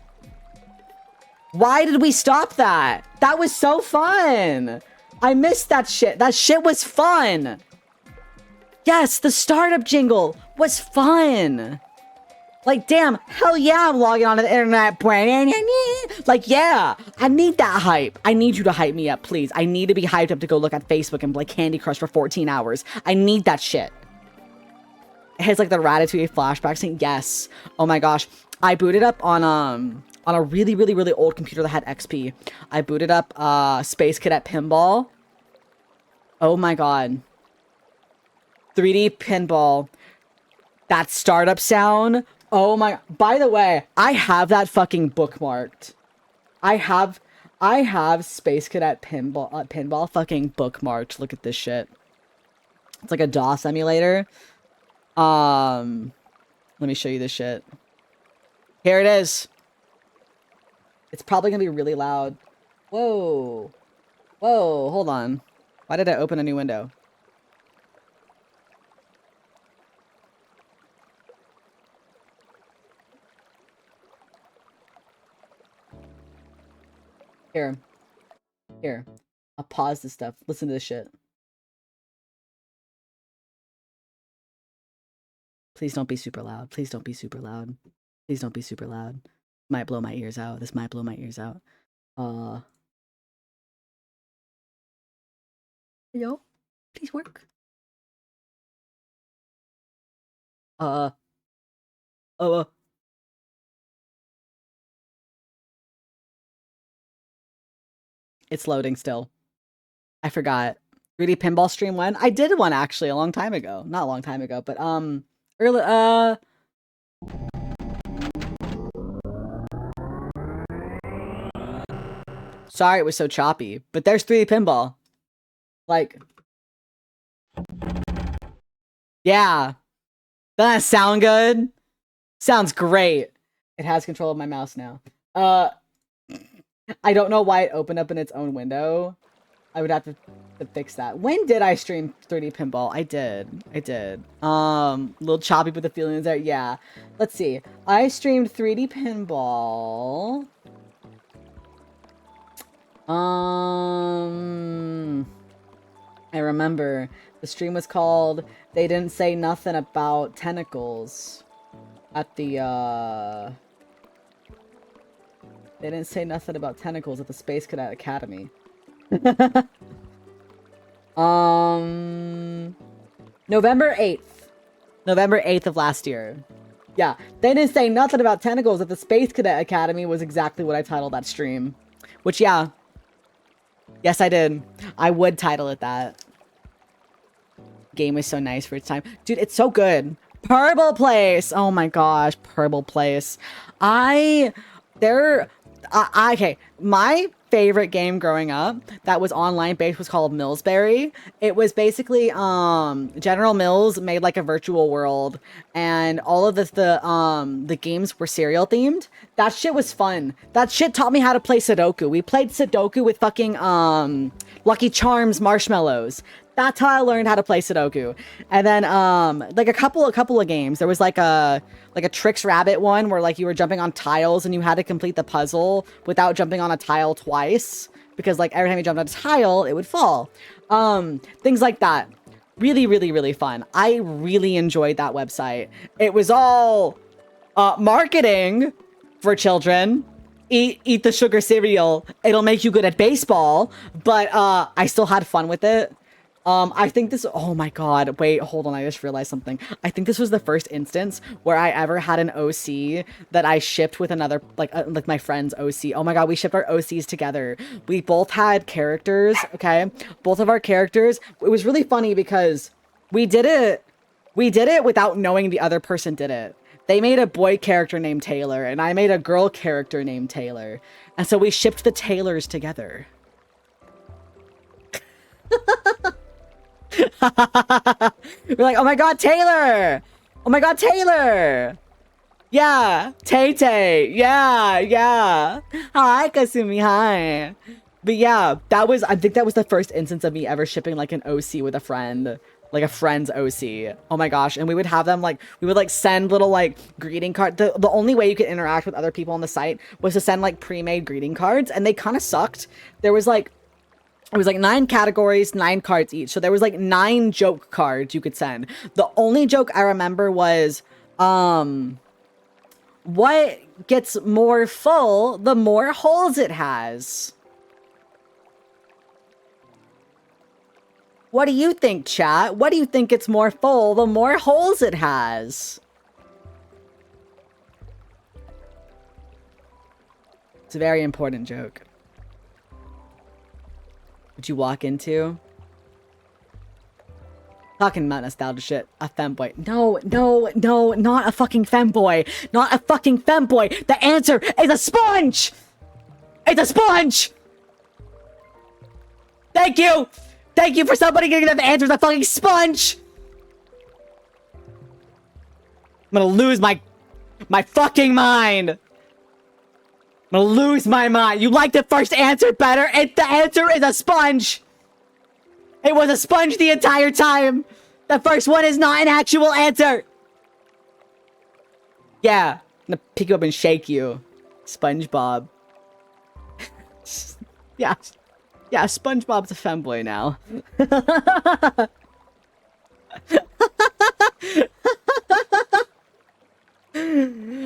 Why did we stop that? That was so fun. I missed that shit. That shit was fun. Yes, the startup jingle was fun. Like, damn, hell yeah, I'm logging onto the internet. Like, yeah, I need that hype. I need you to hype me up, please. I need to be hyped up to go look at Facebook and play Candy Crush for 14 hours. I need that shit. It has like the Ratatouille flashback scene. Yes. Oh my gosh. I booted up on a really, really, really old computer that had XP. I booted up Space Cadet Pinball. Oh my god. 3D Pinball. That startup sound. Oh my, by the way, I have that fucking bookmarked. I have Space Cadet Pinball fucking bookmarked. Look at this shit. It's like a DOS emulator. Let me show you this shit. Here it is. It's probably gonna be really loud. Whoa. Whoa, hold on. Why did I open a new window? Here. I'll pause this stuff. Listen to this shit. Please don't be super loud. Please don't be super loud. Please don't be super loud. Might blow my ears out. This might blow my ears out. Yo, please work. It's loading still. I forgot. 3D Pinball stream when? I did one actually a long time ago. Not a long time ago, but early sorry it was so choppy, but there's 3D Pinball. Like, yeah. Doesn't that sound good? Sounds great. It has control of my mouse now. I don't know why it opened up in its own window. I would have to fix that. When did I stream 3D Pinball? I did. A little choppy with the feelings there. Yeah. Let's see. I streamed 3D Pinball. I remember. The stream was called They Didn't Say Nothing About Tentacles. At the, They didn't say nothing about tentacles at the Space Cadet Academy. November 8th. November 8th of last year. Yeah, they didn't say nothing about tentacles at the Space Cadet Academy was exactly what I titled that stream. Which, yeah. Yes, I did. I would title it that. Game was so nice for its time. Dude, it's so good. Purple Place! Oh my gosh, Purple Place. Okay, my favorite game growing up that was online based was called Millsberry. It was basically General Mills made like a virtual world, and all of the games were cereal themed. That shit was fun. That shit taught me how to play Sudoku. We played Sudoku with fucking Lucky Charms marshmallows. That's how I learned how to play Sudoku. And then like a couple of games. There was like a Tricks Rabbit one where like you were jumping on tiles and you had to complete the puzzle without jumping on a tile twice, because like every time you jumped on a tile it would fall. Things like that. Really, really, really fun. I really enjoyed that website. It was all marketing for children. Eat the sugar cereal. It'll make you good at baseball. But I still had fun with it. I think this, oh my god, wait, hold on, I just realized something. I think this was the first instance where I ever had an OC that I shipped with another, like my friend's OC. Oh my god, we shipped our OCs together. We both had characters, okay? Both of our characters. It was really funny because we did it without knowing the other person did it. They made a boy character named Taylor, and I made a girl character named Taylor. And so we shipped the Taylors together. We're like, oh my god, Taylor! Oh my god, Taylor! Yeah, Tay Tay. Yeah. Hi, Kasumi. Hi. But yeah, I think that was the first instance of me ever shipping like an OC with a friend. Like a friend's OC. Oh my gosh. And we would have them like, we would like send little like greeting cards. The only way you could interact with other people on the site was to send like pre-made greeting cards. And they kind of sucked. There was like, it was like 9 categories, 9 cards each. So there was like 9 joke cards you could send. The only joke I remember was, what gets more full, the more holes it has. What do you think, chat? What do you think gets more full, the more holes it has? It's a very important joke. Would you walk into? Talking about nostalgia shit. A femboy. No, not a fucking femboy. Not a fucking femboy. The answer is a sponge! It's a sponge! Thank you! Thank you for somebody getting that the answer is a fucking sponge! I'm gonna lose my fucking mind! I'm gonna lose my mind. You like the first answer better? The answer is a sponge. It was a sponge the entire time. The first one is not an actual answer. Yeah, I'm gonna pick you up and shake you. SpongeBob. Yeah, SpongeBob's a femboy now.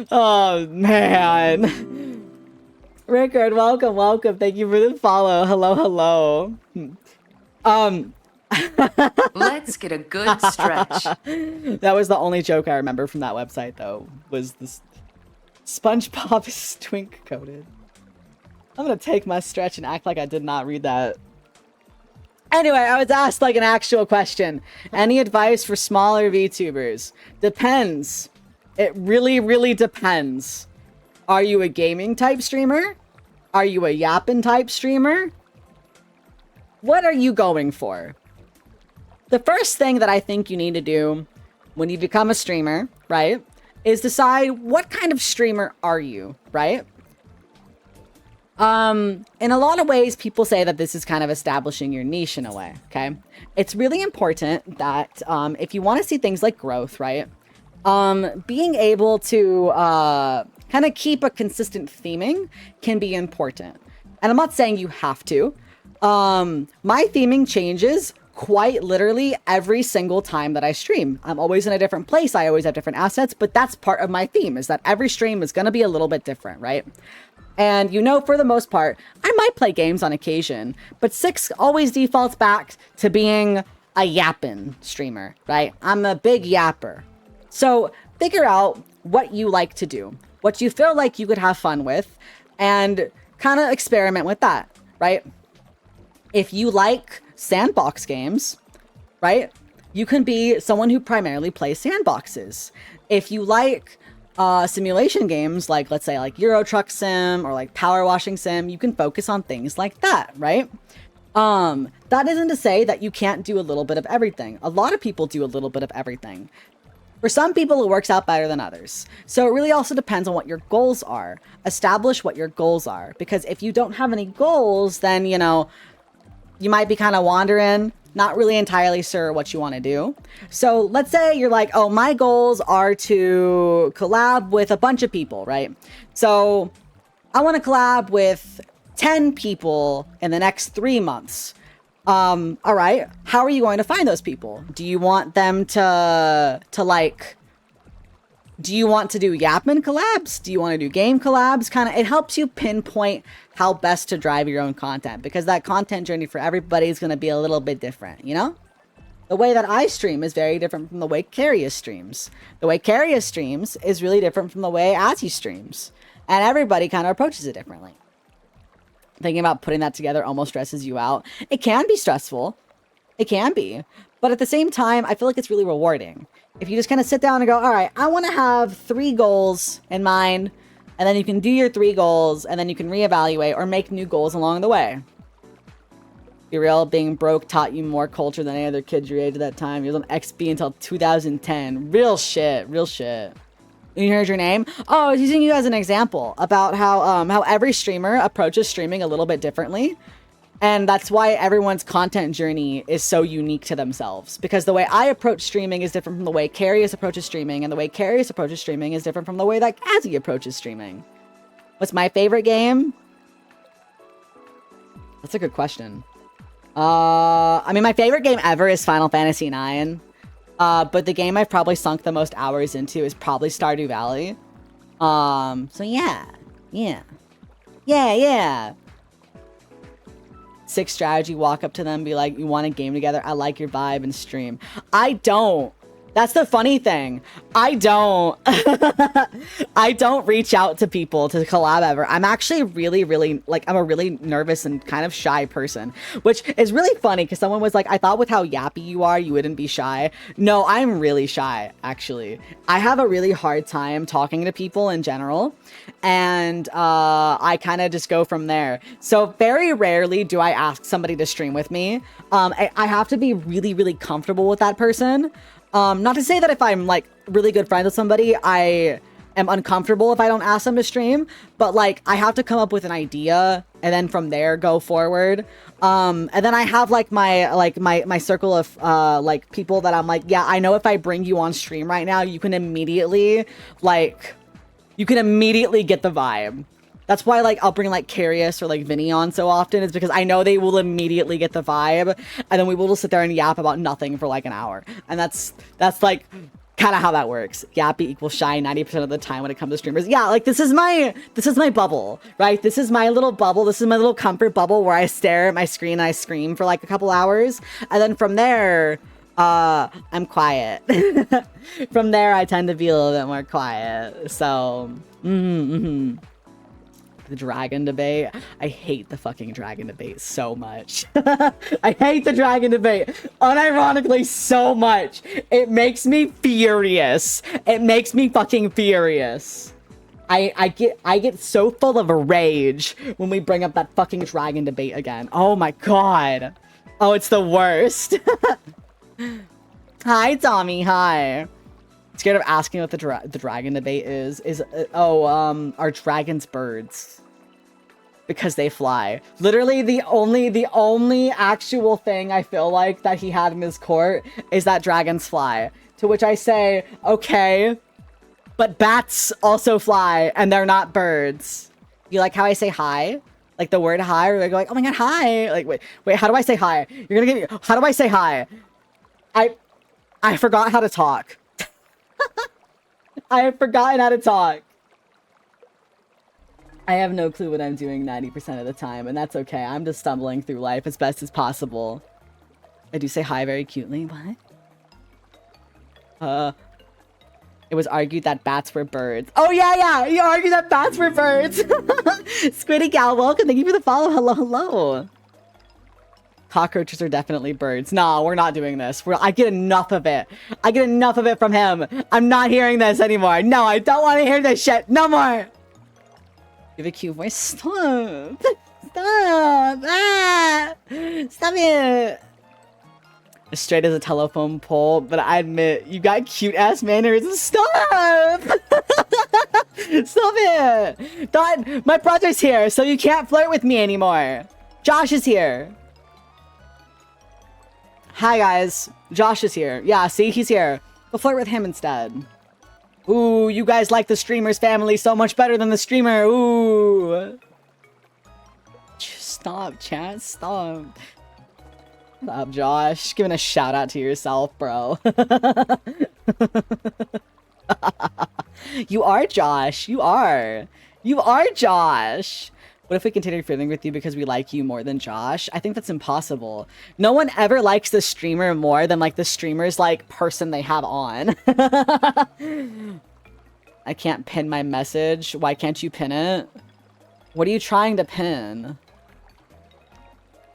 Oh, man. Rickard, welcome. Thank you for the follow. Hello. Let's get a good stretch. That was the only joke I remember from that website, though, was this SpongeBob is twink coated. I'm gonna take my stretch and act like I did not read that. Anyway, I was asked like an actual question. Any advice for smaller VTubers? Depends. It really depends. Are you a gaming type streamer? Are you a yapping type streamer? What are you going for? The first thing that I think you need to do when you become a streamer, right, is decide what kind of streamer are you, right? In a lot of ways, people say that this is kind of establishing your niche in a way, okay? It's really important that if you want to see things like growth, right, being able to kind of keep a consistent theming can be important. And I'm not saying you have to. My theming changes quite literally every single time that I stream. I'm always in a different place. I always have different assets, but that's part of my theme, is that every stream is going to be a little bit different, right? And you know, for the most part, I might play games on occasion, but Six always defaults back to being a yapping streamer, right? I'm a big yapper. So figure out what you like to do, what you feel like you could have fun with, and kind of experiment with that, right? If you like sandbox games, right, you can be someone who primarily plays sandboxes. If you like simulation games, like let's say like Euro Truck Sim or like Power Washing Sim, you can focus on things like that, right? That isn't to say that you can't do a little bit of everything. A lot of people do a little bit of everything. For some people, it works out better than others. So it really also depends on what your goals are. Establish what your goals are, because if you don't have any goals, then, you know, you might be kind of wandering, not really entirely sure what you want to do. So let's say you're like, oh, my goals are to collab with a bunch of people, right? So I want to collab with 10 people in the next 3 months. All right, how are you going to find those people? Do you want them to like, do you want to do Yapman collabs? Do you want to do game collabs? Kind of, it helps you pinpoint how best to drive your own content, because that content journey for everybody is going to be a little bit different, you know? The way that I stream is very different from the way Carius streams. The way Carius streams is really different from the way Azzy streams. And everybody kind of approaches it differently. Thinking about putting that together almost stresses you out. It can be stressful. It can be. But at the same time, I feel like it's really rewarding. If you just kind of sit down and go, all right, I want to have 3 goals in mind, and then you can do your 3 goals, and then you can reevaluate or make new goals along the way. Be real, being broke taught you more culture than any other kid your age at that time. You was on XP until 2010. Real shit. You heard your name? Oh, I was using you as an example about how every streamer approaches streaming a little bit differently. And that's why everyone's content journey is so unique to themselves. Because the way I approach streaming is different from the way Carius approaches streaming, and the way Carius approaches streaming is different from the way that Kazi approaches streaming. What's my favorite game? That's a good question. I mean, my favorite game ever is Final Fantasy IX. But the game I've probably sunk the most hours into is probably Stardew Valley. So yeah. Sick strategy, walk up to them, be like, you want a game together? I like your vibe, and stream. I don't. That's the funny thing. I don't. I don't reach out to people to collab ever. I'm actually really, like, I'm a really nervous and kind of shy person, which is really funny because someone was like, I thought with how yappy you are, you wouldn't be shy. No, I'm really shy, actually. I have a really hard time talking to people in general, and I kind of just go from there. So very rarely do I ask somebody to stream with me. I have to be really comfortable with that person. Not to say that if I'm like really good friends with somebody, I am uncomfortable if I don't ask them to stream, but like I have to come up with an idea and then from there go forward. And then I have like my circle of like people that I'm like, yeah, I know if I bring you on stream right now, you can immediately get the vibe. That's why, like, I'll bring, like, Carius or, like, Vinny on so often, is because I know they will immediately get the vibe, and then we will just sit there and yap about nothing for, like, an hour. And that's like, kind of how that works. Yappy equals shy 90% of the time when it comes to streamers. Yeah, like, this is my bubble, right? This is my little bubble. This is my little comfort bubble where I stare at my screen and I scream for, like, a couple hours. And then from there, I'm quiet. From there, I tend to be a little bit more quiet. So, The dragon debate. I hate the fucking dragon debate so much. I hate the dragon debate unironically so much. It makes me furious. It makes me fucking furious. I get so full of rage when we bring up that fucking dragon debate again. Oh my god. Oh, it's the worst. Hi, Tommy. Hi. Scared of asking what the dragon debate is are dragons birds? Because they fly. Literally the only actual thing I feel like that he had in his court is that dragons fly. To which I say, okay, but bats also fly and they're not birds. You like how I say hi? Like the word hi, or like, oh my god, hi. Like, wait, how do I say hi? You're gonna give me, how do I say hi? I forgot how to talk. I have forgotten how to talk. I have no clue what I'm doing 90% of the time, and that's okay. I'm just stumbling through life as best as possible. I do say hi very cutely. What? It was argued that bats were birds. Oh, yeah. You argued that bats were birds. Squiddy Gal, welcome. Thank you for the follow. Hello. Cockroaches are definitely birds. No, we're not doing this. I get enough of it. I get enough of it from him. I'm not hearing this anymore. No, I don't want to hear this shit. No more. Give a cute voice. Stop. Stop. Ah. Stop it. As straight as a telephone pole, but I admit, you got cute ass manners. Stop. Stop it. Don, my brother's here, so you can't flirt with me anymore. Josh is here. Hi guys, Josh is here. Yeah, see, he's here. Go flirt with him instead. Ooh, you guys like the streamer's family so much better than the streamer. Ooh. Stop, chat, stop. Stop, Josh. Giving a shout out to yourself, bro. You are Josh. You are. You are Josh. What if we continue flirting with you because we like you more than Josh? I think that's impossible. No one ever likes the streamer more than like the streamer's like person they have on. I can't pin my message. Why can't you pin it? What are you trying to pin?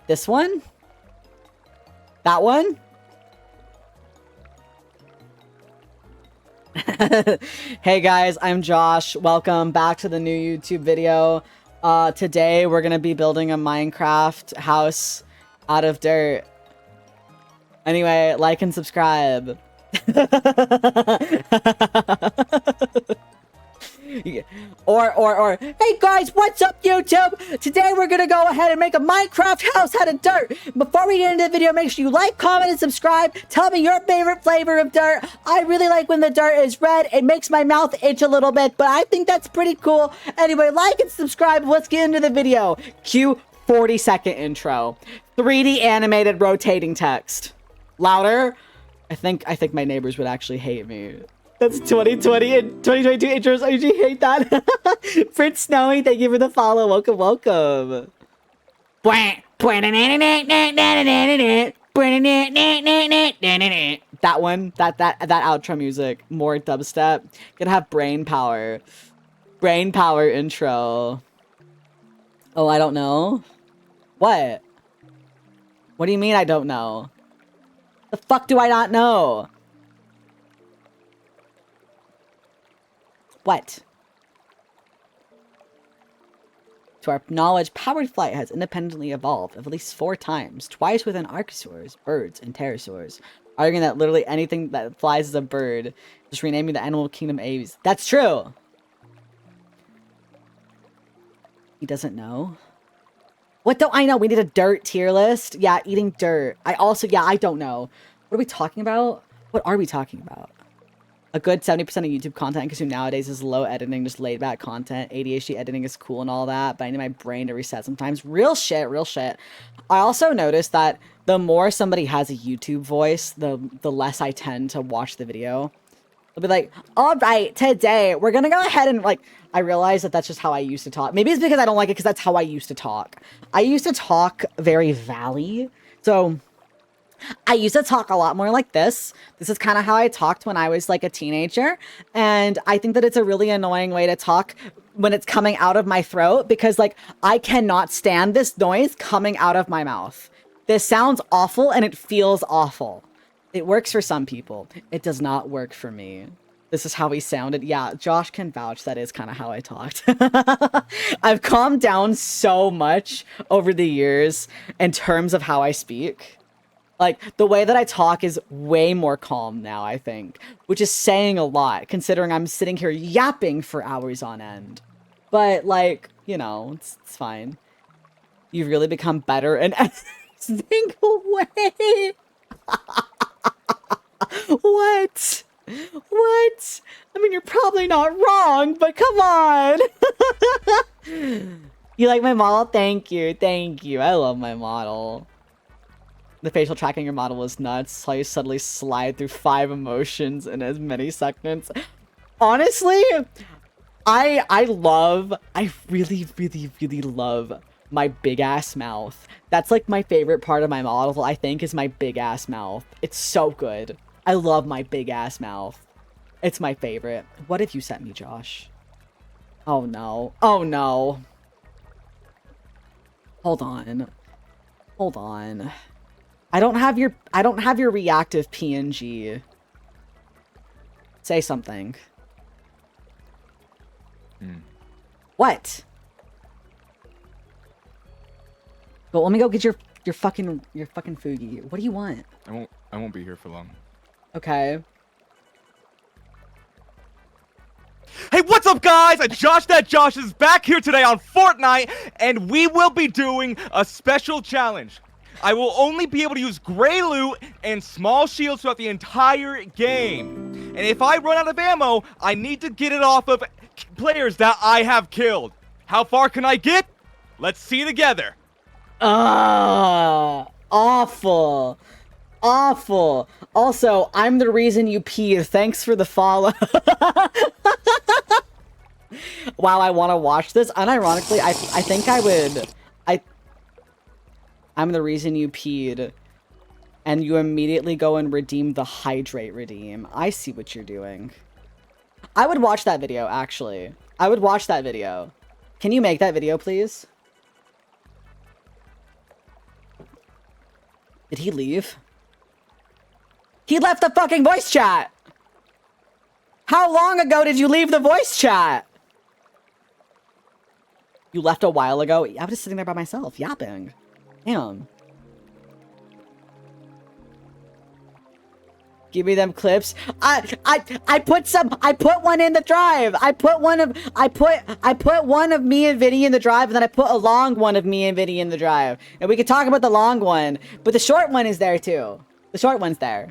This one? That one? Hey guys, I'm Josh. Welcome back to the new YouTube video. Today we're gonna be building a Minecraft house out of dirt. Anyway, like and subscribe. Yeah. Or, hey guys, what's up YouTube? Today we're gonna go ahead and make a Minecraft house out of dirt. Before we get into the video, make sure you like, comment, and subscribe. Tell me your favorite flavor of dirt. I really like when the dirt is red. It makes my mouth itch a little bit, but I think that's pretty cool. Anyway, like and subscribe. Let's get into the video. Cue 40-second intro. 3D animated rotating text. Louder. I think my neighbors would actually hate me. That's 2020 and 2022 intros. I usually hate that. Prince Snowy, thank you for the follow. Welcome, welcome. That one, that outro music. More dubstep. Gonna have brain power. Brain power intro. Oh, I don't know. What? What do you mean I don't know? The fuck do I not know? What? To our knowledge, powered flight has independently evolved at least 4 times, twice within archosaurs, birds, and pterosaurs, arguing that literally anything that flies is a bird, just renaming the animal kingdom aves. That's true! He doesn't know? What don't I know? We need a dirt tier list? Yeah, eating dirt. I don't know. What are we talking about? What are we talking about? A good 70% of YouTube content consumed nowadays is low editing, just laid back content. ADHD editing is cool and all that, but I need my brain to reset sometimes. Real shit, real shit. I also noticed that the more somebody has a YouTube voice, the less I tend to watch the video. They'll be like, all right, today we're gonna go ahead and like, I realize that that's just how I used to talk. Maybe it's because I don't like it because that's how I used to talk. I used to talk very valley. So I used to talk a lot more like this. This is kind of how I talked when I was like a teenager. And I think that it's a really annoying way to talk when it's coming out of my throat because like I cannot stand this noise coming out of my mouth. This sounds awful and it feels awful. It works for some people. It does not work for me. This is how he sounded. Yeah, Josh can vouch that is kind of how I talked. I've calmed down so much over the years in terms of how I speak. Like, the way that I talk is way more calm now, I think. Which is saying a lot, considering I'm sitting here yapping for hours on end. But, like, you know, it's fine. You've really become better in every single way. What? What? I mean, you're probably not wrong, but come on. You like my model? Thank you. Thank you. I love my model. The facial tracking your model was nuts. How you suddenly slide through 5 emotions in as many seconds. Honestly, I really, really, really love my big ass mouth. That's like my favorite part of my model, I think, is my big ass mouth. It's so good. I love my big ass mouth. It's my favorite. What have you sent me, Josh? Oh no. Oh no. Hold on. Hold on. I don't have your reactive PNG. Say something. What? Well, let me go get your fucking Fugi. What do you want? I won't be here for long. Okay. Hey, what's up, guys? Josh That Josh is back here today on Fortnite, and we will be doing a special challenge. I will only be able to use gray loot and small shields throughout the entire game. And if I run out of ammo, I need to get it off of players that I have killed. How far can I get? Let's see together. Awful. Awful. Also, I'm the reason you peed. Thanks for the follow. Wow, I want to watch this. Unironically, I think I would. I'm the reason you peed. And you immediately go and redeem the hydrate redeem. I see what you're doing. I would watch that video, actually. I would watch that video. Can you make that video, please? Did he leave? He left the fucking voice chat! How long ago did you leave the voice chat? You left a while ago? I was just sitting there by myself, yapping. Damn. Give me them clips. I put one in the drive. I put one of me and Vinny in the drive, and then I put a long one of me and Vinny in the drive. And we can talk about the long one, but the short one is there too. The short one's there.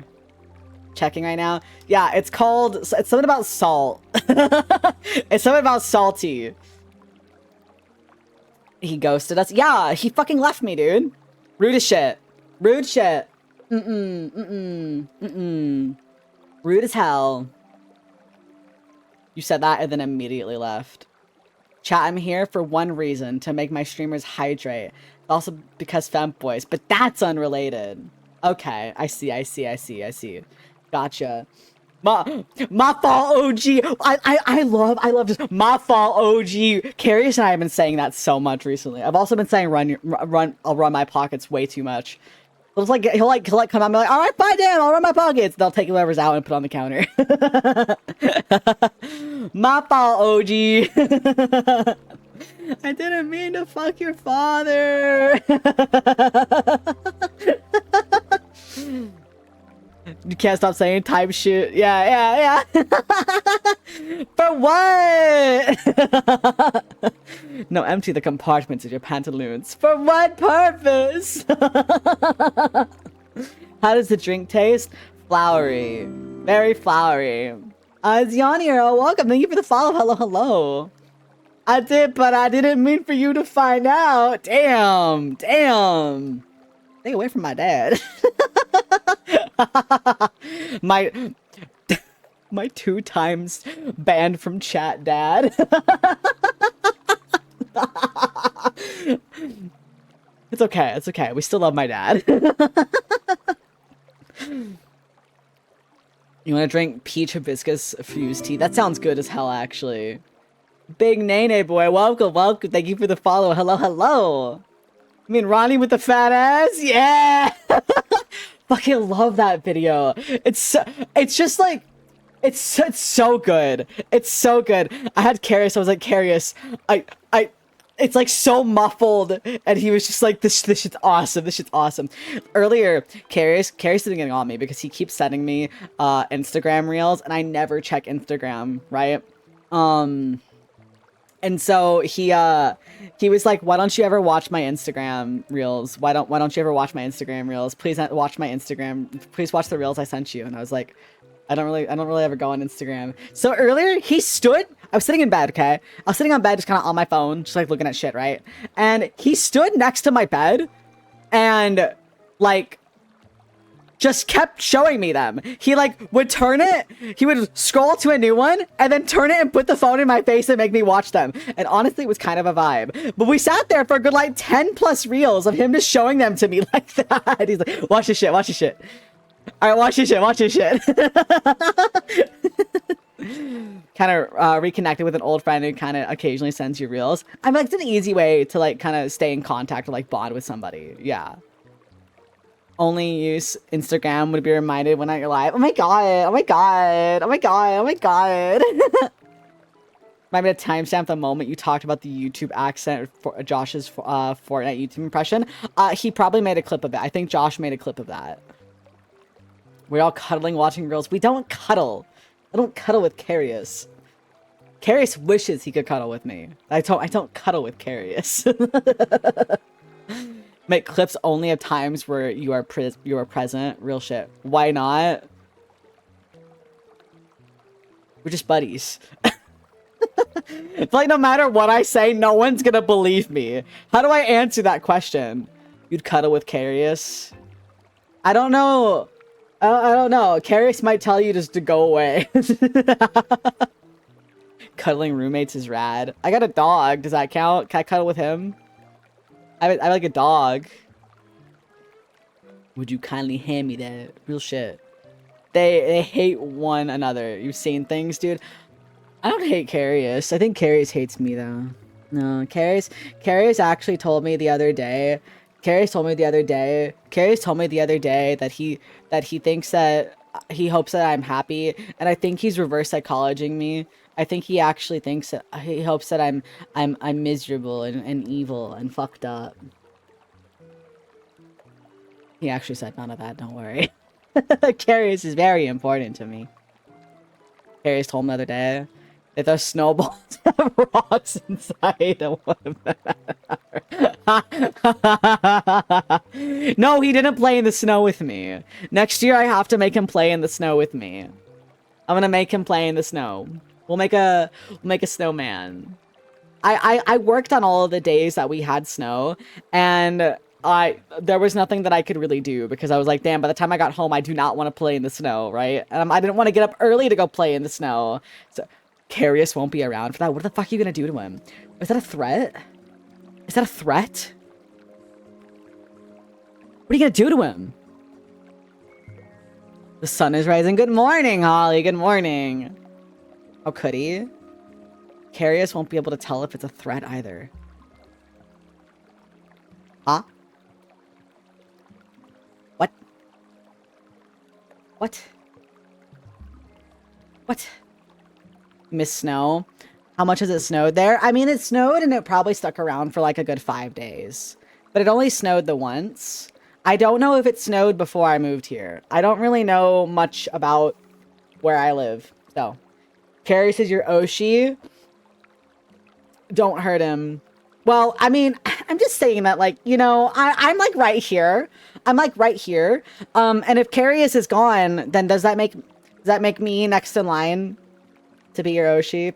Checking right now. Yeah, it's something about salt. It's something about salty. He ghosted us. Yeah, he fucking left me, dude. Rude as shit. Rude shit. Rude as hell. You said that and then immediately left. Chat, I'm here for one reason, to make my streamers hydrate. Also because femboys, but that's unrelated. Okay, I see. Gotcha. My fault, OG. I love this. My fault, OG. Carious and I have been saying that so much recently. I've also been saying I'll run my pockets way too much. It's like he'll come out and be like, all right, fine, damn, I'll run my pockets. They'll take whoever's out and put on the counter. My fault, OG. I didn't mean to fuck your father. You can't stop saying type shit. Yeah. For what? No, empty the compartments of your pantaloons. For what purpose? How does the drink taste? Flowery. Very flowery. It's Yaniro. Welcome. Thank you for the follow. Hello. I did, but I didn't mean for you to find out. Damn. Stay away from my dad. my 2 times banned from chat dad. It's okay. We still love my dad. You want to drink peach hibiscus fused tea? That sounds good as hell, actually. Big Nene boy, welcome. Thank you for the follow. Hello. I mean, Ronnie with the fat ass? Yeah! Fucking love that video. It's so good. It's so good. I had Carious. I was like, Carious, it's like so muffled, and he was just like, this shit's awesome. Earlier, Carious didn't get on me because he keeps sending me Instagram reels, and I never check Instagram, right? And so he was like, why don't you ever watch my Instagram reels? Why don't you ever watch my Instagram reels? Please watch my Instagram. Please watch the reels I sent you. And I was like, I don't really ever go on Instagram. So earlier I was sitting in bed, okay? I was sitting on bed, just kind of on my phone, just like looking at shit, right? And he stood next to my bed and like just kept showing me them. He like would turn it, he would scroll to a new one and then turn it and put the phone in my face and make me watch them. And honestly, it was kind of a vibe. But we sat there for a good like 10 plus reels of him just showing them to me like that. He's like, watch this shit. All right, watch this shit. Kind of reconnected with an old friend who kind of occasionally sends you reels. I'm like, it's an easy way to like kind of stay in contact or like bond with somebody. Yeah. Only use Instagram would be reminded when you're live. Oh my god. Might be a timestamp the moment you talked about the YouTube accent for Josh's Fortnite YouTube impression. He probably made a clip of it. I think Josh made a clip of that. We're all cuddling, watching girls. We don't cuddle. I don't cuddle with Carious. Carious wishes he could cuddle with me. I don't cuddle with Carious. Make clips only of times where you are present. Real shit. Why not? We're just buddies. It's like no matter what I say, no one's gonna believe me. How do I answer that question? You'd cuddle with Carious? I don't know. I don't know. Carious might tell you just to go away. Cuddling roommates is rad. I got a dog. Does that count? Can I cuddle with him? I like a dog. Would you kindly hand me that? Real shit. They hate one another. You've seen things, dude. I don't hate Carious. I think Carious hates me though. No, Carious actually told me the other day. Carious told me the other day that he thinks that he hopes that I'm happy, and I think he's reverse psychologizing me. I think he actually thinks that he hopes that I'm miserable and evil and fucked up. He actually said none of that, don't worry. Carius is very important to me. Carius told me the other day that those snowballs have rocks inside of one of them. No, he didn't play in the snow with me. Next year, I have to make him play in the snow with me. I'm gonna make him play in the snow. We'll make a snowman. I worked on all of the days that we had snow, and there was nothing that I could really do because I was like, damn, by the time I got home, I do not want to play in the snow, right? And I didn't want to get up early to go play in the snow. So Carius won't be around for that. What the fuck are you gonna do to him? Is that a threat? Is that a threat? What are you gonna do to him? The sun is rising. Good morning, Holly. Good morning. How could he? Carius won't be able to tell if it's a threat either. Huh? What? What? What? Miss Snow? How much has it snowed there? I mean, it snowed and it probably stuck around for like a good 5 days. But it only snowed the once. I don't know if it snowed before I moved here. I don't really know much about where I live. So, Carius is your Oshi. Don't hurt him. Well, I mean, I'm just saying that, like, you know, I'm like right here. I'm like right here. And if Carius is gone, then does that make me next in line to be your Oshi?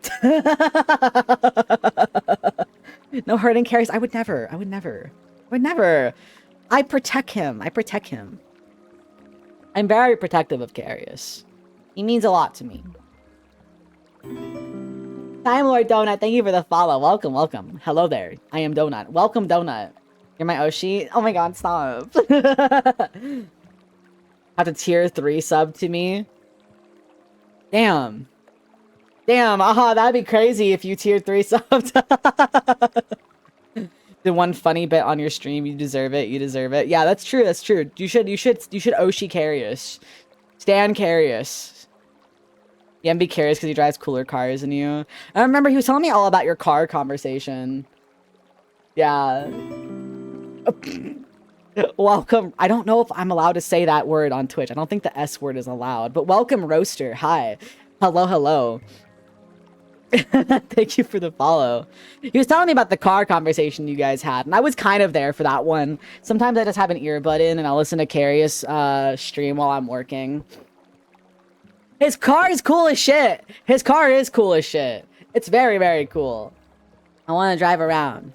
No hurting Carius. I would never. I protect him. I'm very protective of Carius. He means a lot to me. Time Lord Donut, thank you for the follow. Welcome. Hello there. I am Donut. Welcome, Donut. You're my Oshi? Oh my god, stop. Have to tier 3 sub to me? Damn, that'd be crazy if you tier 3 subbed. The one funny bit on your stream, you deserve it. Yeah, that's true. You should Oshi Carius. Stan Carius. Yeah, be Carius because he drives cooler cars than you. I remember he was telling me all about your car conversation. Yeah. Welcome. I don't know if I'm allowed to say that word on Twitch. I don't think the S word is allowed. But welcome, Roaster. Hi. Hello. Thank you for the follow. He was telling me about the car conversation you guys had, and I was kind of there for that one. Sometimes I just have an earbud in and I'll listen to Carius stream while I'm working. His car is cool as shit. It's very, very cool. I want to drive around.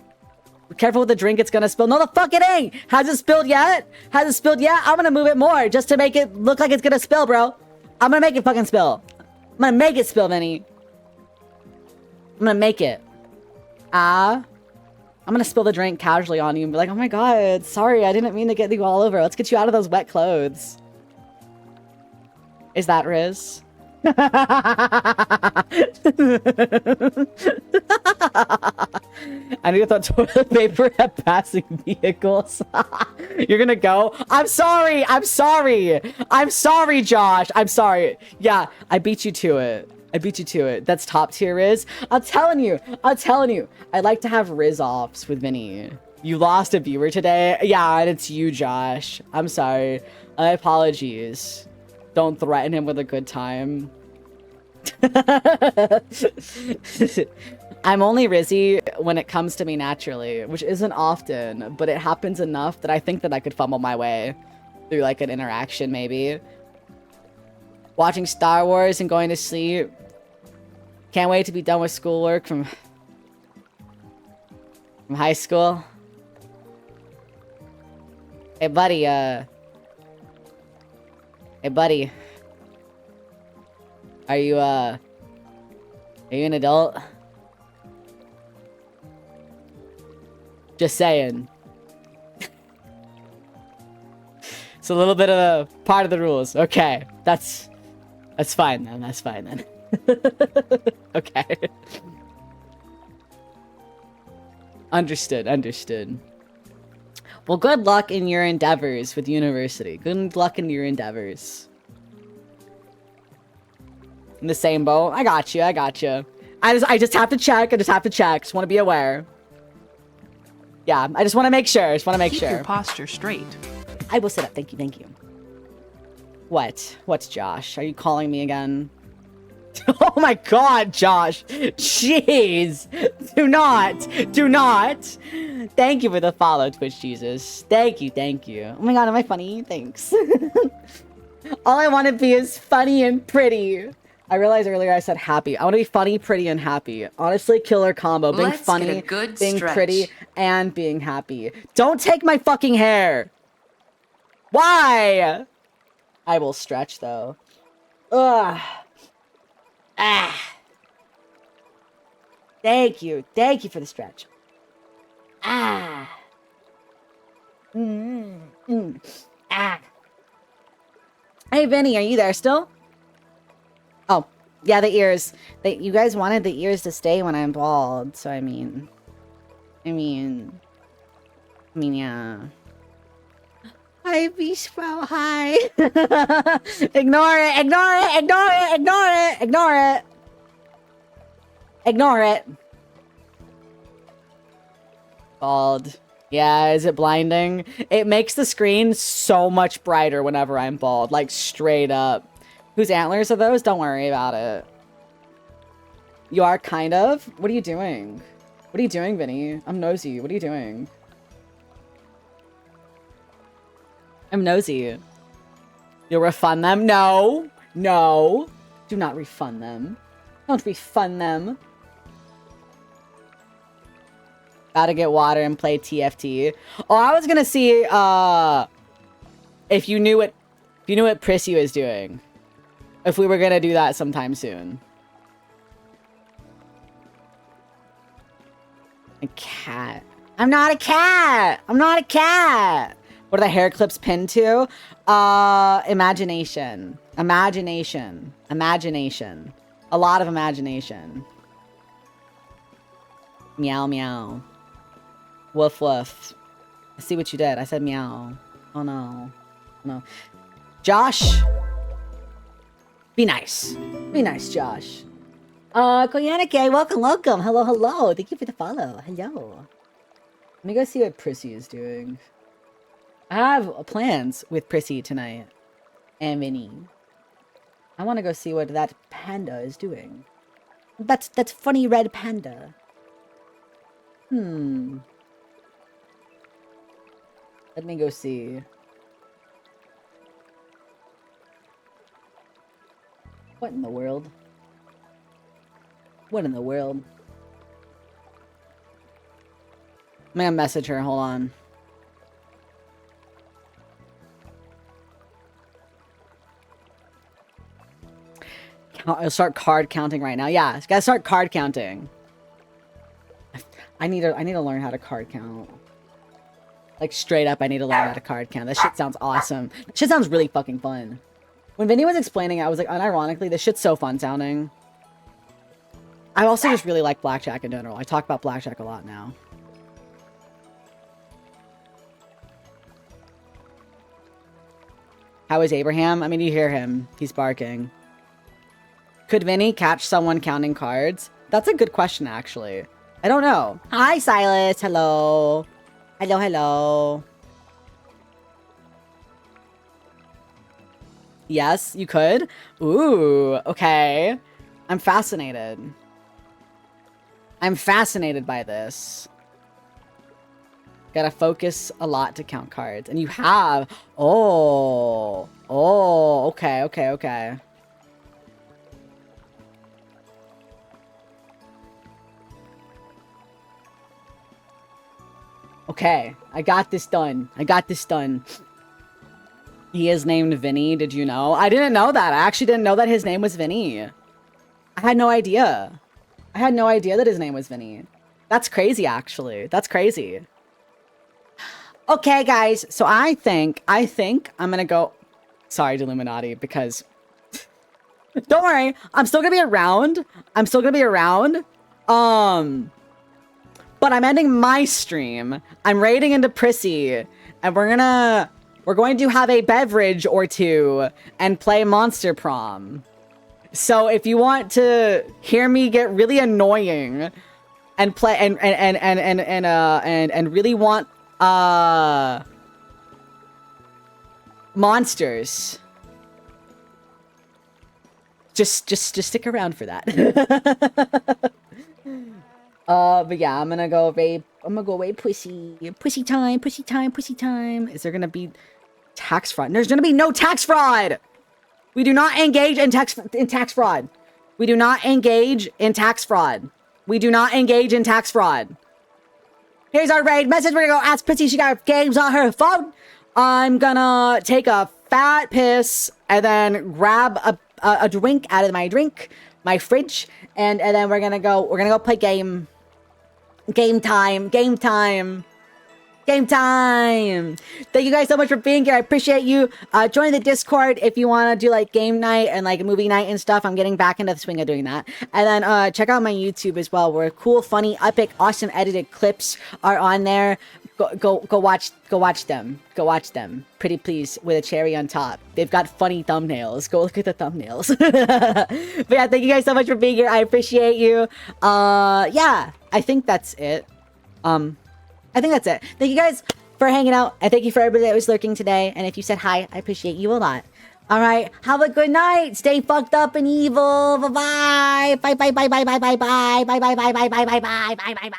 Be careful with the drink, it's gonna spill. No, the fuck it ain't! Has it spilled yet? I'm gonna move it more just to make it look like it's gonna spill, bro. I'm gonna make it fucking spill. I'm gonna make it spill, Vinny. I'm gonna make it. I'm gonna spill the drink casually on you and be like, oh my god, sorry, I didn't mean to get you all over. Let's get you out of those wet clothes. Is that Riz? I need to throw toilet paper at passing vehicles. You're gonna go? I'm sorry, Josh. I'm sorry. Yeah, I beat you to it. That's top tier Riz. I'm telling you. I like to have Riz offs with Vinny. You lost a viewer today? Yeah, and it's you, Josh. I'm sorry. Apologies. Don't threaten him with a good time. I'm only Rizzy when it comes to me naturally, which isn't often, but it happens enough that I think that I could fumble my way through like an interaction maybe. Watching Star Wars and going to sleep. Can't wait to be done with schoolwork from high school. Hey buddy, Are you an adult? Just saying. It's a little bit of a part of the rules. Okay, that's fine then. Okay. Understood. Well, good luck in your endeavors with university. Good luck in your endeavors. In the same boat. I got you. I just have to check. Just want to be aware. Yeah, I just want to make sure. Keep your posture straight. I will sit up. Thank you. What? What's Josh? Are you calling me again? Oh my god, Josh! Jeez! Do not! Do not! Thank you for the follow, Twitch Jesus. Thank you, thank you. Oh my god, am I funny? Thanks. All I want to be is funny and pretty. I realized earlier I said happy. I want to be funny, pretty, and happy. Honestly, killer combo. Being Let's funny, get a good being stretch. pretty, and being happy. Don't take my fucking hair! Why? I will stretch, though. Ugh. Ah. Thank you. Thank you for the stretch. Ah. Ah. Hey, Vinny, are you there still? Oh, yeah, the ears. You guys wanted the ears to stay when I'm bald, so I mean, yeah. Hi, Beastfro, hi. Ignore it, ignore it, ignore it, ignore it, ignore it. Ignore it. Bald. Yeah, is it blinding? It makes the screen so much brighter whenever I'm bald, like straight up. Whose antlers are those? Don't worry about it. You are kind of? What are you doing? What are you doing, Vinny? I'm nosy. What are you doing? I'm nosy. You'll refund them? No. No. Do not refund them. Don't refund them. Gotta get water and play TFT. Oh, I was gonna see if you knew what Prissy was doing. If we were gonna do that sometime soon. A cat. I'm not a cat. I'm not a cat. What are the hair clips pinned to? Imagination. Imagination. Imagination. A lot of imagination. Meow meow. Woof woof. I see what you did. I said meow. Oh no. No. Josh. Be nice. Be nice, Josh. Koyanike, welcome, welcome. Hello, hello. Thank you for the follow. Hello. Let me go see what Prissy is doing. I have plans with Prissy tonight. And Vinny. I want to go see what that panda is doing. That's funny red panda. Let me go see. What in the world? What in the world? I'm gonna message her. Hold on. I'll start card counting right now. Yeah, gotta start card counting. I need to learn how to card count. Like straight up, I need to learn how to card count. That shit sounds awesome. That shit sounds really fucking fun. When Vinny was explaining it, I was like, unironically, this shit's so fun sounding. I also just really like blackjack in general. I talk about blackjack a lot now. How is Abraham? I mean, you hear him. He's barking. Could Vinny catch someone counting cards? That's a good question, actually. I don't know. Hi, Silas. Hello. Hello, hello. Yes, you could? Ooh, okay. I'm fascinated. I'm fascinated by this. Gotta focus a lot to count cards. And you have... Oh. Oh, okay, okay, okay. Okay, I got this done. I got this done. He is named Vinny, did you know? I didn't know that. I actually didn't know that his name was Vinny. I had no idea. I had no idea that his name was Vinny. That's crazy, actually. That's crazy. Okay, guys. So I think I'm gonna go... Sorry, Illuminati, because... Don't worry. I'm still gonna be around. I'm still gonna be around. But I'm ending my stream. I'm raiding into Prissy. And we're going to have a beverage or two and play Monster Prom. So if you want to hear me get really annoying and play and really want monsters, just stick around for that. But yeah, I'm gonna go way pussy time. Is there gonna be tax fraud? There's gonna be no tax fraud. We do not engage in tax fraud. We do not engage in tax fraud. We do not engage in tax fraud. Here's our raid message. We're gonna go ask Pussy. She got games on her phone. I'm gonna take a fat piss and then grab a drink out of my fridge, and then we're gonna go play game time. Thank you guys so much for being here. I appreciate you. Join the Discord if you want to do like game night and like movie night and stuff. I'm getting back into the swing of doing that. And then check out my YouTube as well, where cool, funny, epic, awesome edited clips are on there. Go watch them. Go watch them. Pretty please with a cherry on top. They've got funny thumbnails. Go look at the thumbnails. But yeah, thank you guys so much for being here. I appreciate you. Yeah, I think that's it. I think that's it. Thank you guys for hanging out, and thank you for everybody that was lurking today. And if you said hi, I appreciate you a lot. All right, have a good night. Stay fucked up and evil. Bye bye. Bye bye bye bye bye bye bye bye bye bye bye bye bye bye bye bye bye bye.